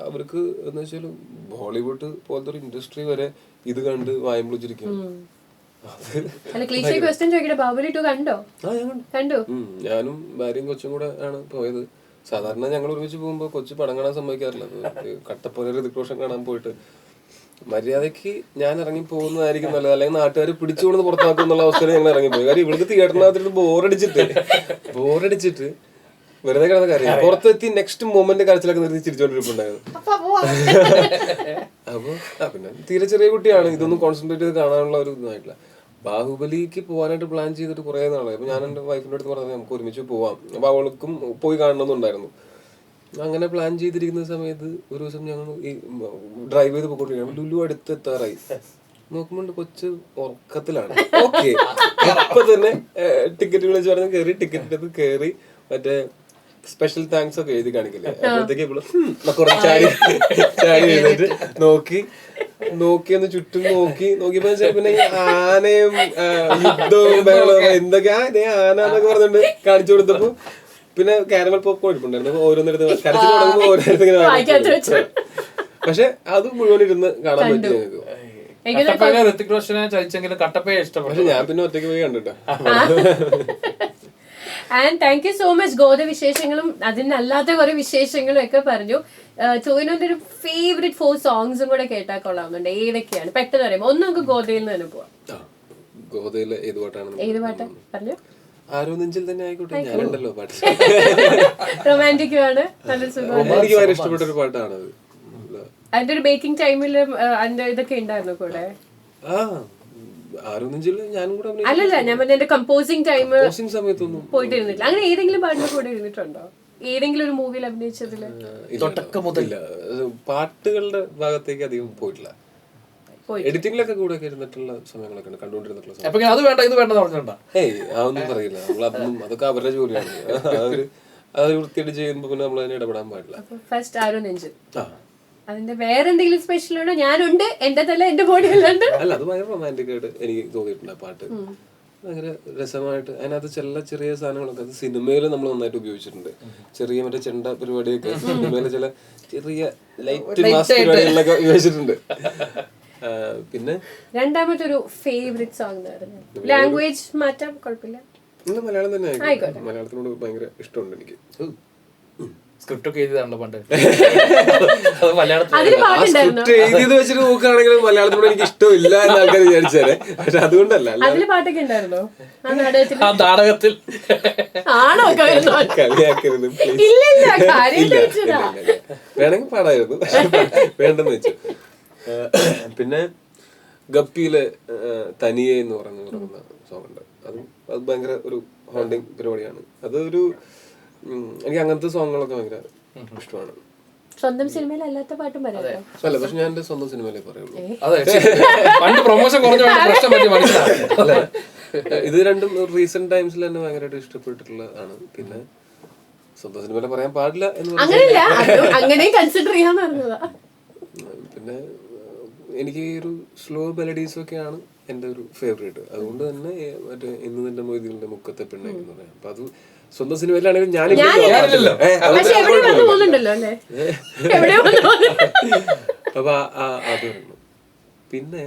അവർക്ക് എന്ന് വെച്ചാൽ ബോളിവുഡ് പോലത്തെ ഒരു ഇൻഡസ്ട്രി വരെ ഇത് കണ്ട് വായമ്പൊളിച്ചിരിക്കും. ഞാനും ഭാര്യയും കൊച്ചും കൂടെ ആണ് പോയത്. സാധാരണ ഞങ്ങൾ ഒരുമിച്ച് പോകുമ്പോൾ കൊച്ചു പടം കാണാൻ സമ്മതിക്കാറില്ല. കട്ടപ്പന ഋതിക് റോഷൻ കാണാൻ പോയിട്ട് മര്യാദക്ക് ഞാൻ ഇറങ്ങി പോകുന്നതായിരിക്കും നല്ലത്, അല്ലെങ്കിൽ നാട്ടുകാർ പിടിച്ചുകൊണ്ടെന്ന് പുറത്താക്കും എന്നുള്ള അവസ്ഥയിൽ ഞങ്ങൾ ഇറങ്ങിപ്പോയി. കാര്യം ഇവിടുത്തെ തിയേറ്ററിനകത്തിട്ട് ബോറടിച്ചിട്ട് വെറുതെ കിടന്ന കാര്യം പുറത്തെത്തി നെക്സ്റ്റ് മൊമെന്റ് കരച്ചിലൊക്കെ നിർത്തി ചിരിച്ചോണ്ടിരിപ്പുണ്ടായിരുന്നു. അപ്പൊ പിന്നെ തീരെ ചെറിയ കുട്ടിയാണ്, ഇതൊന്നും കോൺസെൻട്രേറ്റ് ചെയ്ത് കാണാനുള്ള ഒരു ഇതായിട്ടില്ല. ബാഹുബലിക്ക് പോകാനായിട്ട് പ്ലാൻ ചെയ്തിട്ട് കുറെ നാളായി. അപ്പൊ ഞാൻ എൻ്റെ വൈഫിൻ്റെ അടുത്ത് പറഞ്ഞത് നമുക്ക് ഒരുമിച്ച് പോവാം, അപ്പൊ അവൾക്കും പോയി കാണണമെന്നുണ്ടായിരുന്നു. അങ്ങനെ പ്ലാൻ ചെയ്തിരിക്കുന്ന സമയത്ത് ഒരു ദിവസം ഞങ്ങൾ ഈ ഡ്രൈവ് ചെയ്ത് പോയിക്കൊണ്ടിരിക്കുകയാണ്. ലുലു അടുത്തെത്താറായി. നോക്കുമ്പോണ്ട് കൊച്ച് ഉറക്കത്തിലാണ്. ഓക്കെ, അപ്പൊ തന്നെ ടിക്കറ്റ് വിളിച്ച് പറഞ്ഞ് കയറി, ടിക്കറ്റ് എടുത്ത് കയറി മറ്റേ സ്പെഷ്യൽ താങ്ക്സ് ഒക്കെ എഴുതി കാണിക്കില്ലേ, അപ്പോഴത്തേക്ക് ചാടി എഴുതിട്ട് നോക്കിയൊന്ന് ചുറ്റും നോക്കിയപ്പോ പിന്നെ ആനയും യുദ്ധവും ബഹളവും എന്തൊക്കെയാ ആന എന്നൊക്കെ പറഞ്ഞിട്ട് കാണിച്ചു കൊടുത്തപ്പോ പിന്നെ കാരമൽ പോപ്കോൺ ഇരിപ്പുണ്ടായിരുന്നു. ഓരോന്നിടത്ത് കരച്ചിൽ തുടങ്ങുമ്പോൾ ഓരോരുത്തർ, പക്ഷെ അത് മുഴുവൻ ഇരുന്ന് കാണാൻ പറ്റി ഞങ്ങൾക്ക്. ഋതിക് റോഷനെ ചതിച്ചെങ്കിലും കട്ടപ്പയെ ഇഷ്ടപ്പെട്ടു. പക്ഷെ ഞാൻ പിന്നെ ഒറ്റയ്ക്ക് പോയി കണ്ടിട്ടോ. And thank you so much. Godha വിശേഷങ്ങളും അതിനല്ലാത്ത കുറെ വിശേഷങ്ങളും ഒക്കെ പറഞ്ഞു. ചോദിനോന്റെ ഒരു ഫേവറേറ്റ് 4 സോങ്സും കൂടെ കേട്ടാൽ കൊള്ളാവുന്നുണ്ട്. ഏതൊക്കെയാണ് പെട്ടെന്ന് പറയുമ്പോ? ഒന്ന് നമുക്ക് ഗോദയിൽ നിന്ന് തന്നെ പോവാം. ഗോദയിലെ ഏത് പാട്ടാണ്? ഏത് പാട്ടാ പറഞ്ഞു? ആരോ നെഞ്ചിൽ തന്നെ ആയിക്കോട്ടെ, ഞാനുണ്ടല്ലോ പാട്ട്. റൊമാൻറ്റിക് ആണ്, നല്ല സുഖം. എനിക്ക് വളരെ ഇഷ്ടപ്പെട്ട ഒരു പാട്ടാണ് അത്. അതിന്റെ ഒരു ബേക്കിംഗ് ടൈമിൽ അതിന്റെ ഇതൊക്കെ ഉണ്ടായിരുന്നു കൂടെ. ആരോ നെഞ്ചിൽ ഞാനും കൂടെ അല്ലല്ല, ഞാൻ പറഞ്ഞ കമ്പോസിംഗ് ടൈം സമയത്തൊന്നും പോയിട്ടിരുന്നില്ല. അങ്ങനെ ഏതെങ്കിലും പാട്ടിന് കൂടെ ഇരുന്നിട്ടുണ്ടോ? ഏതെങ്കിലും ഒരു മൂവിയിൽ അഭിനയിച്ചതില്? പാട്ടുകളുടെ ഭാഗത്തേക്ക് അധികം പോയിട്ടില്ല. എഡിറ്റിംഗിലൊക്കെ കൂടെ ഇരുന്നിട്ടുള്ള സമയങ്ങളൊക്കെ കണ്ടുകൊണ്ടിരുന്നിട്ടുള്ള സമയം. അത് വേണ്ട ഇത് വേണ്ട പറഞ്ഞോണ്ടാ അതൊന്നും പറയില്ല. അതൊക്കെ അവരുടെ ജോലിയാണ്. അത് വൃത്തിയായിട്ട് ചെയ്യുമ്പോ പിന്നെ നമ്മൾ അതിനെ ഇടപെടാൻ പാടില്ല. ഫസ്റ്റ് ആരോ നെഞ്ച്. അതിന്റെ വേറെ എന്തെങ്കിലും സ്പെഷ്യൽ ആണോ? ഞാനുണ്ട്, എന്റെ തല എന്റെ ബോഡി അല്ലാണ്ട്. അല്ല, അത് ഭയങ്കര റൊമാൻറ്റിക് ആയിട്ട് എനിക്ക് തോന്നിയിട്ടുണ്ട്. പാട്ട് ഭയങ്കര രസമായിട്ട് അതിനകത്ത് ചെറിയ സാധനങ്ങളൊക്കെ അത് സിനിമയിൽ നമ്മൾ നന്നായിട്ട് ഉപയോഗിച്ചിട്ടുണ്ട്. ചെറിയ മറ്റേ ചെണ്ട പരിപാടിയൊക്കെ സിനിമയിലെ ചില ചെറിയ ലൈറ്റ് മാസ് പരിപാടികളിലൊക്കെ ഉപയോഗിച്ചിട്ടുണ്ട്. പിന്നെ രണ്ടാമത്തെ ഒരു ഫേവറേറ്റ് സോങ് ലാംഗ്വേജ് മാറ്റാം, കുഴപ്പമില്ല. മലയാളം തന്നെ ആയിക്കോട്ടെ. മലയാളത്തിനോട് ഭയങ്കര ഇഷ്ടമുണ്ട് എനിക്ക്. സ്ക്രിപ്റ്റ് ഒക്കെ എഴുതിയതാണല്ലോ പണ്ട്. അത് മലയാളത്തിൽ അതില് പാട്ടുണ്ടായിരുന്നോ? സ്ക്രിപ്റ്റ് എഴുതിയത് വെച്ചിട്ട് നോക്കുകയാണെങ്കിൽ മലയാളത്തിനോട് എനിക്ക് ഇഷ്ടമില്ല എന്ന് ആൾക്കാർ വിചാരിച്ചേരെ. പക്ഷെ അതുകൊണ്ടല്ല, അതില് പാട്ടൊക്കെ ഉണ്ടായിരുന്നോ ആ നാടകത്തിൽ? ആ നാടകത്തിൽ ആണോ? കളിയാക്കരുത് please. ഇല്ലില്ല, കാര്യം ചോദിച്ചതാ. വേണമെങ്കിൽ പാടായിരുന്നു, വേണ്ടെന്ന് വെച്ചു. പിന്നെ ഗപ്പിയിലെ തനിയെ എന്ന് പറയുന്ന സോങ് ഉണ്ട്. അത് ഭയങ്കര ഒരു ഹോണ്ടിങ് പരിപാടിയാണ്. അതൊരു എനിക്ക് അങ്ങനത്തെ സോങ്ങുകളൊക്കെ ഭയങ്കര ഇഷ്ടമാണ്. സ്വന്തം സിനിമയിൽ അല്ലാത്ത പാട്ടും പറയാം. അല്ല, പക്ഷെ ഞാൻ എന്റെ സ്വന്തം സിനിമയിലേ പറയുള്ളൂ. അതെ, പണ്ട് പ്രൊമോഷൻ കുറഞ്ഞ പ്രശ്നം പറ്റി മനസ്സിലായി. അല്ല, ഇത് രണ്ടും റീസെന്റ് ടൈംസിൽ തന്നെ ഭയങ്കരമായിട്ട് ഇഷ്ടപ്പെട്ടിട്ടുള്ളതാണ്. പിന്നെ സ്വന്തം സിനിമയിലെ പറയാൻ പാടില്ല എന്ന് അങ്ങനെയല്ല, അങ്ങനെ കൺസിഡർ ചെയ്യാന്ന് പറഞ്ഞതാ. പിന്നെ എനിക്ക് ഈ ഒരു സ്ലോ മെലഡീസ് ഒക്കെയാണ് എൻ്റെ ഒരു ഫേവറേറ്റ്. അതുകൊണ്ട് തന്നെ മറ്റേ ഇന്ന് നിന്റെ മൊയ്തീലിന്റെ മുക്കത്തെ പെണ്ണെ എന്ന് പറയാം. അപ്പൊ അത് സ്വന്തം സിനിമയിലാണെങ്കിൽ പക്ഷെ എവിടെ വന്ന് പോകുന്നുണ്ടല്ലോ അല്ലേ, എവിടെ വന്ന് അപ്പൊ അത് പിന്നെ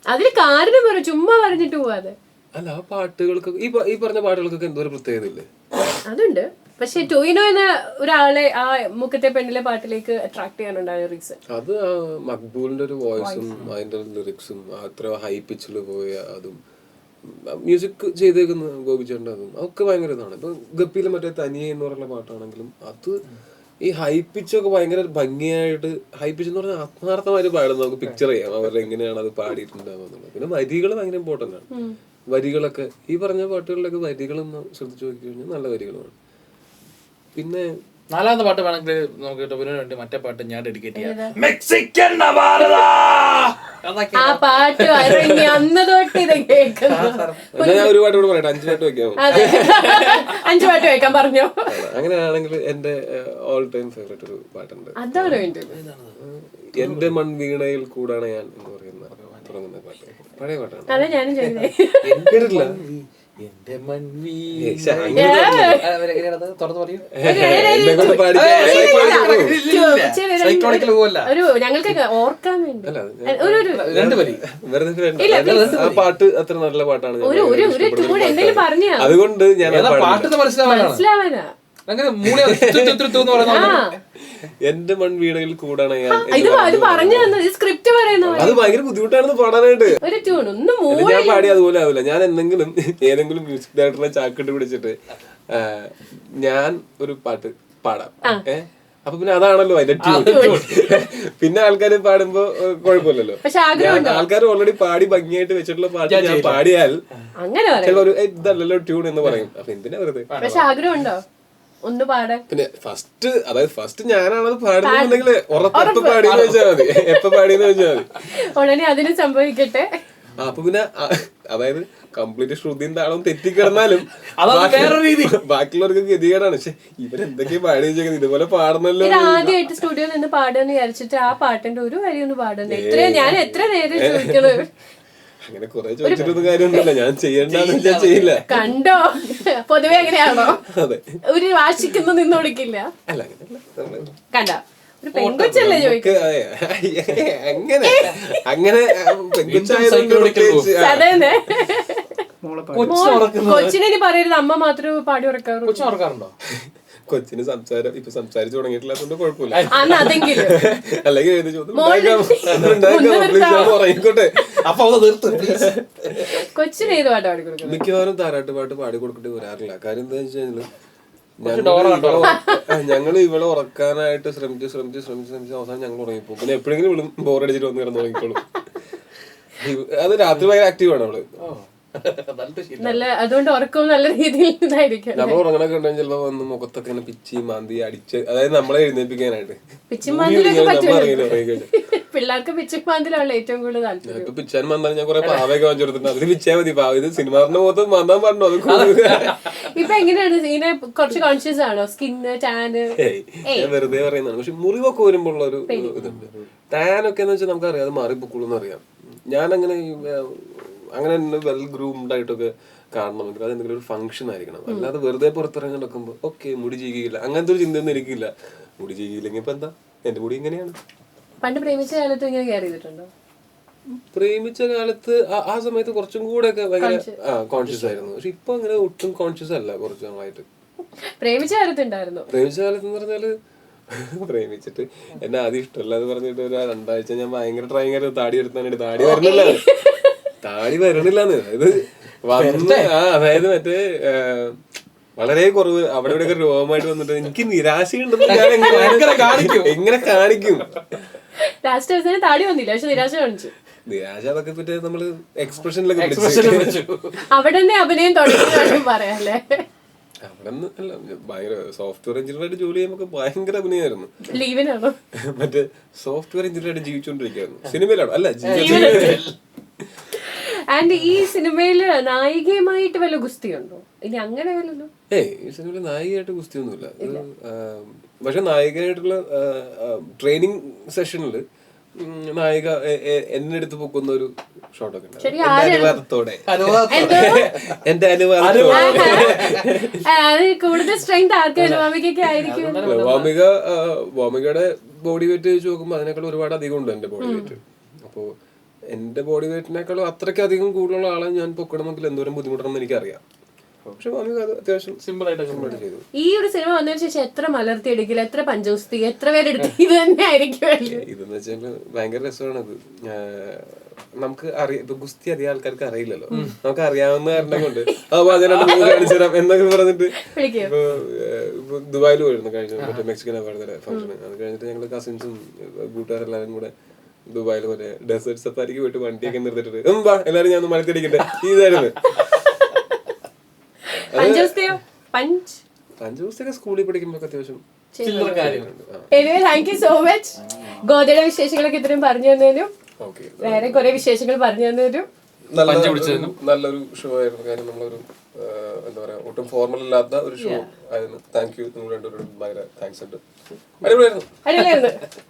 അതിന് കാരണം പറ, ചുമ്മാ പറഞ്ഞിട്ട് പോവാതെ. അല്ല, ആ പാട്ടുകൾക്ക് ഈ പറഞ്ഞ പാട്ടുകൾക്കൊക്കെ എന്തോ ഒരു പ്രത്യേകത ഇല്ലേ? അതുണ്ട്. പക്ഷെ ടോയിനോ എന്ന ഒരാളെ ആ മുക്കത്തെ പെണ്ണിലെ പാട്ടിലേക്ക് അട്രാക്ട് ചെയ്യാനുണ്ടായ റീസൺ അത് മക്ബൂലിന്റെ ഒരു വോയിസും അതിന്റെ ലിറിക്സും അത്ര ഹൈ പിച്ചിൽ പോയ അതും മ്യൂസിക് ചെയ്തേക്കുന്ന ഗോപിച്ചേട്ടൻ്റെ അതും അതൊക്കെ ഭയങ്കര ഇതാണ്. ഇപ്പൊ ഗപ്പിയിലെ മറ്റേ തനിയെ എന്ന് പറയുന്ന പാട്ടാണെങ്കിലും അത് ഈ ഹൈ പിച്ചൊക്കെ ഭയങ്കര ഭംഗിയായിട്ട്, ഹൈ പിച്ച് എന്ന് പറഞ്ഞാൽ ആത്മാർത്ഥമായിട്ട് പാടുന്നത് നമുക്ക് പിക്ചർ ചെയ്യാം അവരുടെ എങ്ങനെയാണ് അത് പാടിയിട്ടുണ്ടാവുക. പിന്നെ വരികൾ ഭയങ്കര ഇമ്പോർട്ടൻ്റ് ആണ്. വരികളൊക്കെ ഈ പറഞ്ഞ പാട്ടുകളിലൊക്കെ വരികളൊന്ന് ശ്രദ്ധിച്ചു നോക്കി കഴിഞ്ഞാൽ നല്ല വരികളാണ്. പിന്നെ നാലാമത്തെ പാട്ട് വേണമെങ്കിൽ നമുക്ക് ടോവിനോന് വേണ്ടി മറ്റേ പാട്ട് ഞാൻ ഡെഡിക്കേറ്റ് ചെയ്യാം. മെക്സിക്കൻ നവാരദ. ആ പാട്ട് ഇറങ്ങി അന്ന് തൊട്ട് ഇത് കേൾക്കുന്നു. ഞാൻ ഒരു പാട്ട് കൂടെ പറയട്ടെ, 5 പാട്ട് വെക്കാമോ? 5 പാട്ട് വെക്കാൻ പറഞ്ഞോ? അങ്ങനെയാണെങ്കിൽ എന്റെ ഓൾ ടൈം ഫേവറേറ്റ് ഒരു പാട്ടുണ്ട്. അതാണ് വേണ്ടത്. എന്റെ മൺവീണയിൽ കൂടാണ് ഞാൻ എന്ന് പറയുന്ന തുടങ്ങുന്ന പാട്ട്. പഴയ പാട്ടാണ്. അതെ, ഞാനും ചെയ്തേ. എന്റെ മൺവീ ഒരു ഞങ്ങൾക്ക് ഓർക്കാൻ വേണ്ടി ആ പാട്ട് അത്ര നല്ല പാട്ടാണ്. എന്തെങ്കിലും പറഞ്ഞാ അതുകൊണ്ട് ഞാൻ പാട്ട് മനസ്സിലാവാനാ എന്റെ മൺവീണയിൽ കൂടാണ് ഞാൻ. സ്ക്രിപ്റ്റ് പറയുന്നത് അത് ഭയങ്കര ബുദ്ധിമുട്ടാണെന്ന് പാടാനായിട്ട്. ഒരു ട്യൂൺ ഒന്നും ഞാൻ പാടി അതുപോലെ ആവില്ല. ഞാൻ ഏതെങ്കിലും മ്യൂസിക് ഡയറക്ടറിനെ ചാക്കിട്ട് പിടിച്ചിട്ട് ഞാൻ ഒരു പാട്ട് പാടാം. അപ്പൊ പിന്നെ അതാണല്ലോ അതിന്റെ ട്യൂൺ. പിന്നെ ആൾക്കാര് പാടുമ്പോ കുഴപ്പമില്ലല്ലോ. ആൾക്കാർ ഓൾറെഡി പാടി ഭംഗിയായിട്ട് വെച്ചിട്ടുള്ള പാട്ട് ഞാൻ പാടിയാൽ ചിലർ ഇതല്ലല്ലോ ട്യൂൺ എന്ന് പറയും. അപ്പൊ എന്തിനാ വെറുതെ. പക്ഷെ ആഗ്രഹം ഉണ്ടോ ഒന്ന് പാടാൻ? പിന്നെ ഫസ്റ്റ് ഞാനാണത് പാടുന്നുണ്ടെങ്കിൽ ഉറപ്പ് പാടിയെന്ന് വെച്ചാൽ മതി. എപ്പ പാടിയെന്ന് വെച്ചാൽ മതി. ഉടനെ അതിന് സംഭവിക്കട്ടെ. അപ്പൊ പിന്നെ അതായത് കംപ്ലീറ്റ് ശ്രുതിയും താളവും തെറ്റിക്കിടന്നാലും ബാക്കിയുള്ളവർക്ക് ഗതികേടാണ്. പക്ഷെ ഇവരെന്തൊക്കെയാ പാടി വെച്ചേക്കുന്നത്, ഇതുപോലെ പാടണല്ലോ. ആദ്യമായിട്ട് സ്റ്റുഡിയോയിൽ നിന്ന് പാടുമെന്ന് വിചാരിച്ചിട്ട് ആ പാട്ടിന്റെ ഒരു വരി ഒന്ന് പാടുന്നത് ഞാൻ എത്ര നേരം ചോദിക്കണത്. അങ്ങനെ കുറെ ചോദിച്ചിട്ടൊന്നും കാര്യമൊന്നുമില്ല. ഞാൻ ചെയ്യണ്ടെന്ന് ഞാൻ ചെയ്യില്ല. കണ്ടോ, പൊതുവെ അങ്ങനെയാണോ? അതെ, ഒരു വാശിക്കൊന്നും നിന്ന് കൊടുക്കില്ല. അല്ല അങ്ങനെയല്ല. കണ്ട ഒരു പെൺകൊച്ചല്ലേ ചോദിക്കുക. അങ്ങനെ അതന്നെ. കൊച്ചിനെ ഇനി പറയരുത്, അമ്മ മാത്രമേ പാടി ഉറക്കാറുണ്ടോ? കൊച്ചിന് സംസാരിച്ചു തുടങ്ങിയിട്ടില്ലാത്തോണ്ട് കുഴപ്പമില്ല. അല്ലെങ്കിൽ കൊച്ചിന് ഏത് പാട്ട് പാടി കൊടുക്കും? മിക്കവാറും താരാട്ട് പാട്ട് പാടി കൊടുക്കേണ്ടി വരാറില്ല. കാര്യം എന്താ വെച്ച് കഴിഞ്ഞാൽ ഞങ്ങൾ ഇവളെ ഉറക്കാനായിട്ട് ശ്രമിച്ച് അവസാനം ഞങ്ങൾ ഉറങ്ങിപ്പോ. പിന്നെ എപ്പോഴെങ്കിലും ബോറടിച്ചിട്ട് വന്ന് കിടന്ന് ഉറങ്ങിക്കോളും. അത് രാത്രി ഭയങ്കര ആക്റ്റീവാണ് അവള്. നല്ല, അതുകൊണ്ട് ഉറക്കവും നല്ല രീതിയിൽ ഇതായിരിക്കും. നമ്മൾ ഉറങ്ങണൊക്കെ ഉണ്ടെങ്കിൽ ചിലപ്പോ വന്ന് മുഖത്തൊക്കെ ഇങ്ങനെ പിച്ചി മാന്തി അടിച്ച്, അതായത് നമ്മളെ എഴുന്നേൽപ്പിക്കാനായിട്ട്. പിള്ളേർക്ക് പിച്ചിമാന്തിലാണ് ഏറ്റവും കൂടുതൽ താല്പര്യം. പിച്ചാൻ വന്നാൽ ഞാൻ കുറെ പാവയൊക്കെ വാങ്ങിച്ചു കൊടുത്തിട്ടുണ്ട്. അതിന് പിച്ചാൽ മതി. പാവ ഇത് സിനിമാറിന്റെ മുഖത്ത് മാന്താൻ പറഞ്ഞു. അത് ഇപ്പൊ എങ്ങനെയാണ് ഇതിനെ കുറച്ച് കോൺഷ്യസ് ആണോ? സ്കിന്ന് ടാന് ഞാൻ വെറുതെ പറയുന്നതാണ്. പക്ഷെ മുറിവൊക്കെ വരുമ്പോൾ ഉള്ള ഒരു ഇതുണ്ട്. ടാനൊക്കെ എന്ന് വെച്ചാൽ നമുക്കറിയാം അത് മാറിപ്പൊക്കുള്ളൂ അറിയാം. ഞാൻ അങ്ങനെ വെൽ ഗ്രൂംഡ് ആയിട്ടൊക്കെ കാണണമെങ്കിൽ അത് എന്തെങ്കിലും ഒരു ഫംഗ്ഷൻ ആയിരിക്കണം. അല്ലാതെ വെറുതെ പുറത്തിറങ്ങി നടക്കുമ്പോൾ ഓക്കെ മുടി ചെയ്യില്ല അങ്ങനത്തെ ഒരു ചിന്തയൊന്നും എനിക്കില്ല. മുടി ചെയ്യില്ലെങ്കിൽ ഇപ്പൊ എന്താ, എന്റെ മുടി ഇങ്ങനെയാണ്. പണ്ട് പ്രേമിച്ച കാലത്ത് ഇങ്ങനെ കെയർ ചെയ്തിട്ടുണ്ടോ? പ്രേമിച്ച കാലത്ത് ആ സമയത്ത് കുറച്ചും കൂടെ ഒക്കെ ഭയങ്കര കോൺഷ്യസ് ആയിരുന്നു. പക്ഷെ ഇപ്പൊ അങ്ങനെ ഒട്ടും കോൺഷ്യസ് അല്ല കുറച്ച് നാളായിട്ട്. പ്രേമിച്ച കാലത്തുണ്ടായിരുന്നു. പ്രേമിച്ച കാലത്ത് എന്ന് പറഞ്ഞാല് പ്രേമിച്ചിട്ട് എന്നെ ആദ്യം ഇഷ്ടമല്ല എന്ന് പറഞ്ഞിട്ട് ഒരു 2 ആഴ്ച ഞാൻ ഭയങ്കര ട്രൈങ് ആയിരുന്നു താടി എടുത്താനായിട്ട്. താടി വരണില്ലാന്ന് ഇത് വന്ന് അതായത് മറ്റേ വളരെ കുറവ് അവിടെ ഇവിടെ രോഗമായിട്ട് വന്നിട്ട് എനിക്ക് നിരാശയുണ്ടെന്ന് ഞാൻ എങ്ങനെ കാണിക്കും. ലാസ്റ്റ് അവസാനം താടി വന്നില്ല, പക്ഷെ നിരാശ കാണിച്ചു. നിരാശ അതൊക്കെ പറ്റി നമ്മള് എക്സ്പ്രഷനിലൊക്കെ അവിടെ തന്നെ അഭിനയം തുടങ്ങി പറയാല്ലേ. അവിടെ അല്ല ഭയങ്കര സോഫ്റ്റ്വെയർ എഞ്ചിനീയർ ആയിട്ട് ജോലി ചെയ്യുമ്പോൾ ഭയങ്കര അഭിനയമായിരുന്നു. ലീവിനാണോ? മറ്റേ സോഫ്റ്റ്വെയർ എഞ്ചിനീയർ ആയിട്ട് ജീവിച്ചുകൊണ്ടിരിക്കുകയായിരുന്നു. സിനിമയിലാണോ? അല്ല, ജീവിതത്തിൽ. ആൻഡ് ഈ സിനിമയില് നായികയുമായിട്ട് വല്ല ഗുസ്തിയുണ്ടോ? ഇനി അങ്ങനെ വല്ലല്ലോ? ഈ സിനിമയില് നായികയായിട്ട് ഗുസ്തിയൊന്നുമില്ല. പക്ഷെ നായികനായിട്ടുള്ള ട്രെയിനിങ് സെഷനില് നായിക എന്നെ എടുത്ത് പൊക്കുന്ന ഒരു ഷോട്ടൊക്കെ ഉണ്ട്. അനുവാദത്തോടെ എന്റെ അനുവാദത്തോടെ. കൂടുതൽ സ്ട്രെങ്ത് ആയിരിക്കും. വോമികയുടെ ബോഡി വെയിറ്റ് വെച്ച് നോക്കുമ്പോൾ അതിനേക്കാൾ ഒരുപാട് അധികം ഉണ്ട് എന്റെ ബോഡി വെയിറ്റ്. അപ്പോ എന്റെ ബോഡി വെയിറ്റിനേക്കാളും അത്രയ്ക്ക് അധികം കൂടുതലുള്ള ആളെ ഞാൻ പൊക്കണമെങ്കിൽ എന്തോരം ബുദ്ധിമുട്ടണമെന്ന് എനിക്കറിയാം. പക്ഷെ അത്യാവശ്യം സിമ്പിൾ ആയിട്ട് ചെയ്തു. ഈ ഒരു സിനിമ വന്നതിന് ശേഷം എത്ര മലർത്തി എടുക്കില്ല, എത്ര പഞ്ചഗുസ്തി, എത്ര പേരെടുത്ത് ഇത് തന്നെ ആയിരിക്കും. ഇതെന്ന് വെച്ചാൽ ഭയങ്കര രസമാണ്. ഇത് നമുക്ക് ഇപ്പൊ ഗുസ്തി അധികം ആൾക്കാർക്ക് അറിയില്ലല്ലോ. നമുക്ക് അറിയാവുന്ന കാരണം കൊണ്ട് കാണിച്ചു തരാം എന്നൊക്കെ പറഞ്ഞിട്ട് ഇപ്പൊ ദുബായിൽ പോയിരുന്നു കഴിഞ്ഞ മറ്റേ മെക്സിക്കൻ അവാർഡിന്റെ ഫംഗ്ഷൻ. അത് കഴിഞ്ഞിട്ട് ഞങ്ങള് കസിൻസും കൂട്ടുകാരെല്ലാരും കൂടെ ദുബായിൽ മറ്റേ ഡെസേർട്ട് സഫാരിക്ക് പോയിട്ട് വണ്ടിയൊക്കെ നിർത്തിട്ട് എല്ലാരും ഞാൻ മലത്തിടിക്കട്ടെ ഇതായിരുന്നു. പഞ്ചഗുസ്തിയൊക്കെ സ്കൂളിൽ പഠിക്കുമ്പോ അത്യാവശ്യം. Thank you so much. ഗോദയുടെ വിശേഷങ്ങളൊക്കെ ഇത്രയും പറഞ്ഞു തന്നതിനും വേറെ കുറെ വിശേഷങ്ങൾ പറഞ്ഞു തന്നതിനും നല്ലൊരു ഷോ ആയിരുന്നു. കാര്യം നമ്മളൊരു എന്താ പറയാ ഒട്ടും ഫോർമൽ അല്ലാത്ത ഒരു ഷോ ആയിരുന്നു. Thank you. നിങ്ങൾ രണ്ടുപേരും ഭയങ്കര താങ്ക്സ് ഉണ്ട്. അടിപൊളിയായിരുന്നു.